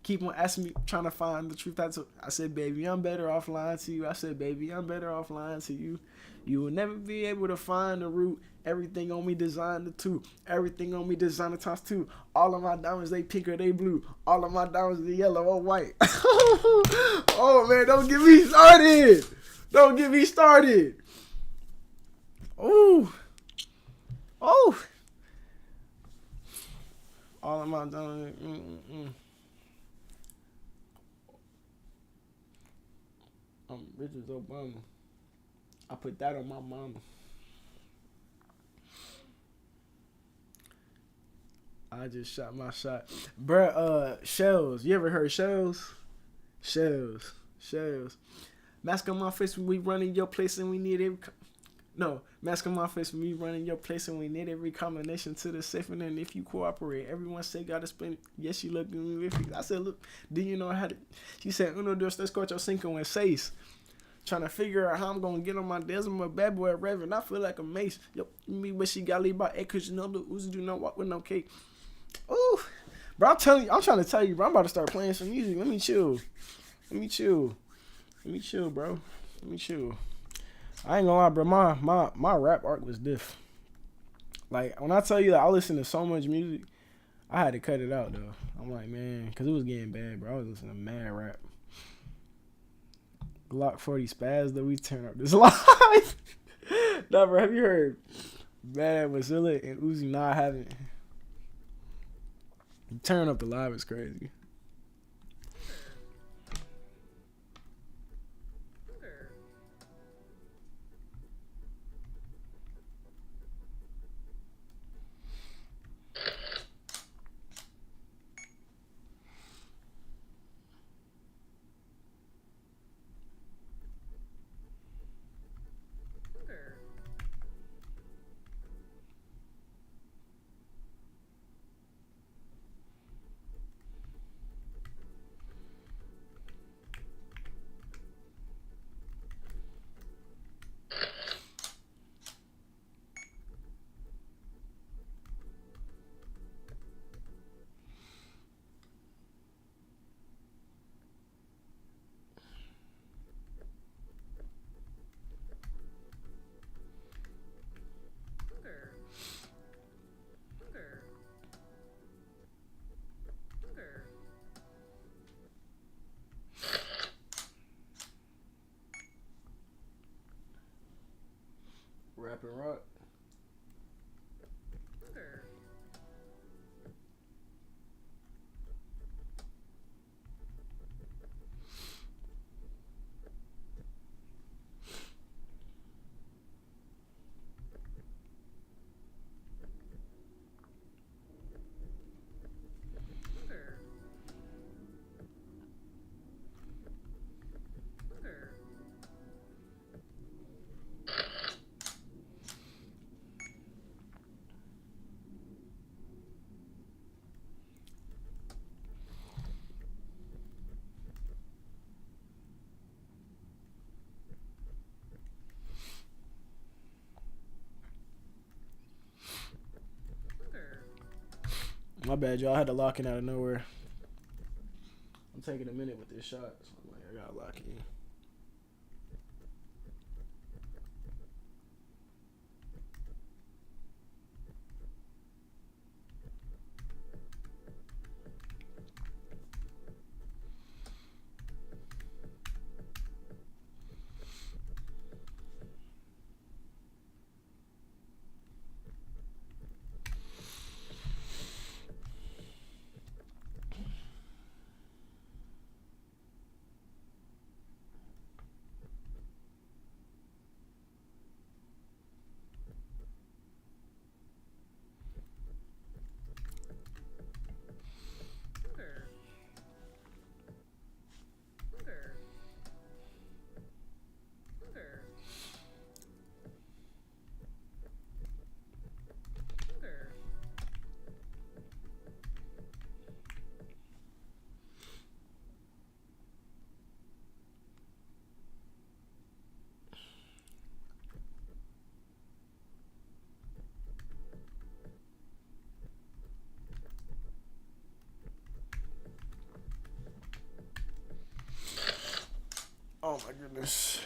Speaker 1: Keep on asking me, trying to find the truth. I said, baby, I'm better off lying to you. I said, baby, I'm better off lying to you. You will never be able to find the root. Everything on me designed to two. Everything on me designed to times two. All of my diamonds, they pink or they blue. All of my diamonds, they yellow or white. Oh, man, don't get me started. Don't get me started. Ooh. Oh. All of my diamonds. I'm rich as Obama. I put that on my mama. I just shot my shot. Bruh, Shells. You ever heard Shells? Shells. Mask on my face when we running your place and we need every... No, mask on my face when we running your place and we need every combination to the safe. And then if you cooperate, everyone say gotta spend... Yes, you look at me with you. I said, look, do you know how to... She said, uno, dos, tres, cuatro, cinco, and seis. Trying to figure out how I'm gonna get on my desk. I'm a bad boy at Reverend. I feel like a mace. Yo, me, but she got leave by eight, cause you know the Uzi do not walk with no cake. Ooh, bro, I'm trying to tell you, bro. I'm about to start playing some music. Let me chill, bro. I ain't gonna lie, bro. My rap art was diff. Like when I tell you that I listen to so much music, I had to cut it out though. I'm like, man, cause it was getting bad, bro. I was listening to mad rap. Glock 40 spaz that we turn up this live. Nah, bro, have you heard Bad Wasilla and Uzi? Nah, I haven't. Turn up the live is crazy. Rap and rock. My bad, y'all. I had to lock in out of nowhere. I'm taking a minute with this shot, so I'm like, I gotta lock in.
Speaker 2: Hunger. Hunger. Hunger. Hunger.
Speaker 1: Oh my goodness.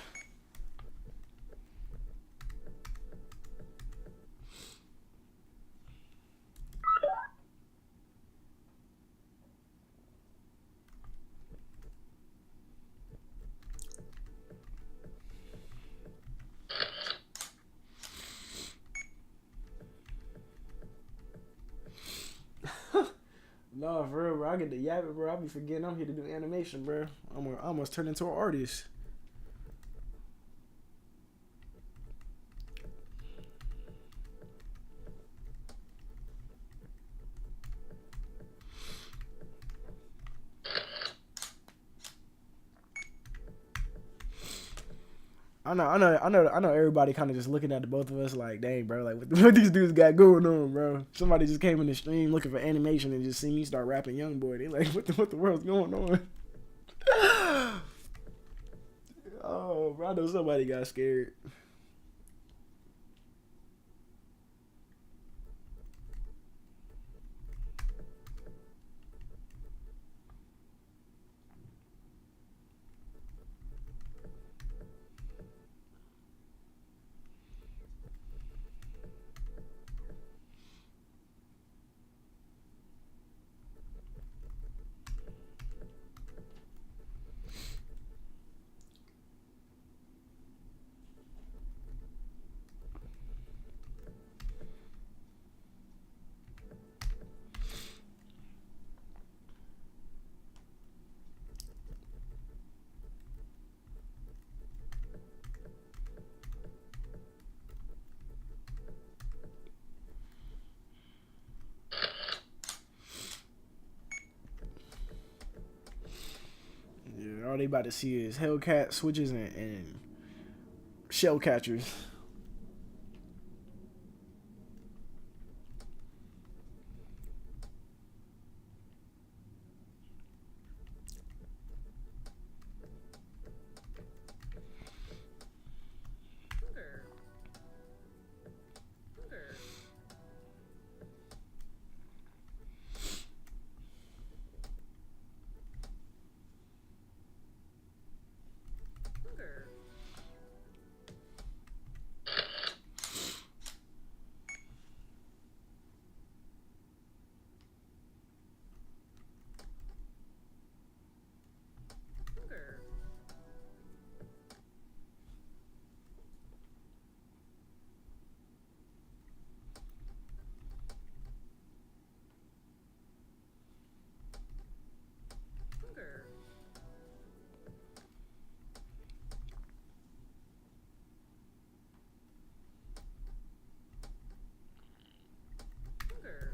Speaker 1: No, for real, bro. I get the yapping, bro. I be forgetting I'm here to do animation, bro. I almost turned into an artist. I know. Everybody kind of just looking at the both of us like, dang, bro, like what these dudes got going on, bro? Somebody just came in the stream looking for animation and just see me start rapping Young Boy. They like, what the world's going on? Oh, bro, I know somebody got scared. Yeah, all they about to see is Hellcat switches and shell catchers.
Speaker 2: Hunger. Hunger. Hunger. Hunger. Hunger. Hunger.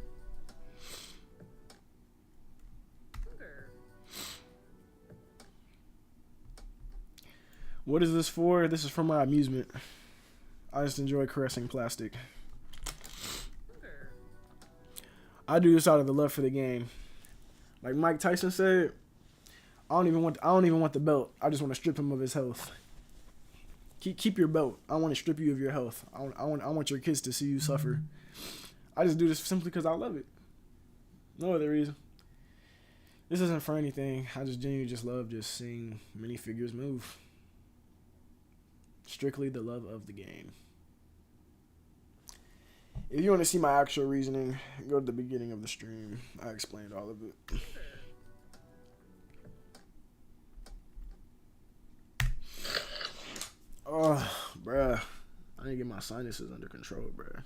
Speaker 2: Hunger.
Speaker 1: What is this for? This is for my amusement. I just enjoy caressing plastic.
Speaker 2: Hunger.
Speaker 1: I do this out of the love for the game. Like Mike Tyson said, I don't even want the belt. I just want to strip him of his health. Keep your belt. I want to strip you of your health. I want your kids to see you suffer. I just do this simply because I love it. No other reason. This isn't for anything. I just genuinely just love just seeing minifigures move. Strictly the love of the game. If you want to see my actual reasoning, go to the beginning of the stream. I explained all of it. Oh, bruh. I need to get my sinuses under control, bruh.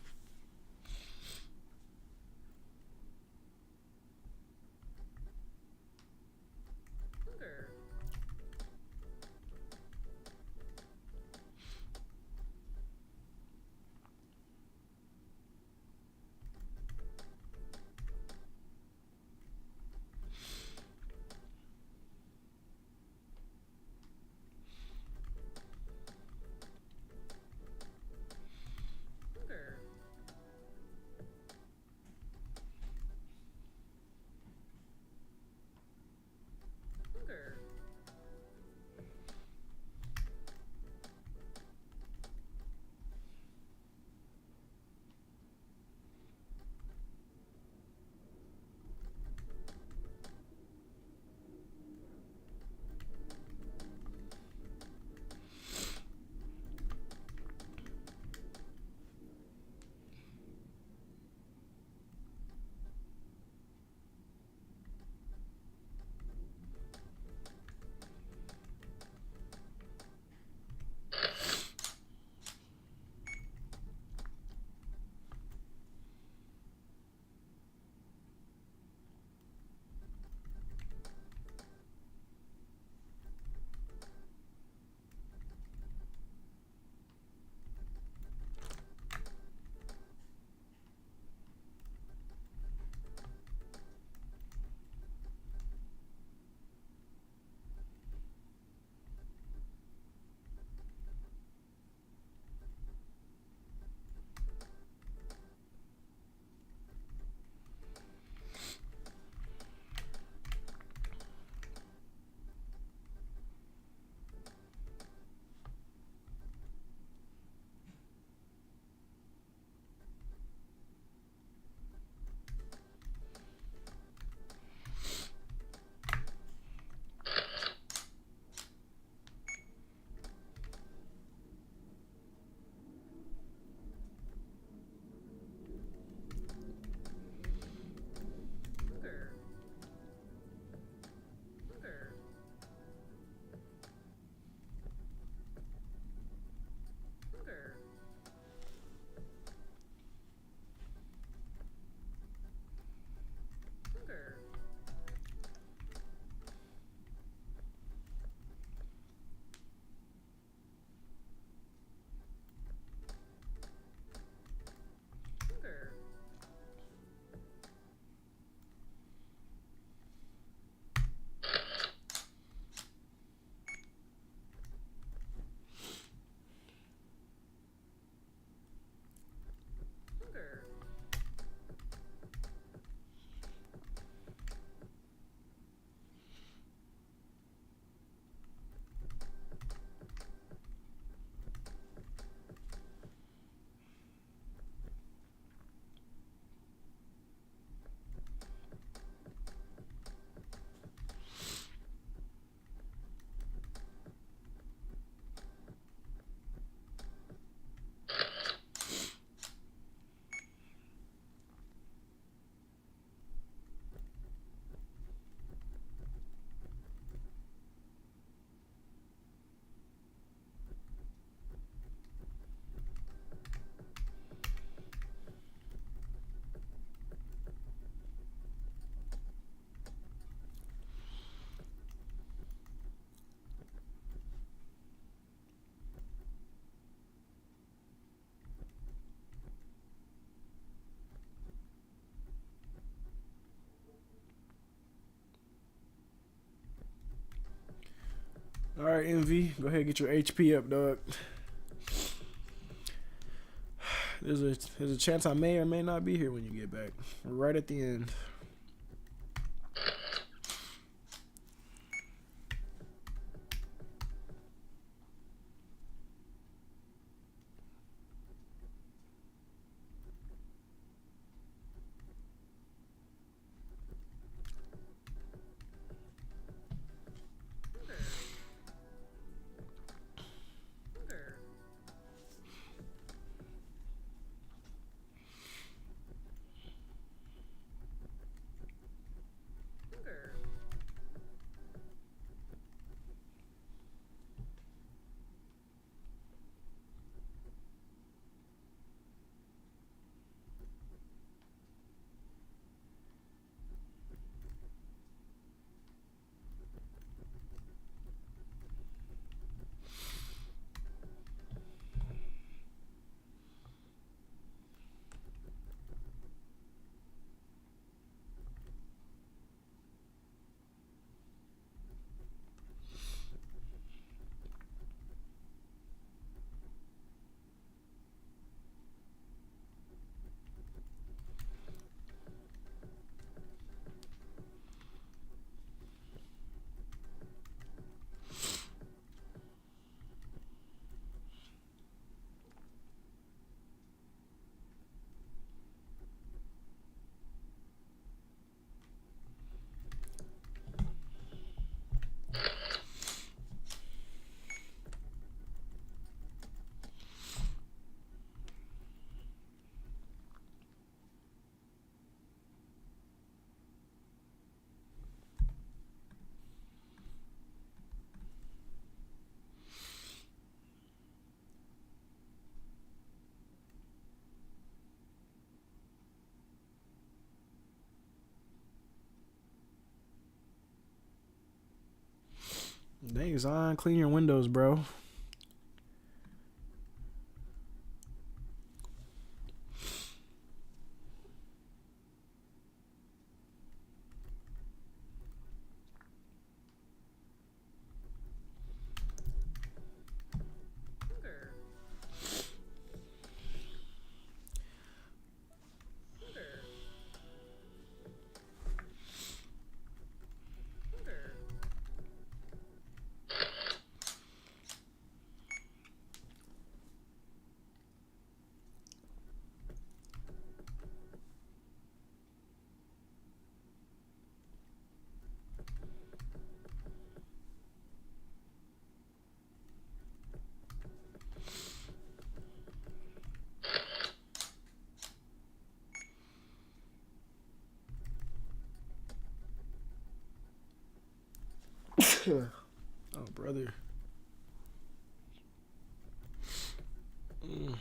Speaker 1: All right, MV, go ahead and get your HP up, dog. There's a chance I may or may not be here when you get back. We're right at the end. Hey, Zion, clean your windows, bro.
Speaker 2: Hunger. Hunger. Hunger.
Speaker 1: Oh, brother. Mm.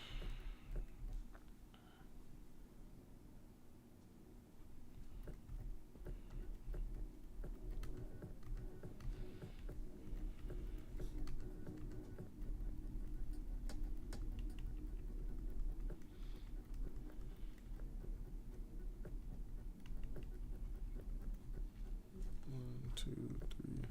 Speaker 1: One, two, three.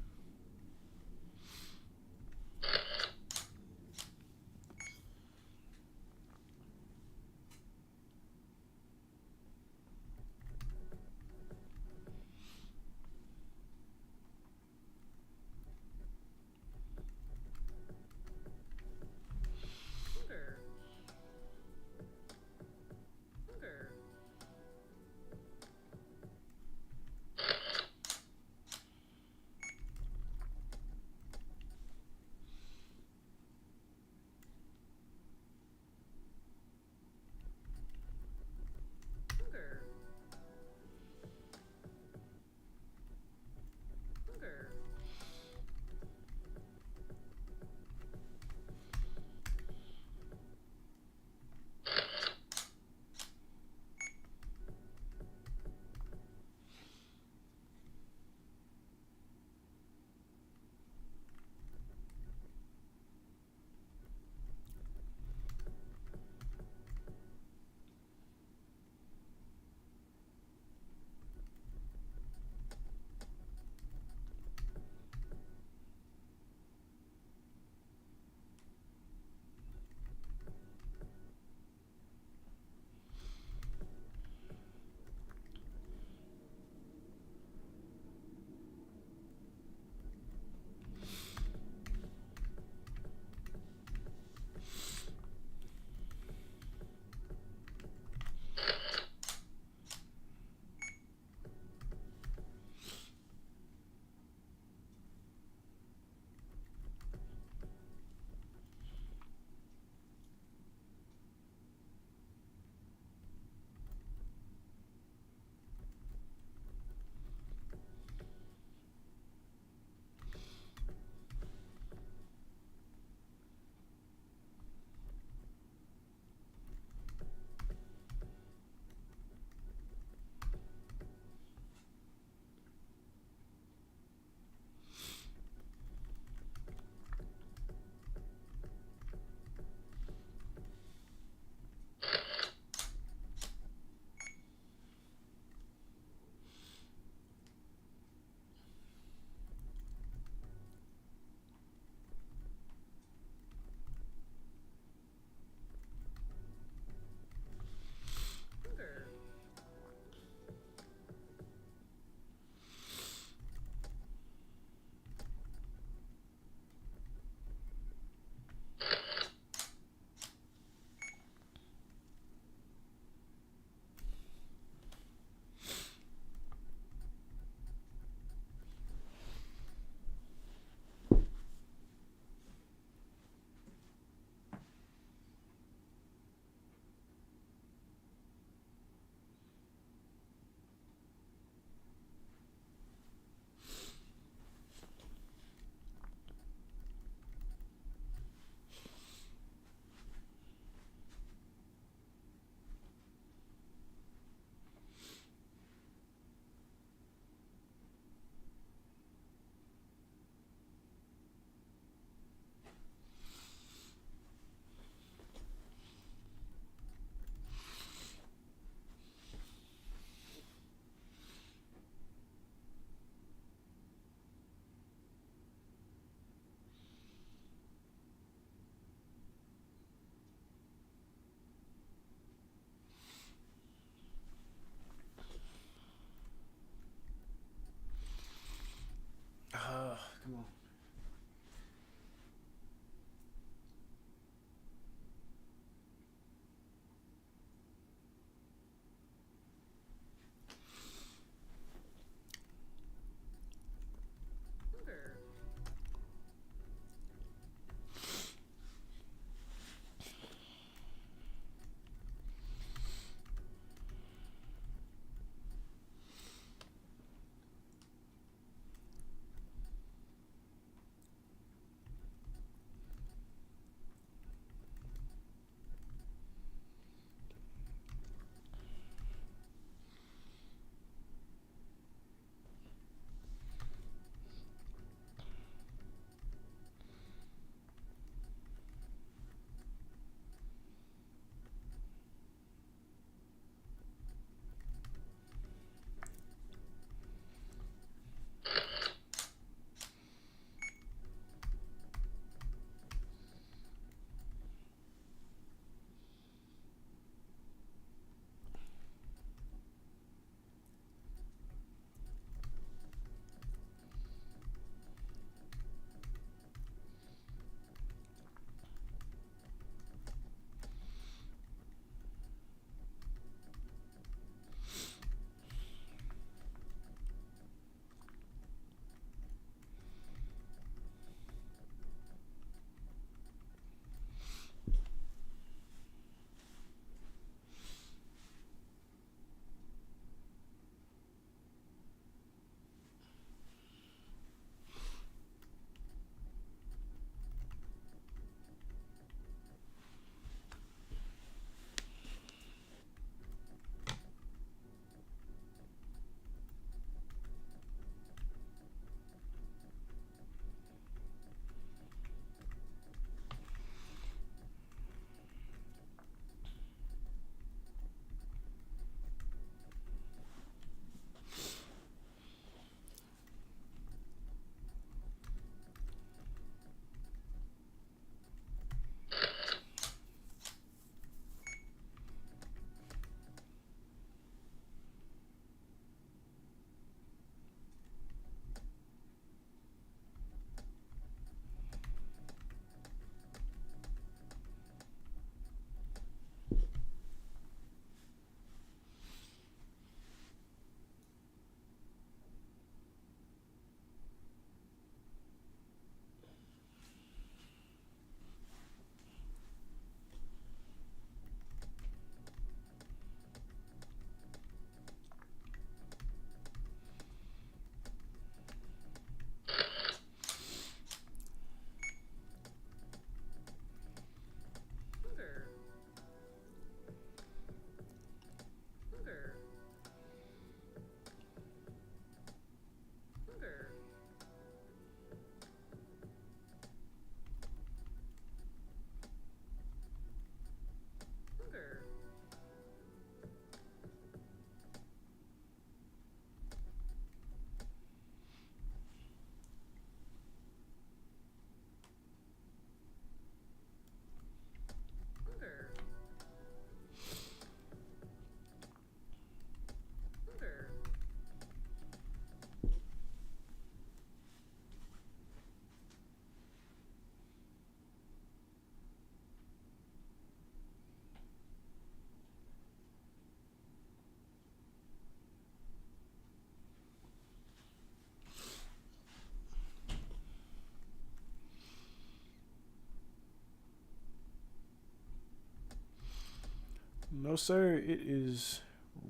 Speaker 1: No, sir. It is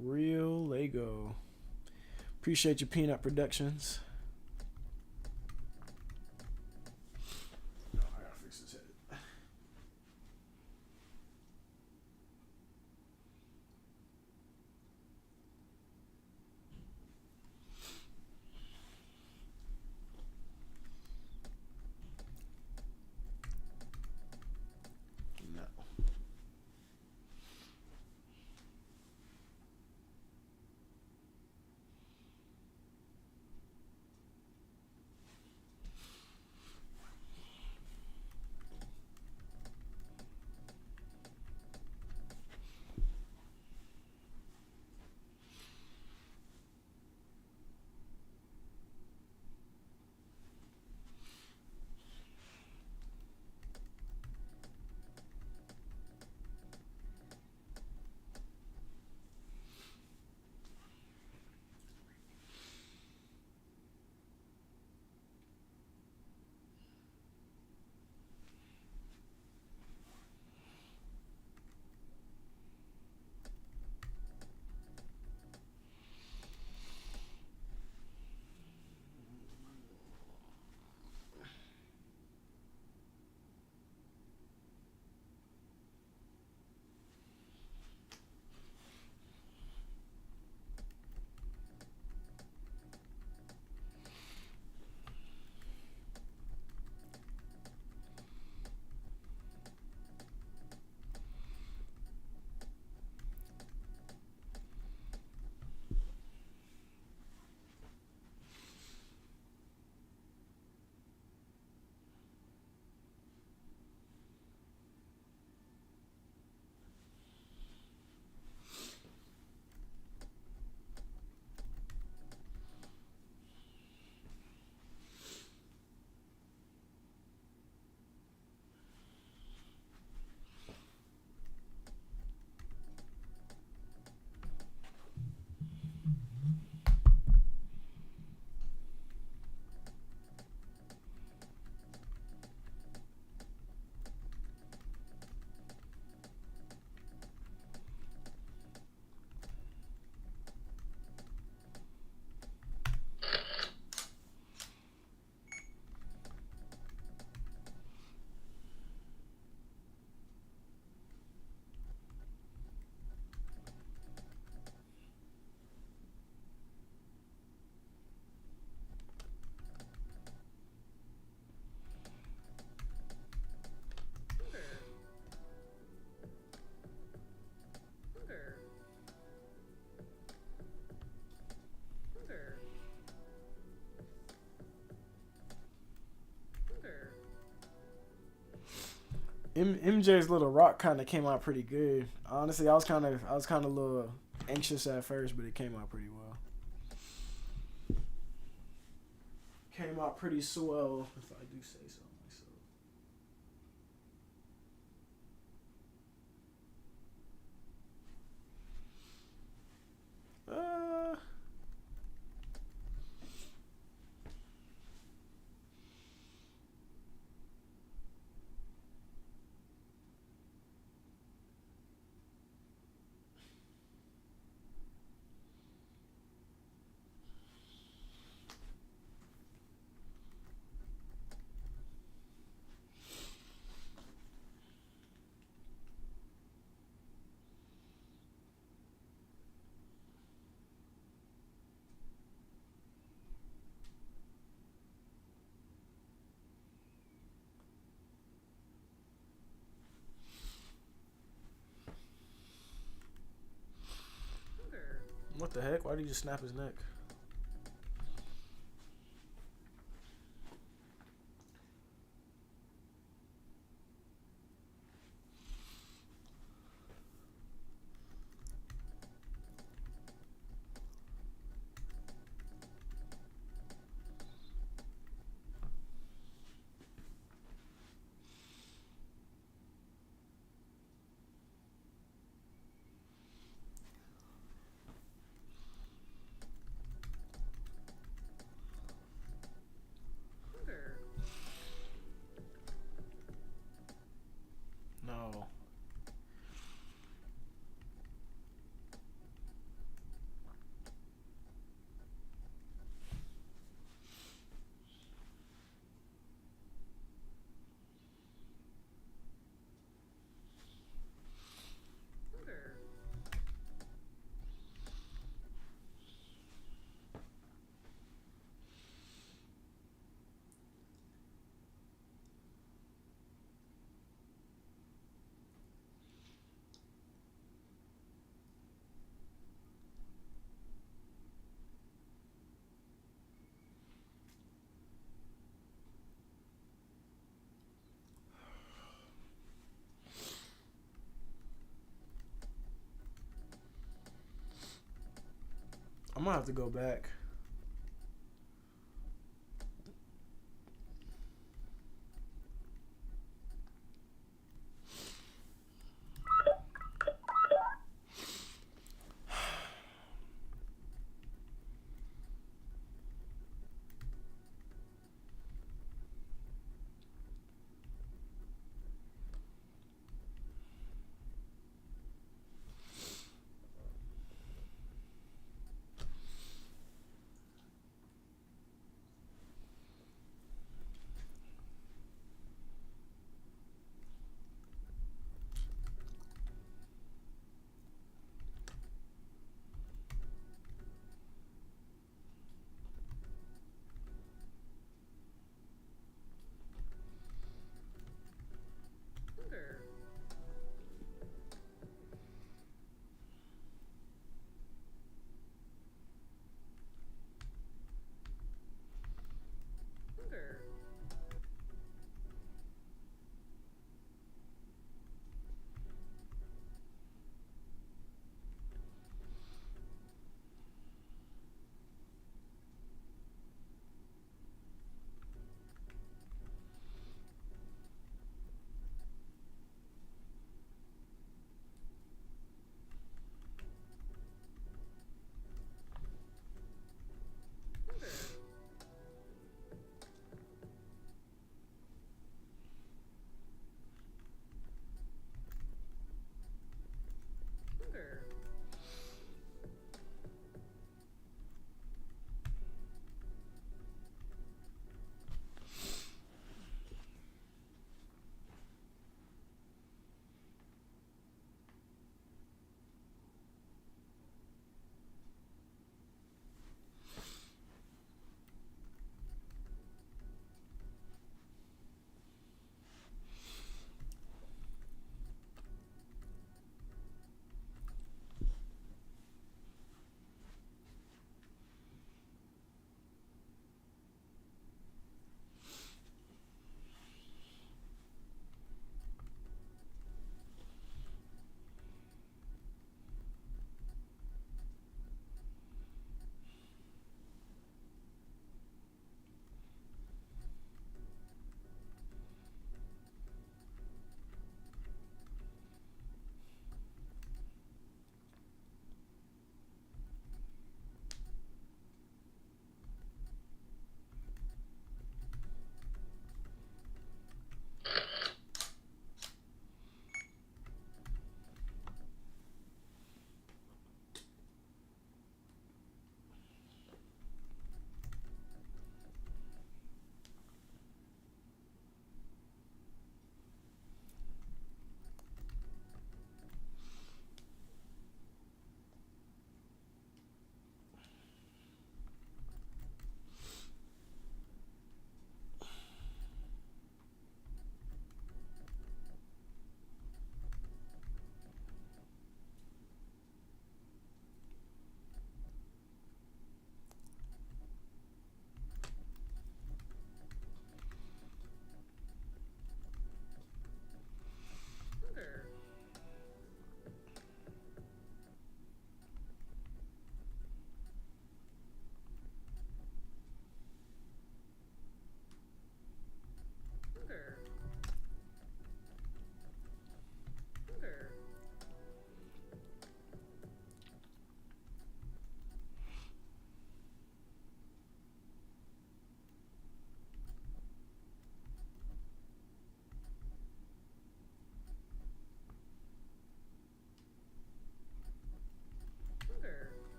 Speaker 1: real Lego. Appreciate your Peanut Productions. No, I gotta fix this head. No.
Speaker 2: Hunger. Hunger. Hunger. Hunger.
Speaker 1: MJ's Little Rock kind of came out pretty good. Honestly, I was kind of a little anxious at first, but it came out pretty well. Came out pretty swell, if I do say so myself.
Speaker 2: Hunger.
Speaker 1: What the heck? Why did you just snap his neck? I'm gonna have to go back.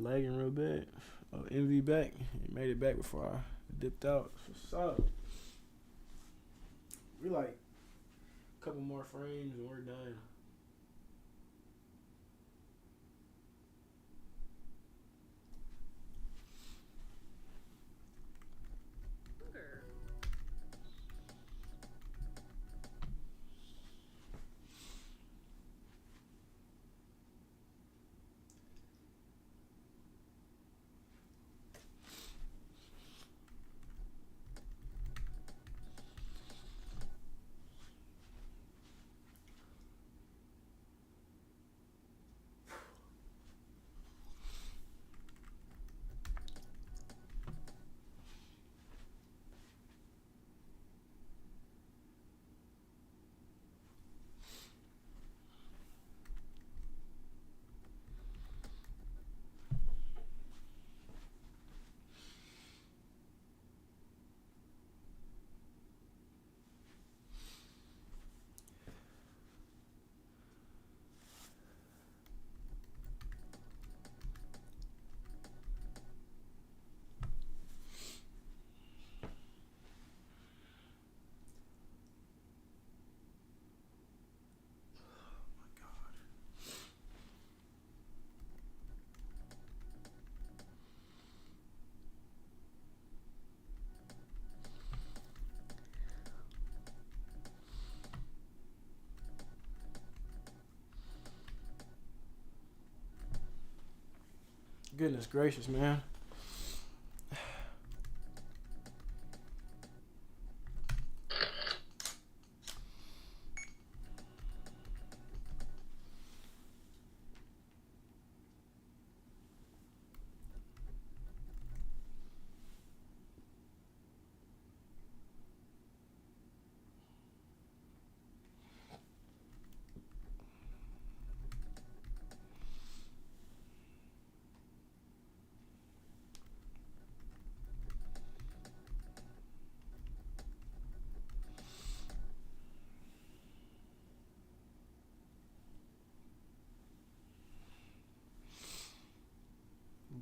Speaker 1: lagging real bad. Oh, Envy back. He made it back before I dipped out. What's up? We like a couple more frames and we're done.
Speaker 2: Hunger.
Speaker 1: Goodness gracious, man.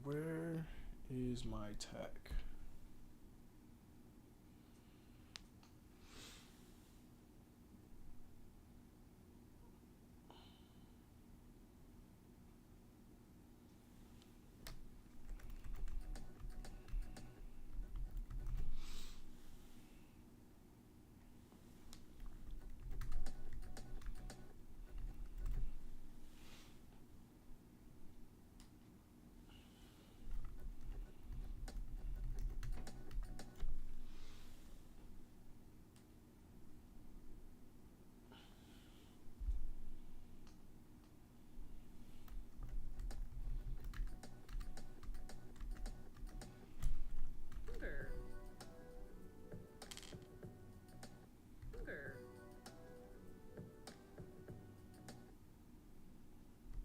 Speaker 1: Where is my tech?
Speaker 2: Hunger. Hunger.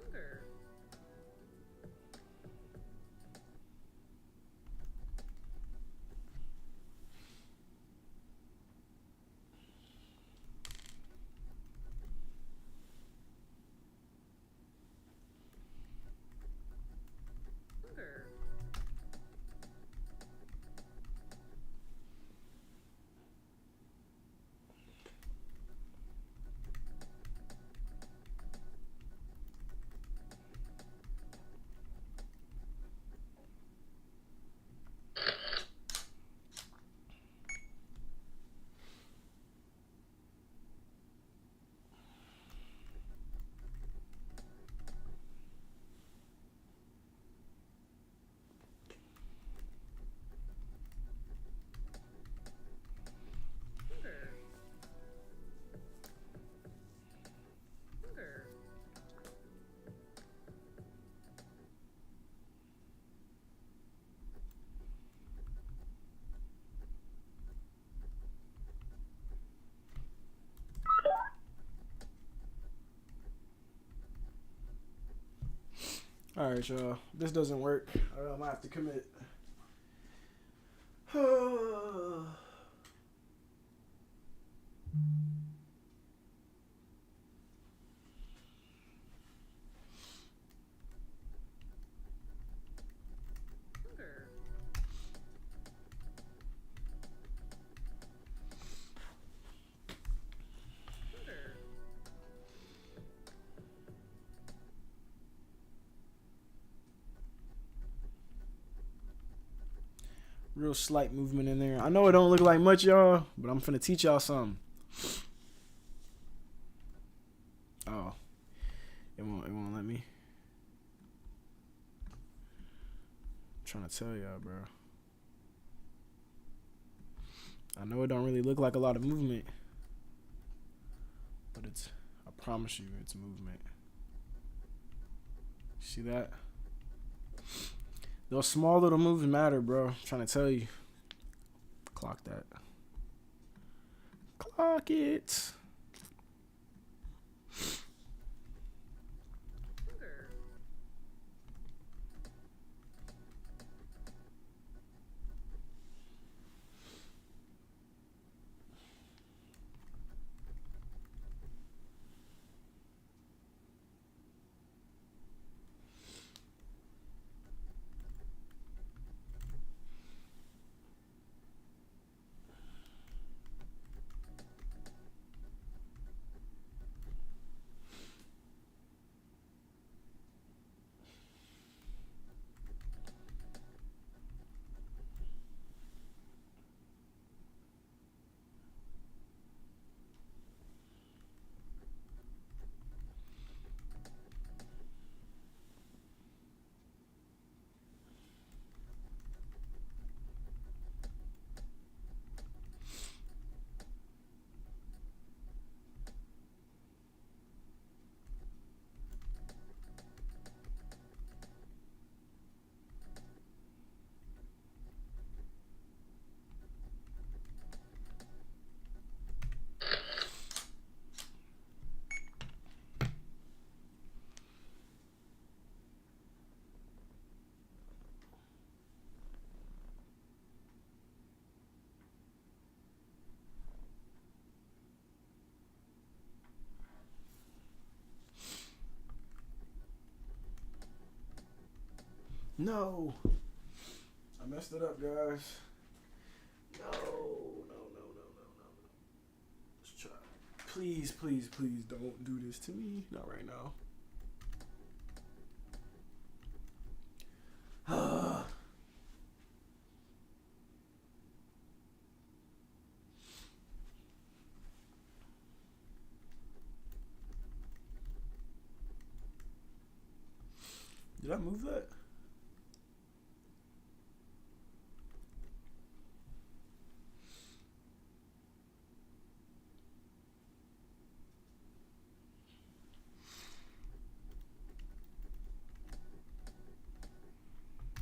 Speaker 2: Hunger. Hunger. Hunger. Hunger.
Speaker 1: Alright, y'all. This doesn't work. I might have to commit. Real slight movement in there. I know it don't look like much, y'all, but I'm finna teach y'all something. Oh, it won't let me. I'm trying to tell y'all, bro. I know it don't really look like a lot of movement, but it's, I promise you, it's movement. See that? Those small little moves matter, bro. I'm trying to tell you. Clock that. Clock it.
Speaker 2: Sugar.
Speaker 1: No. I messed it up, guys. No, no, no, no, no, no. Let's try. Please, please, please don't do this to me. Not right now. Did I move that?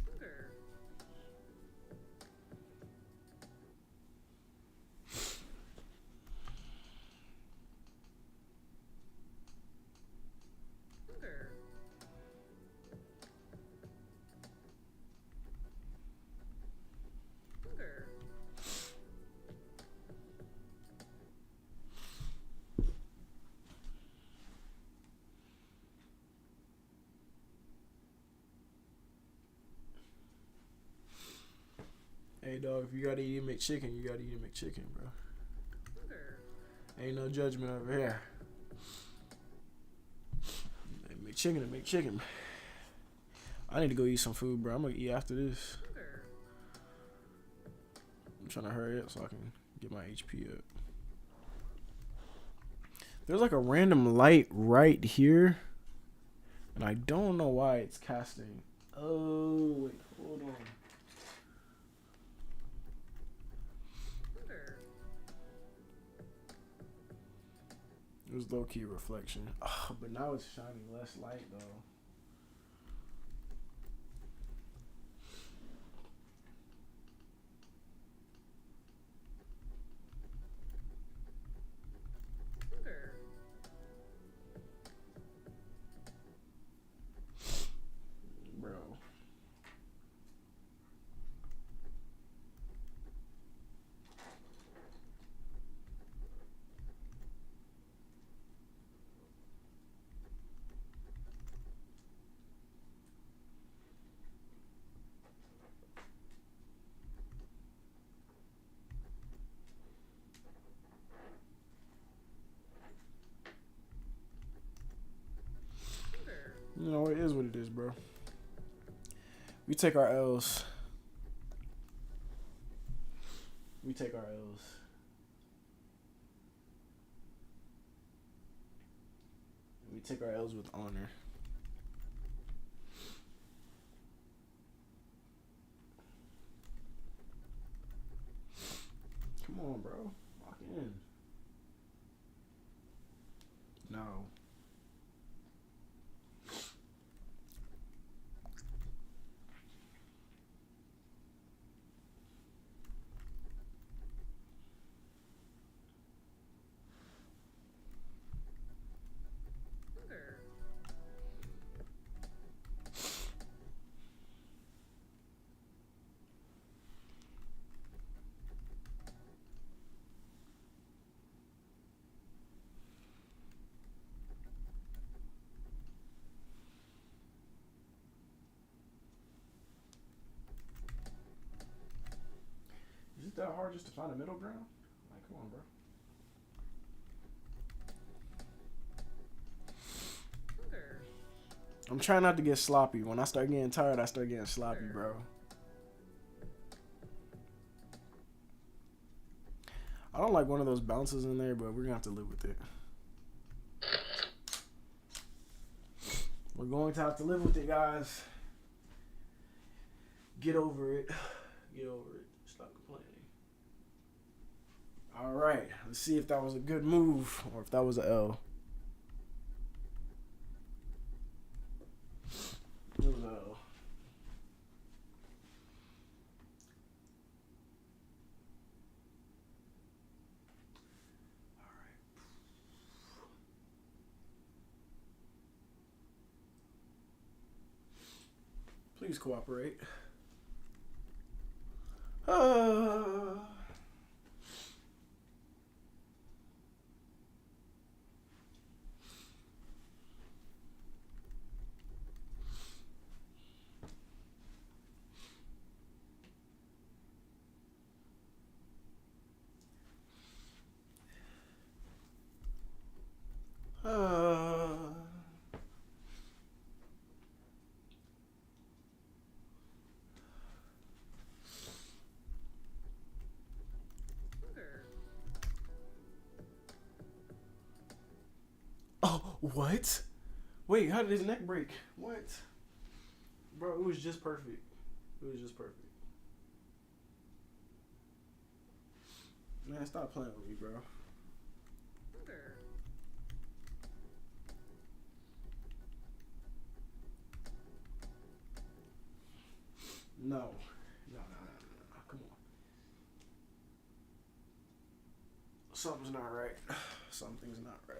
Speaker 2: Sugar. Sugar. Sugar.
Speaker 1: Hey, dog, if you gotta eat a McChicken, you gotta eat a McChicken, bro.
Speaker 2: Sugar.
Speaker 1: Ain't no judgment over here. Hey, McChicken and McChicken. I need to go eat some food, bro. I'm gonna eat after this.
Speaker 2: Sugar.
Speaker 1: I'm trying to hurry up so I can get my HP up. There's like a random light right here, and I don't know why it's casting. Oh, wait, hold on.
Speaker 2: Sugar.
Speaker 1: It was low key reflection. Oh, but now it's shining less light though.
Speaker 2: Sugar.
Speaker 1: Bro.
Speaker 2: Sugar.
Speaker 1: You know, it is what it is, bro. We take our L's. We take our L's. We take our L's with honor. Come on, bro. Lock in. No.
Speaker 2: Hunger.
Speaker 1: Is it that hard just to find a middle ground? Like, come on, bro.
Speaker 2: Hunger.
Speaker 1: I'm trying not to get sloppy. When I start getting tired, I start getting sloppy, bro. I don't like one of those bounces in there, but we're gonna have to live with it. We're going to have to live with it, guys. Get over it. Get over it. Stop complaining. All right. Let's see if that was a good move or if that was an L. It was an L. Please cooperate.
Speaker 2: Hunger.
Speaker 1: Oh, what? Wait, how did his neck break? What? Bro, it was just perfect. It was just perfect. Man, stop playing with me, bro.
Speaker 2: Hunger.
Speaker 1: No. No. Come on. Something's not right. Something's not right.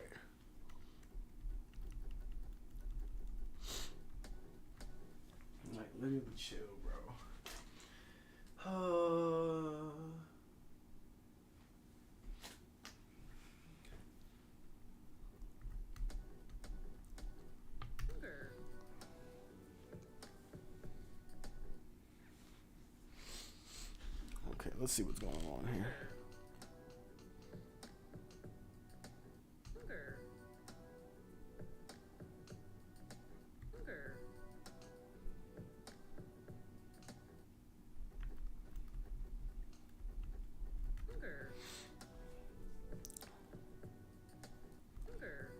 Speaker 1: Like, let me chill, bro.
Speaker 2: Hunger.
Speaker 1: Okay, let's see what's going on here.
Speaker 2: Hunger. Hunger. Hunger. Hunger. Hunger.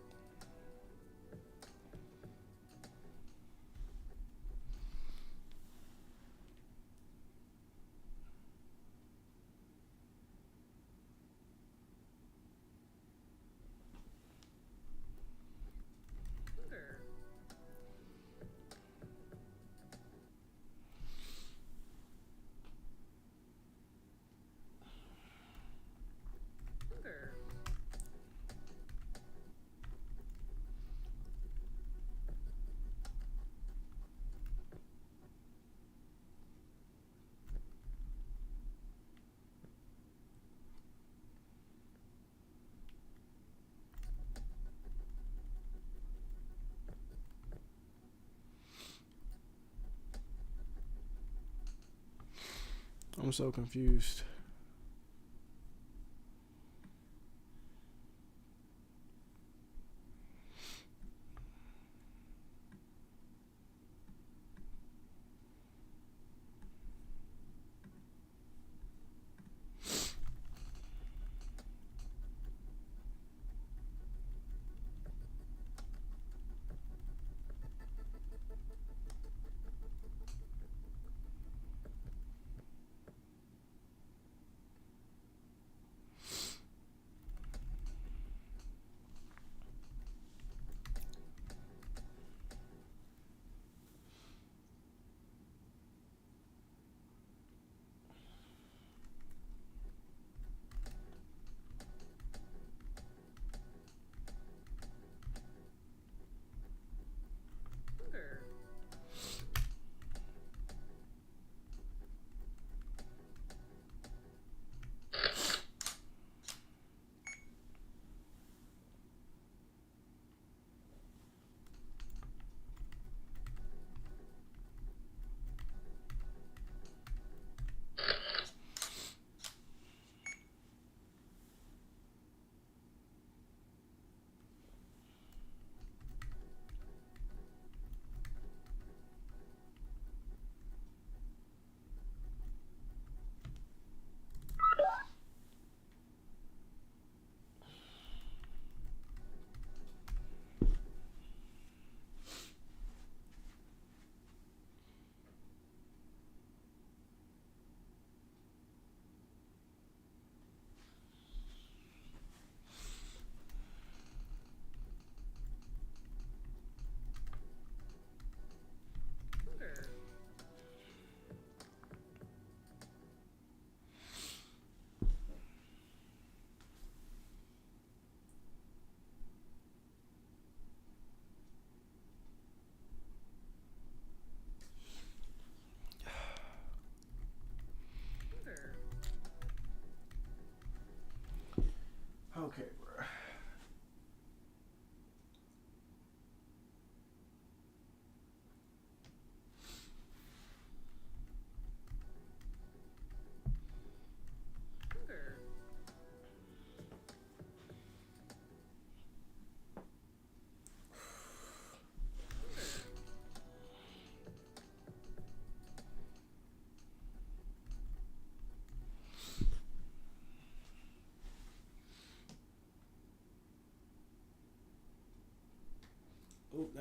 Speaker 2: Hunger.
Speaker 1: I'm so confused.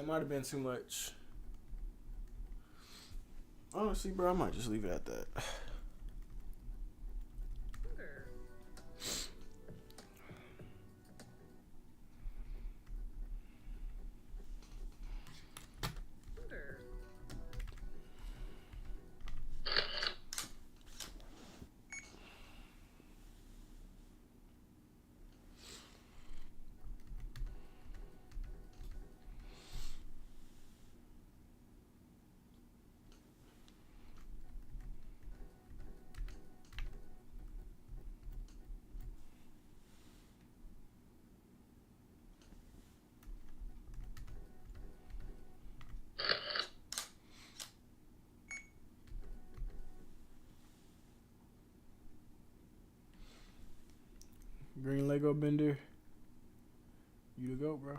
Speaker 1: That might have been too much. Honestly, bro, I might just leave it at that.
Speaker 2: Hunger. Hunger.
Speaker 1: Green Lego Bender. You the goat, bro.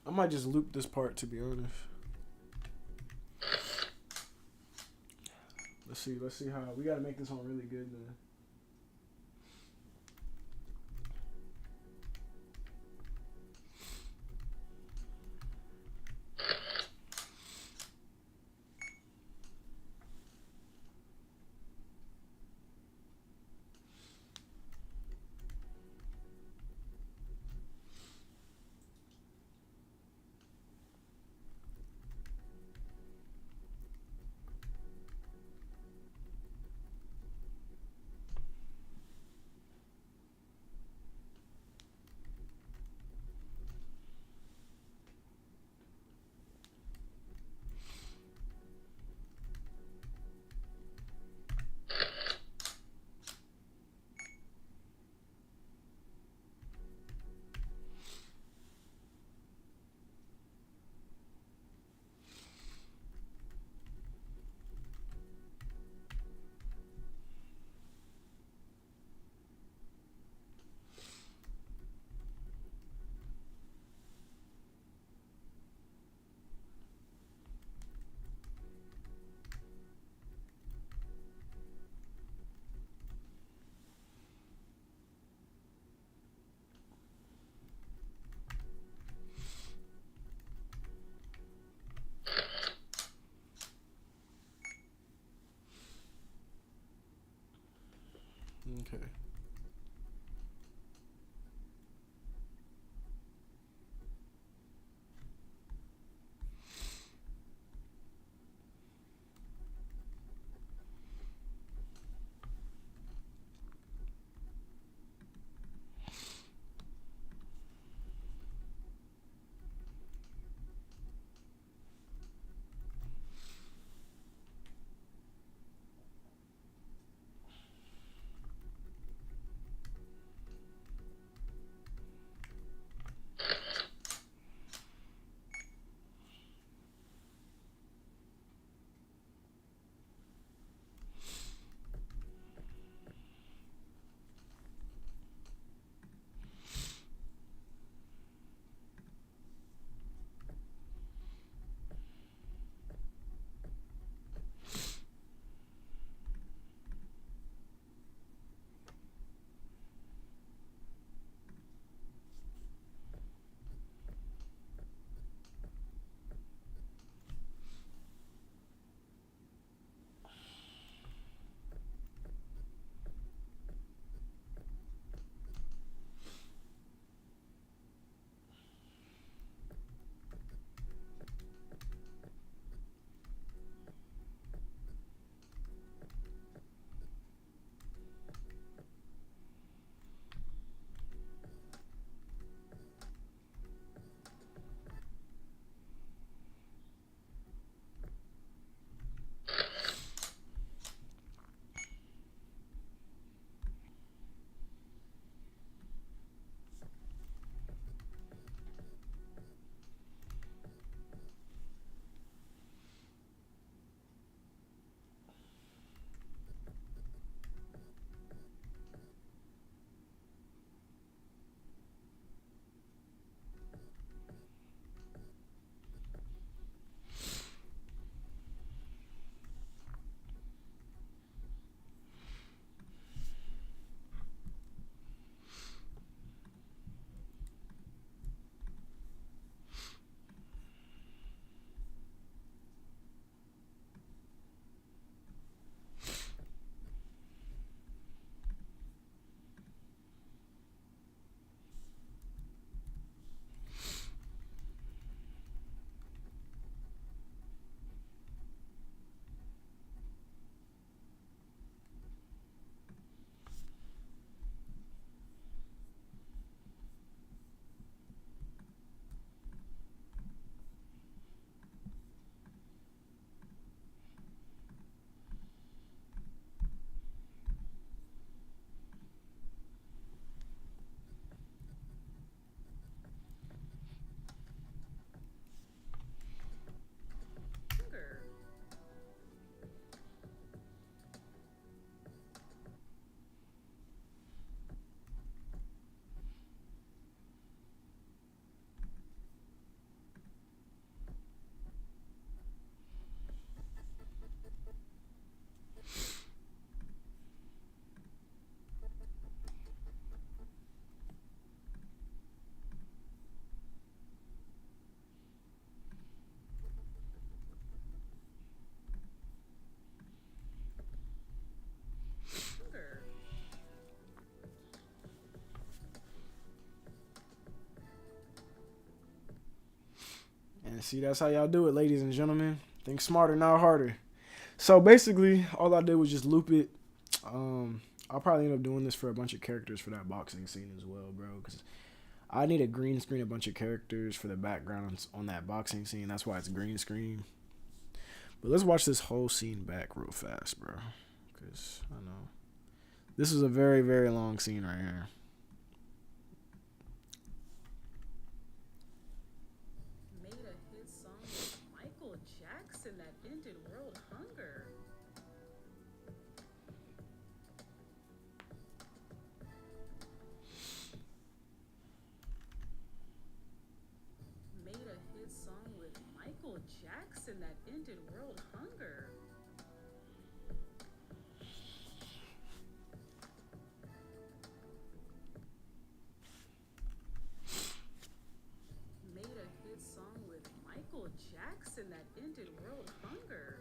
Speaker 1: I might just loop this part, to be honest. Let's see how we gotta make this one really good, man. Okay. And see, that's how y'all do it, ladies and gentlemen. Think smarter, not harder. So basically, all I did was just loop it. I'll probably end up doing this for a bunch of characters for that boxing scene as well, bro. Because I need a green screen a bunch of characters for the background on that boxing scene. That's why it's green screen. But let's watch this whole scene back real fast, bro. Because I know this is a very, very long scene right here.
Speaker 2: Made a hit song with Michael Jackson that ended world hunger. Made a hit song with Michael Jackson that ended world hunger. Made a hit song with Michael Jackson that ended world hunger.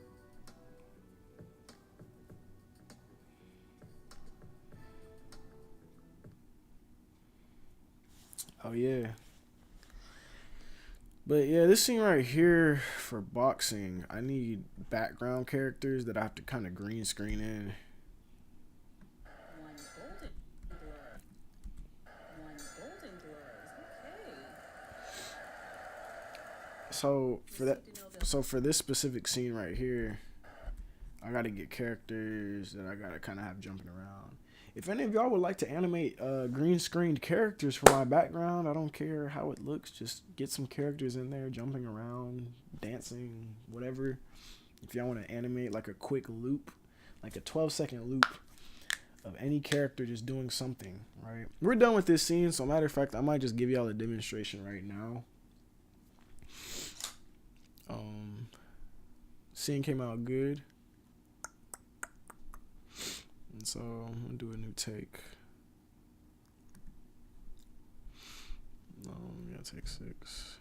Speaker 1: Oh yeah. But yeah, this scene right here for boxing, I need background characters that I have to kind of green screen in.
Speaker 2: One Golden Glove. One Golden Gloves. Okay.
Speaker 1: So for this specific scene right here, I gotta get characters that I gotta kind of have jumping around. If any of y'all would like to animate green screened characters for my background, I don't care how it looks. Just get some characters in there jumping around, dancing, whatever. If y'all want to animate like a quick loop, like a 12-second loop of any character just doing something, right? We're done with this scene, so matter of fact, I might just give y'all a demonstration right now. Scene came out good. And so I'm gonna do a new take. We gotta take 6.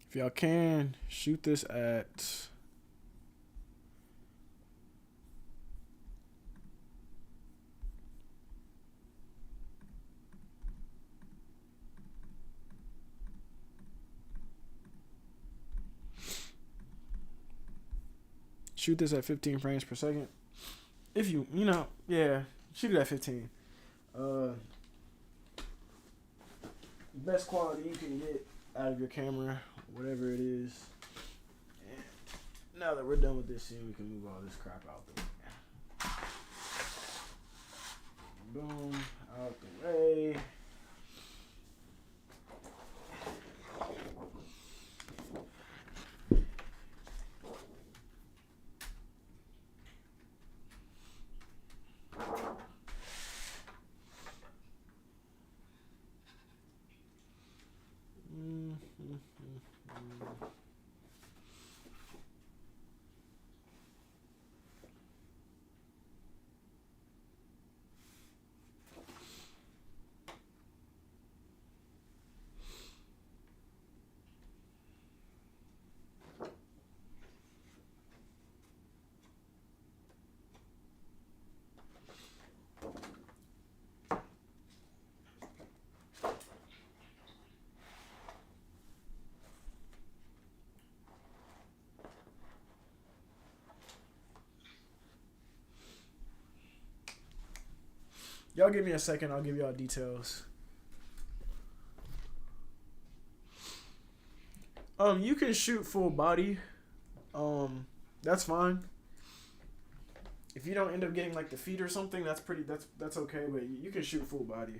Speaker 1: If y'all can, shoot this at shoot this at 15 frames per second. If you know, yeah, shoot it at 15. Best quality you can get out of your camera, whatever it is. And now that we're done with this scene, we can move all this crap out the way. Boom, out the way. Y'all give me a second, I'll give y'all details. You can shoot full body. That's fine. If you don't end up getting like the feet or something, that's okay, but you can shoot full body.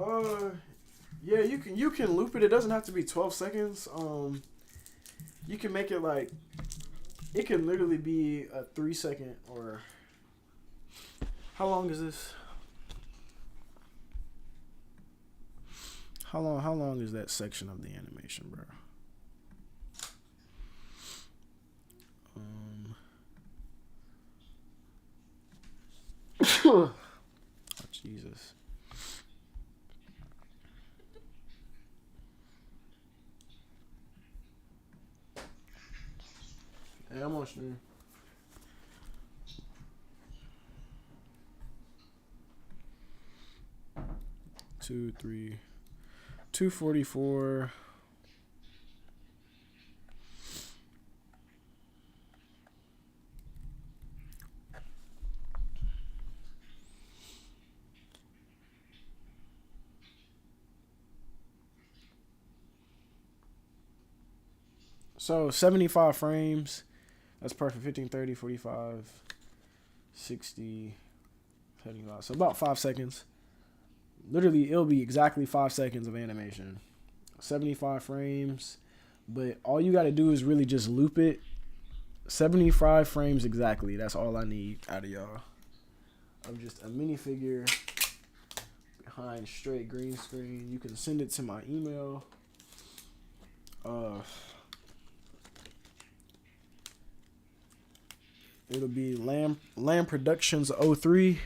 Speaker 1: Uh, yeah, you can loop it. It doesn't have to be 12 seconds. You can make it like it can literally be a 3 second or how long is this? How long is that section of the animation, bro? Oh, Jesus. Hey, I'm on stream. 2, 3, 244. So 75 frames. That's perfect. 15, 30, 45, 60, 75. So about 5 seconds. Literally, it'll be exactly 5 seconds of animation. 75 frames. But all you got to do is really just loop it. 75 frames exactly. That's all I need out of y'all. Of just a minifigure behind straight green screen. You can send it to my email. It'll be L.A.M.B Productions 03.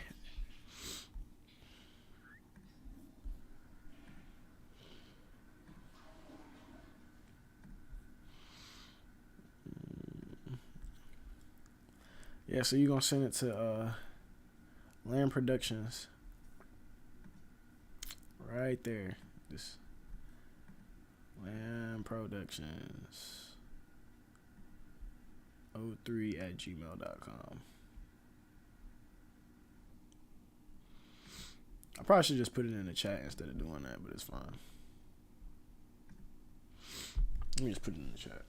Speaker 1: Yeah, so you're gonna send it to L.A.M Productions. Right there. This L.A.M Productions 03@gmail.com. I probably should just put it in the chat instead of doing that, but it's fine. Let me just put it in the chat.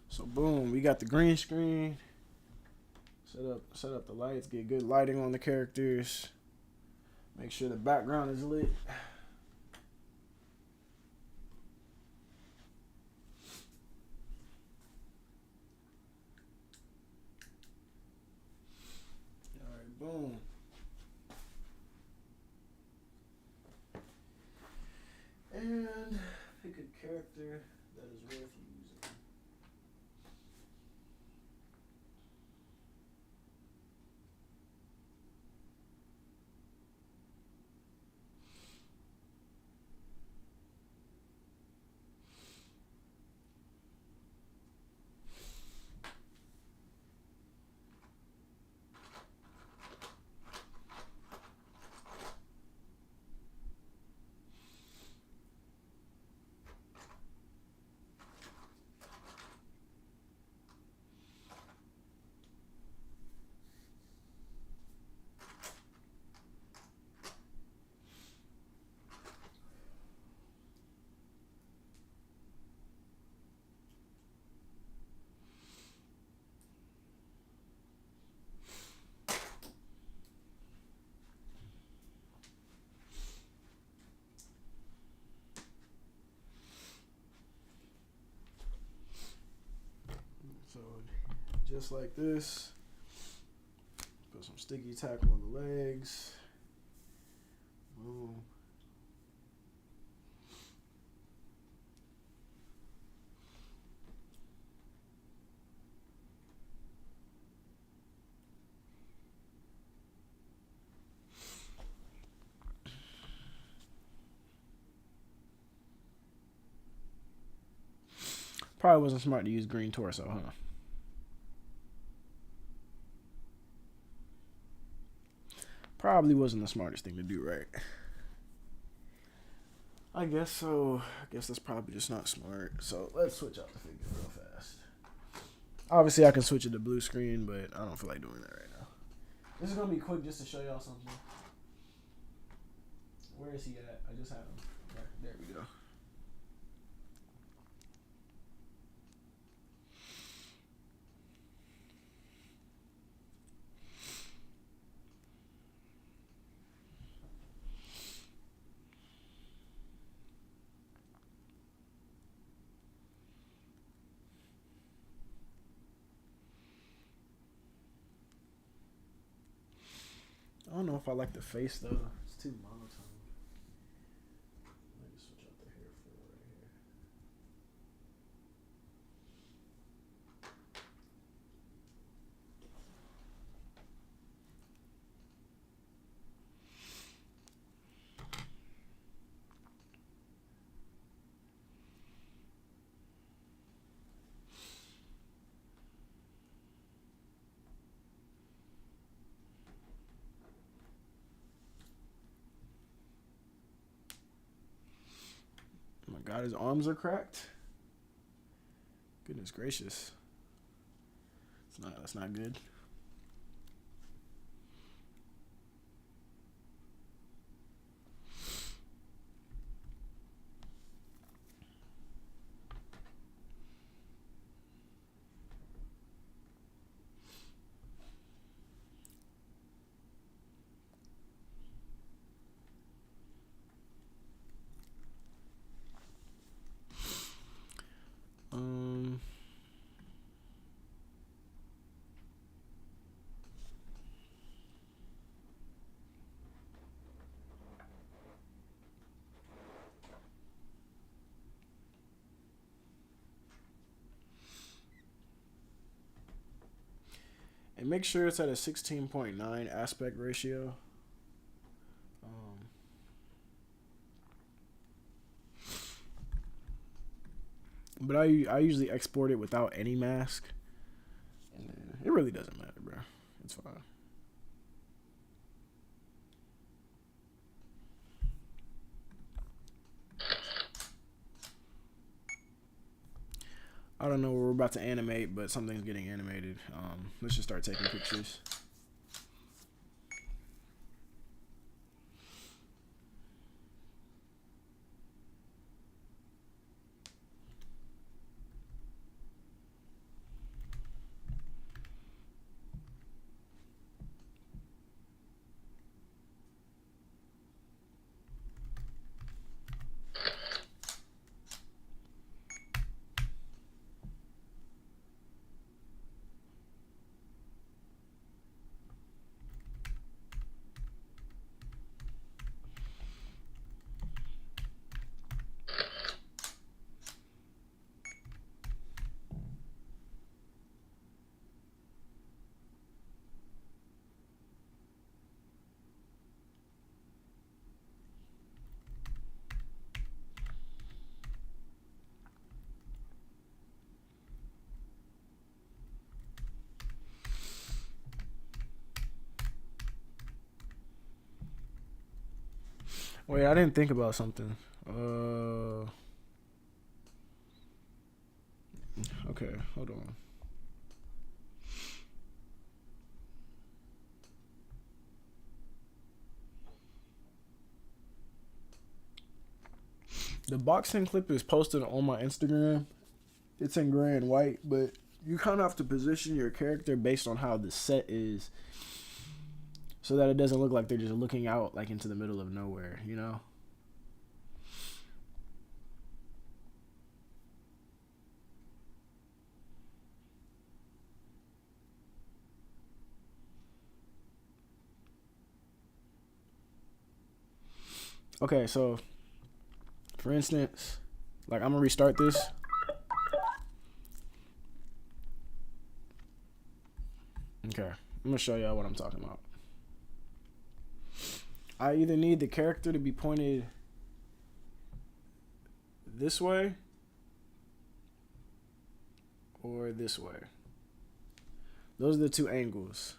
Speaker 1: So boom, we got the green screen. Set up the lights, get good lighting on the characters. Make sure the background is lit. Alright, boom. And pick a character that is worth using. So just like this, put some sticky tack on the legs. Boom. Probably wasn't smart to use green torso, huh? Probably wasn't the smartest thing to do, right? I guess so. I guess that's probably just not smart. So let's switch out the figure real fast. Obviously, I can switch it to blue screen, but I don't feel like doing that right now. This is gonna be quick just to show y'all something. Where is he at? I just had him. There we go. I don't know if I like the face though. It's too monotone. Let me switch out the hair for right here. Oh my God, his arms are cracked. Goodness gracious. That's not good. Um and make sure it's at a 16.9 aspect ratio. But I usually export it without any mask. And it really doesn't matter, bro. It's fine. I don't know what we're about to animate, but something's getting animated. Let's just start taking pictures. Wait, I didn't think about something. Okay, hold on. The boxing clip is posted on my Instagram. It's in gray and white, but you kind of have to position your character based on how the set is, so that it doesn't look like they're just looking out like into the middle of nowhere, you know? Okay, so for instance, like I'm gonna restart this. Okay, I'm gonna show y'all what I'm talking about. I either need the character to be pointed this way, or this way. Those are the two angles.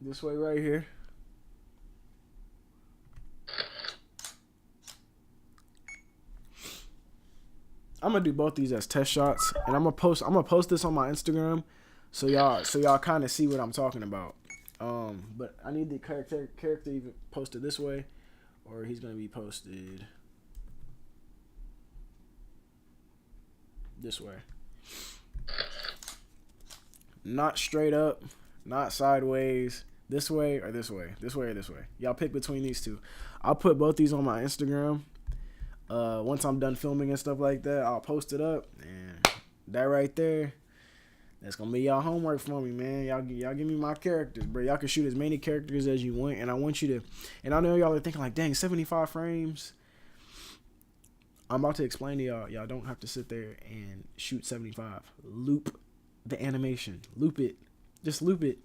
Speaker 1: This way right here. I'm gonna do both these as test shots, and I'm gonna post this on my Instagram, so y'all kind of see what I'm talking about. But I need the character even posted this way, or he's gonna be posted this way. Not straight up, not sideways. This way or this way. This way or this way. Y'all pick between these two. I'll put both these on my Instagram. Once I'm done filming and stuff like that, I'll post it up. And that right there, that's gonna be y'all homework for me, man. Y'all give me my characters, bro. Y'all can shoot as many characters as you want, and I want you to. And I know y'all are thinking like, dang, 75 frames. I'm about to explain to y'all. Y'all don't have to sit there and shoot 75. Loop the animation. Loop it. Just loop it.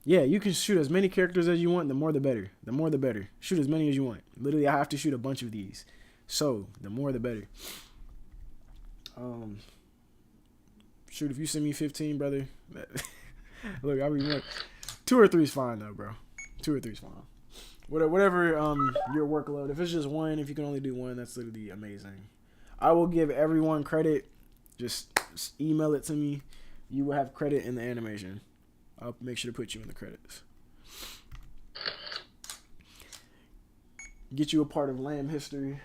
Speaker 1: Yeah, you can shoot as many characters as you want. The more the better. The more the better. Shoot as many as you want. Literally, I have to shoot a bunch of these. So, the more the better. Shoot, if you send me 15, brother. Look, I mean, look, 2 or 3 is fine, though, bro. 2 or 3 is fine. Whatever your workload. If it's just one, if you can only do one, that's literally amazing. I will give everyone credit. Just email it to me. You will have credit in the animation. I'll make sure to put you in the credits. Get you a part of L.A.M.B history.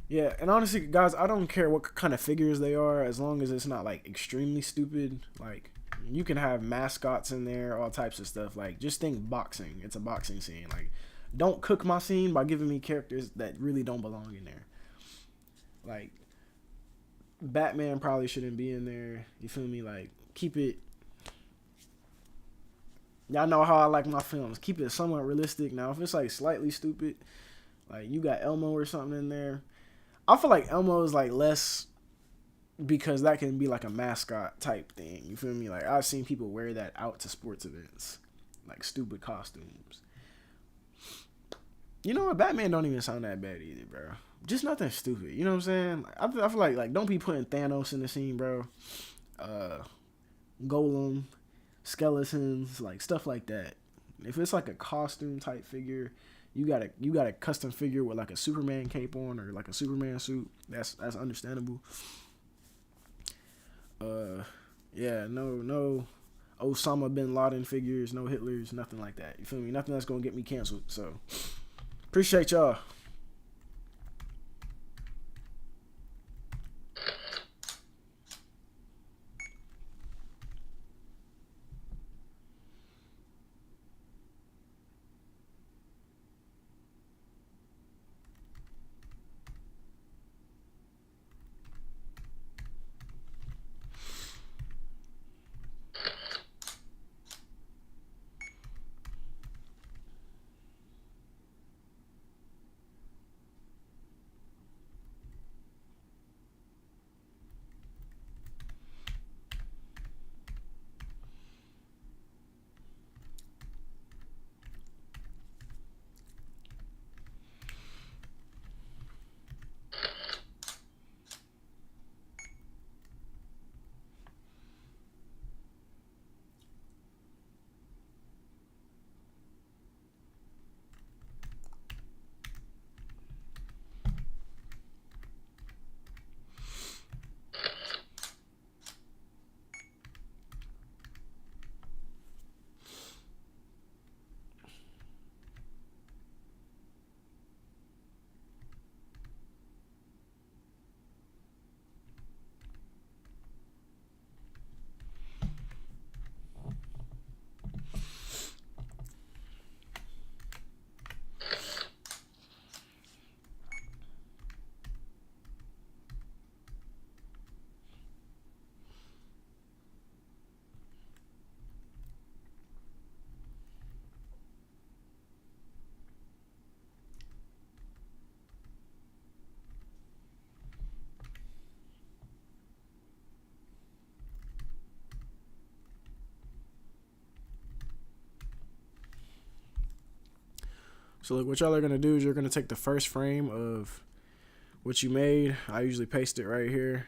Speaker 1: Yeah, and honestly, guys, I don't care what kind of figures they are, as long as it's not like extremely stupid. Like, you can have mascots in there, all types of stuff. Like, just think boxing. It's a boxing scene. Like, don't cook my scene by giving me characters that really don't belong in there. Like, Batman probably shouldn't be in there. You feel me? Like, keep it. Y'all know how I like my films. Keep it somewhat realistic. Now, if it's like slightly stupid, like you got Elmo or something in there, I feel like Elmo is like less, because that can be like a mascot type thing. You feel me? Like, I've seen people wear that out to sports events, like stupid costumes. You know what? Batman don't even sound that bad either, bro. Just nothing stupid. You know what I'm saying? Like, I feel like don't be putting Thanos in the scene, bro. Golem, skeletons, like stuff like that. If it's like a costume type figure, you got a custom figure with like a Superman cape on or like a Superman suit. That's understandable. Yeah, no Osama bin Laden figures, no Hitlers, nothing like that. You feel me? Nothing that's gonna get me canceled. So appreciate y'all. So look, what y'all are gonna do is you're gonna take the first frame of what you made. I usually paste it right here.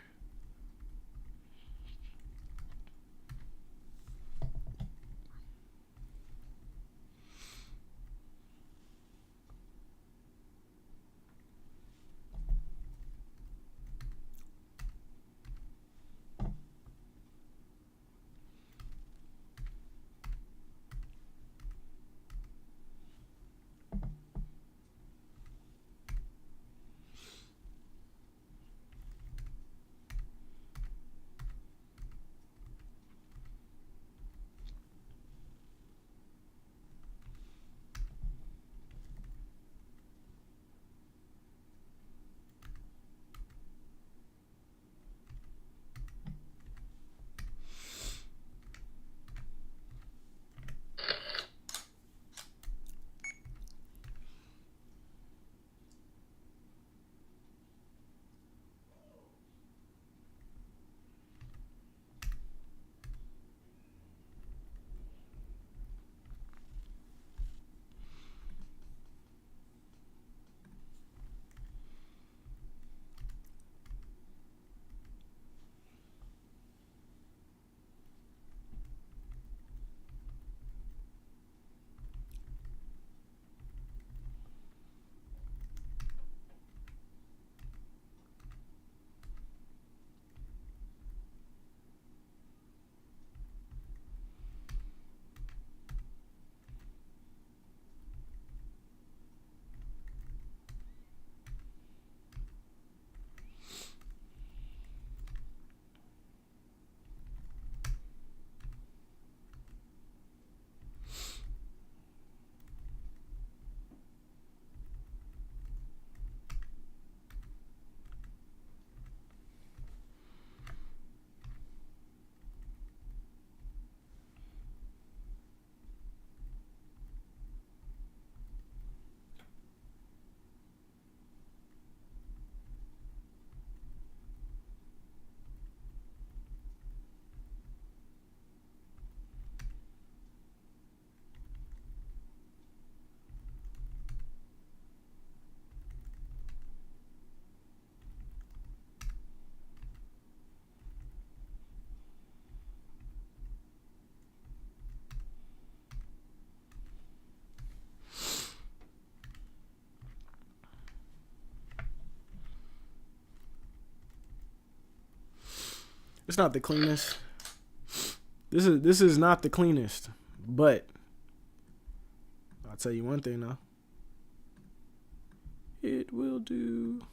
Speaker 1: It's not the cleanest. This is not the cleanest, but I'll tell you one thing though. It will do.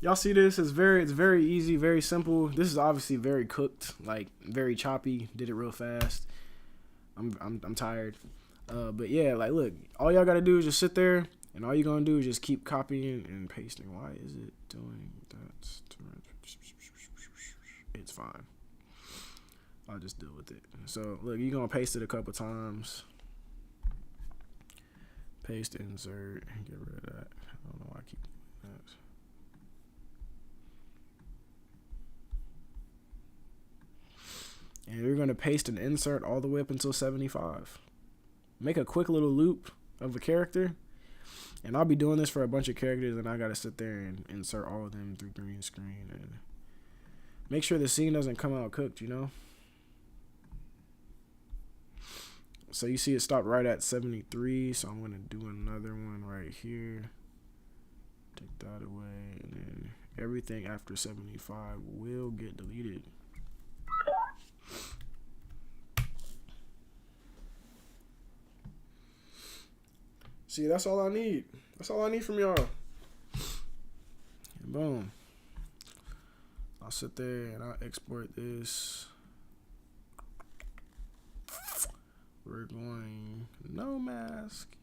Speaker 1: Y'all see this? It's very easy, very simple. This is obviously very cooked, like very choppy. Did it real fast. I'm tired. But yeah, like look, all y'all gotta do is just sit there, and all you're gonna do is just keep copying and pasting. Why is it doing that? It's fine. I'll just deal with it. So look, you're gonna paste it a couple times. Paste, insert, get rid of that. I don't know why I keep doing that. And we're going to paste and insert all the way up until 75. Make a quick little loop of a character. And I'll be doing this for a bunch of characters, and I got to sit there and insert all of them through green screen. And make sure the scene doesn't come out cooked, you know? So you see it stopped right at 73. So I'm going to do another one right here. Take that away. And then everything after 75 will get deleted. See, that's all I need. That's all I need from y'all. Boom. I'll sit there and I'll export this. We're going no mask.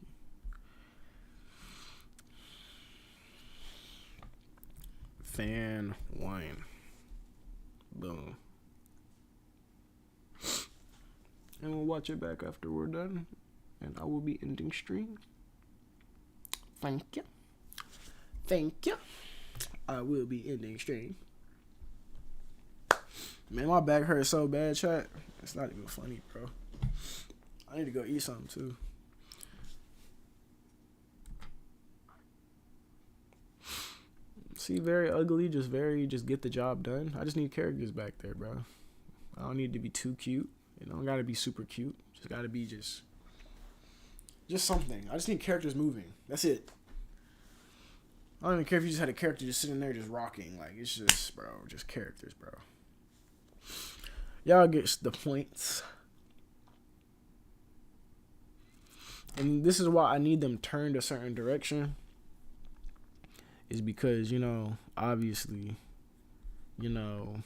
Speaker 1: Fan wine. Boom. And we'll watch it back after we're done. And I will be ending stream. Thank you. Thank you. I will be ending stream. Man, my back hurts so bad, chat. It's not even funny, bro. I need to go eat something too. See, very ugly, just get the job done. I just need characters back there, bro. I don't need to be too cute. It don't gotta be super cute. Just gotta be just something. I just need characters moving. That's it. I don't even care if you just had a character just sitting there just rocking. Like, it's just, bro, just characters, bro. Y'all get the points. And this is why I need them turned a certain direction. Is because, you know, obviously, you know.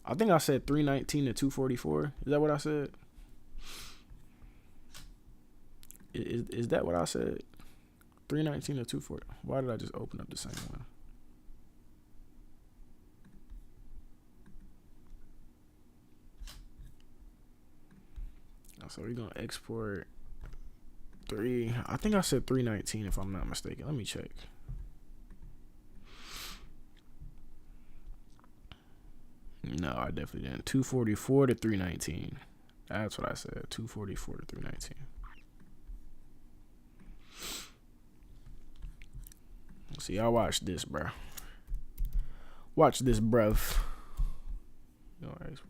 Speaker 1: I think I said 319 to 244. Is that what I said? Is that what I said? 319 to 240. Why did I just open up the same one? So we're gonna export 3. I think I said 319 if I'm not mistaken. Let me check. No, I definitely didn't. 244 to 319. That's what I said. 244 to 319. See, y'all watch this, bro. Watch this, bruv. You know, export.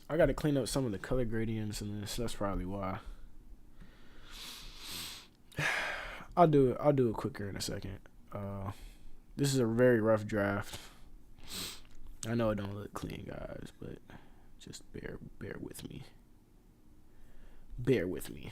Speaker 1: I gotta clean up some of the color gradients in this. That's probably why. I'll do it. I'll do it quicker in a second. This is a very rough draft. I know it don't look clean, guys, but just bear with me. Bear with me.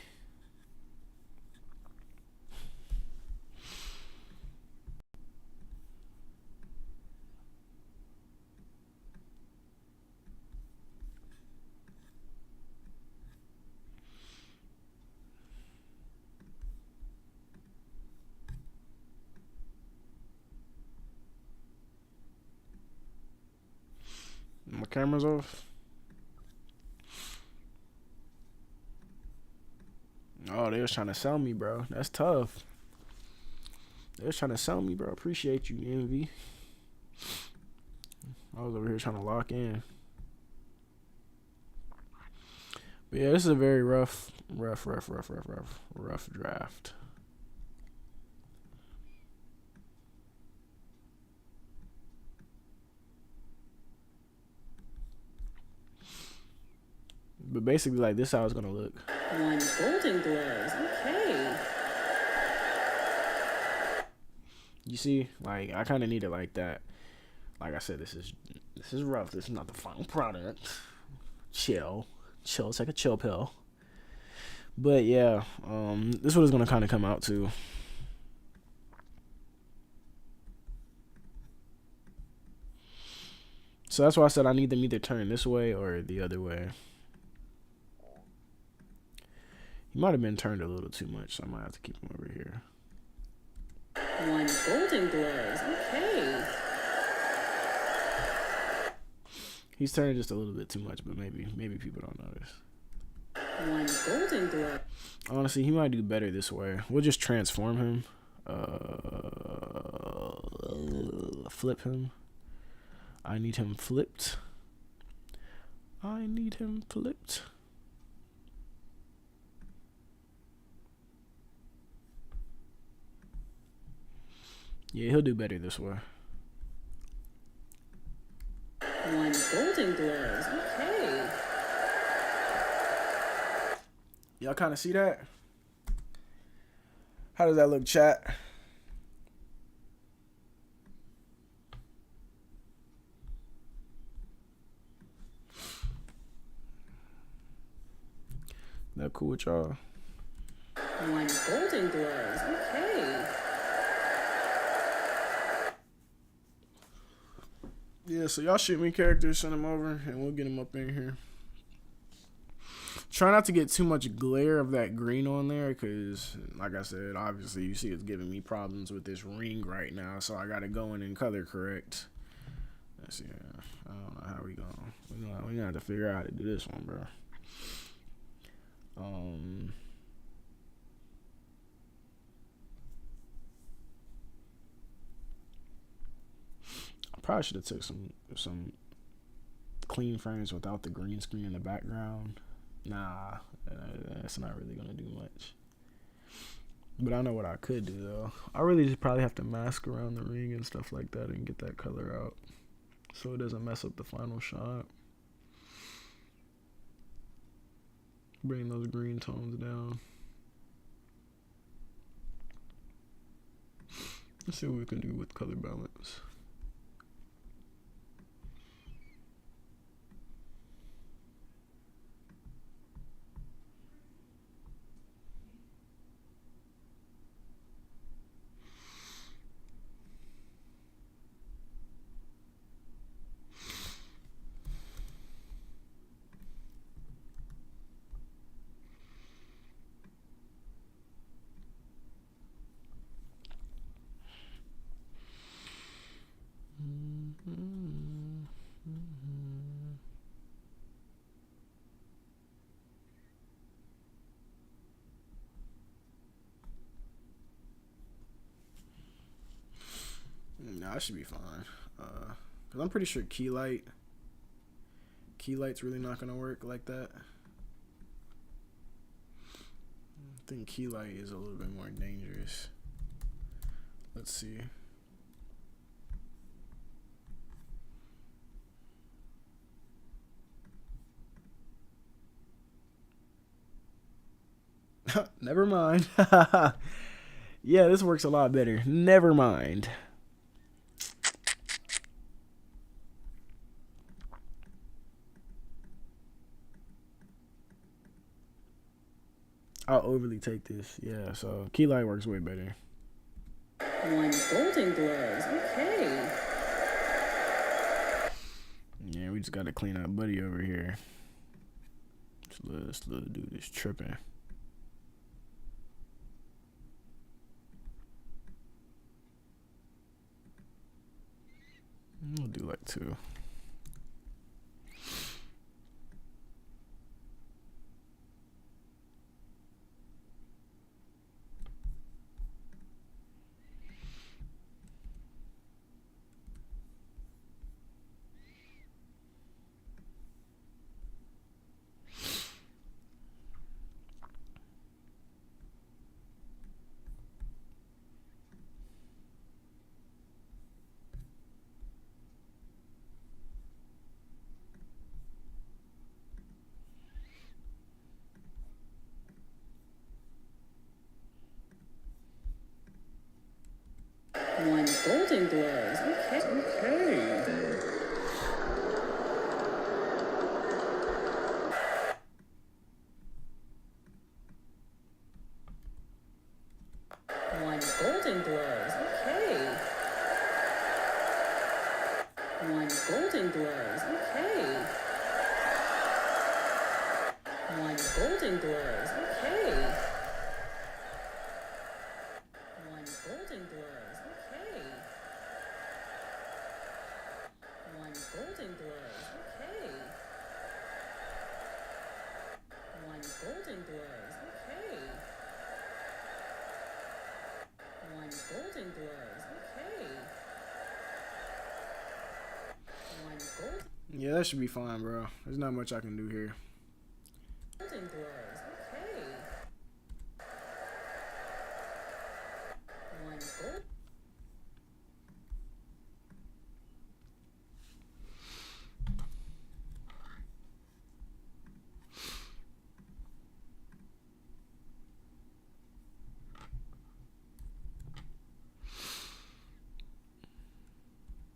Speaker 1: My camera's off. Oh, they was trying to sell me, bro. That's tough. They was trying to sell me, bro. Appreciate you, Envy. I was over here trying to lock in. But yeah, this is a very rough draft. But basically, like, this is how it's gonna look.
Speaker 2: 1 Golden Gloves. Okay.
Speaker 1: You see, like, I kind of need it like that. Like I said, this is rough. This is not the final product. Chill. It's like a chill pill. But yeah, this is what it's gonna kind of come out to. So that's why I said I need them either turn this way or the other way. He might have been turned a little too much, so I might have to keep him over here.
Speaker 2: 1 Golden Gloves. Okay.
Speaker 1: He's turning just a little bit too much, but maybe people don't notice.
Speaker 2: 1 Golden Glove.
Speaker 1: Honestly, he might do better this way. We'll just transform him. Flip him. I need him flipped. Yeah, he'll do better this way.
Speaker 2: 1 Golden Gloves. Okay.
Speaker 1: Y'all kind of see that? How does that look, chat? That cool with y'all?
Speaker 2: 1 Golden Gloves. Okay.
Speaker 1: Yeah, so y'all shoot me characters, send them over, and we'll get them up in here. Try not to get too much glare of that green on there, because, like I said, obviously you see it's giving me problems with this ring right now, so I got to go in and color correct. Let's see. I don't know how we going. We're going to have to figure out how to do this one, bro. I probably should have took some clean frames without the green screen in the background. Nah, that's not really gonna do much. But I know what I could do though. I really just probably have to mask around the ring and stuff like that and get that color out, so it doesn't mess up the final shot. Bring those green tones down. Let's see what we can do with color balance. Nah, I should be fine. Cause I'm pretty sure key light's really not gonna work like that. I think key light is a little bit more dangerous. Let's see. Never mind. Yeah, this works a lot better. Never mind. I'll overly take this. Yeah, so key light works way better.
Speaker 2: 1 Golden Gloves. Okay.
Speaker 1: Yeah, we just got to clean up Buddy over here. This little dude is tripping. We'll do like 2.
Speaker 2: One Golden Gloves. Okay. Okay. One Golden Gloves. Okay. 1 Golden Gloves. Okay. 1 Golden Gloves. Okay. 1 Golden Gloves. Okay. 1 Golden Gloves. Okay. 1 Golden Gloves. Okay. 1 Golden Gloves. Okay. 1 Golden
Speaker 1: Yeah, that should be fine, bro. There's not much I can do here.
Speaker 2: Gloves. Okay. 1 Gold.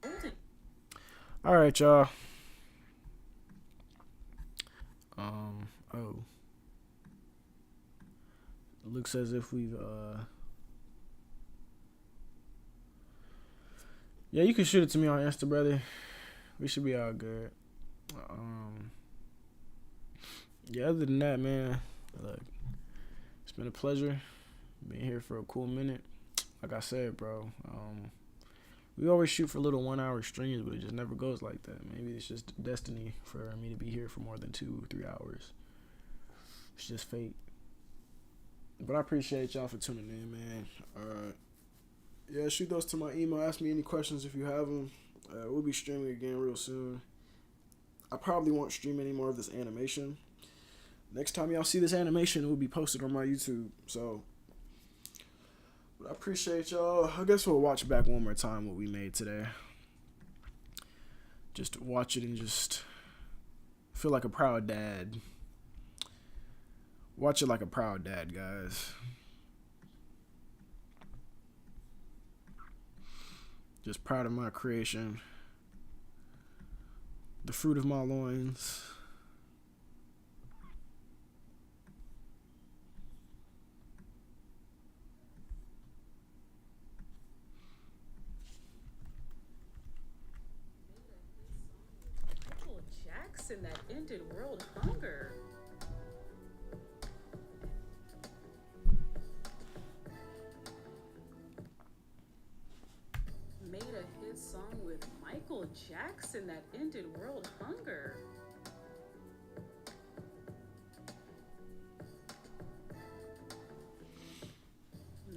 Speaker 2: Golden.
Speaker 1: All right, y'all. Oh. Looks as if we've, yeah, you can shoot it to me on Insta, brother. We should be all good. Yeah, other than that, man, look, it's been a pleasure being here for a cool minute. Like I said, bro, we always shoot for little 1-hour streams, but it just never goes like that. Maybe it's just destiny for me to be here for more than 2-3 hours. It's just fate. But I appreciate y'all for tuning in, man. Yeah, shoot those to my email. Ask me any questions if you have them. We'll be streaming again real soon. I probably won't stream any more of this animation. Next time y'all see this animation, it will be posted on my YouTube. So, but I appreciate y'all. I guess we'll watch back one more time what we made today. Just watch it and just feel like a proud dad. Watch it like a proud dad, guys. Just proud of my creation. The fruit of my loins.
Speaker 2: Michael Jackson that ended world hunger. Made a hit song with Michael Jackson that ended world hunger.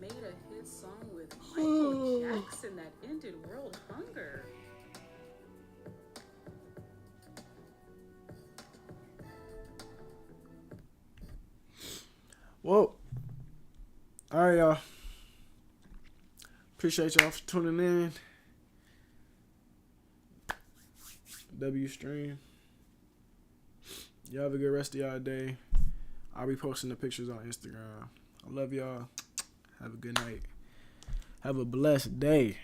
Speaker 2: Made a hit song with Michael Jackson that ended world hunger.
Speaker 1: Whoa. All right, y'all. Appreciate y'all for tuning in. W stream. Y'all have a good rest of y'all day. I'll be posting the pictures on Instagram. I love y'all. Have a good night. Have a blessed day.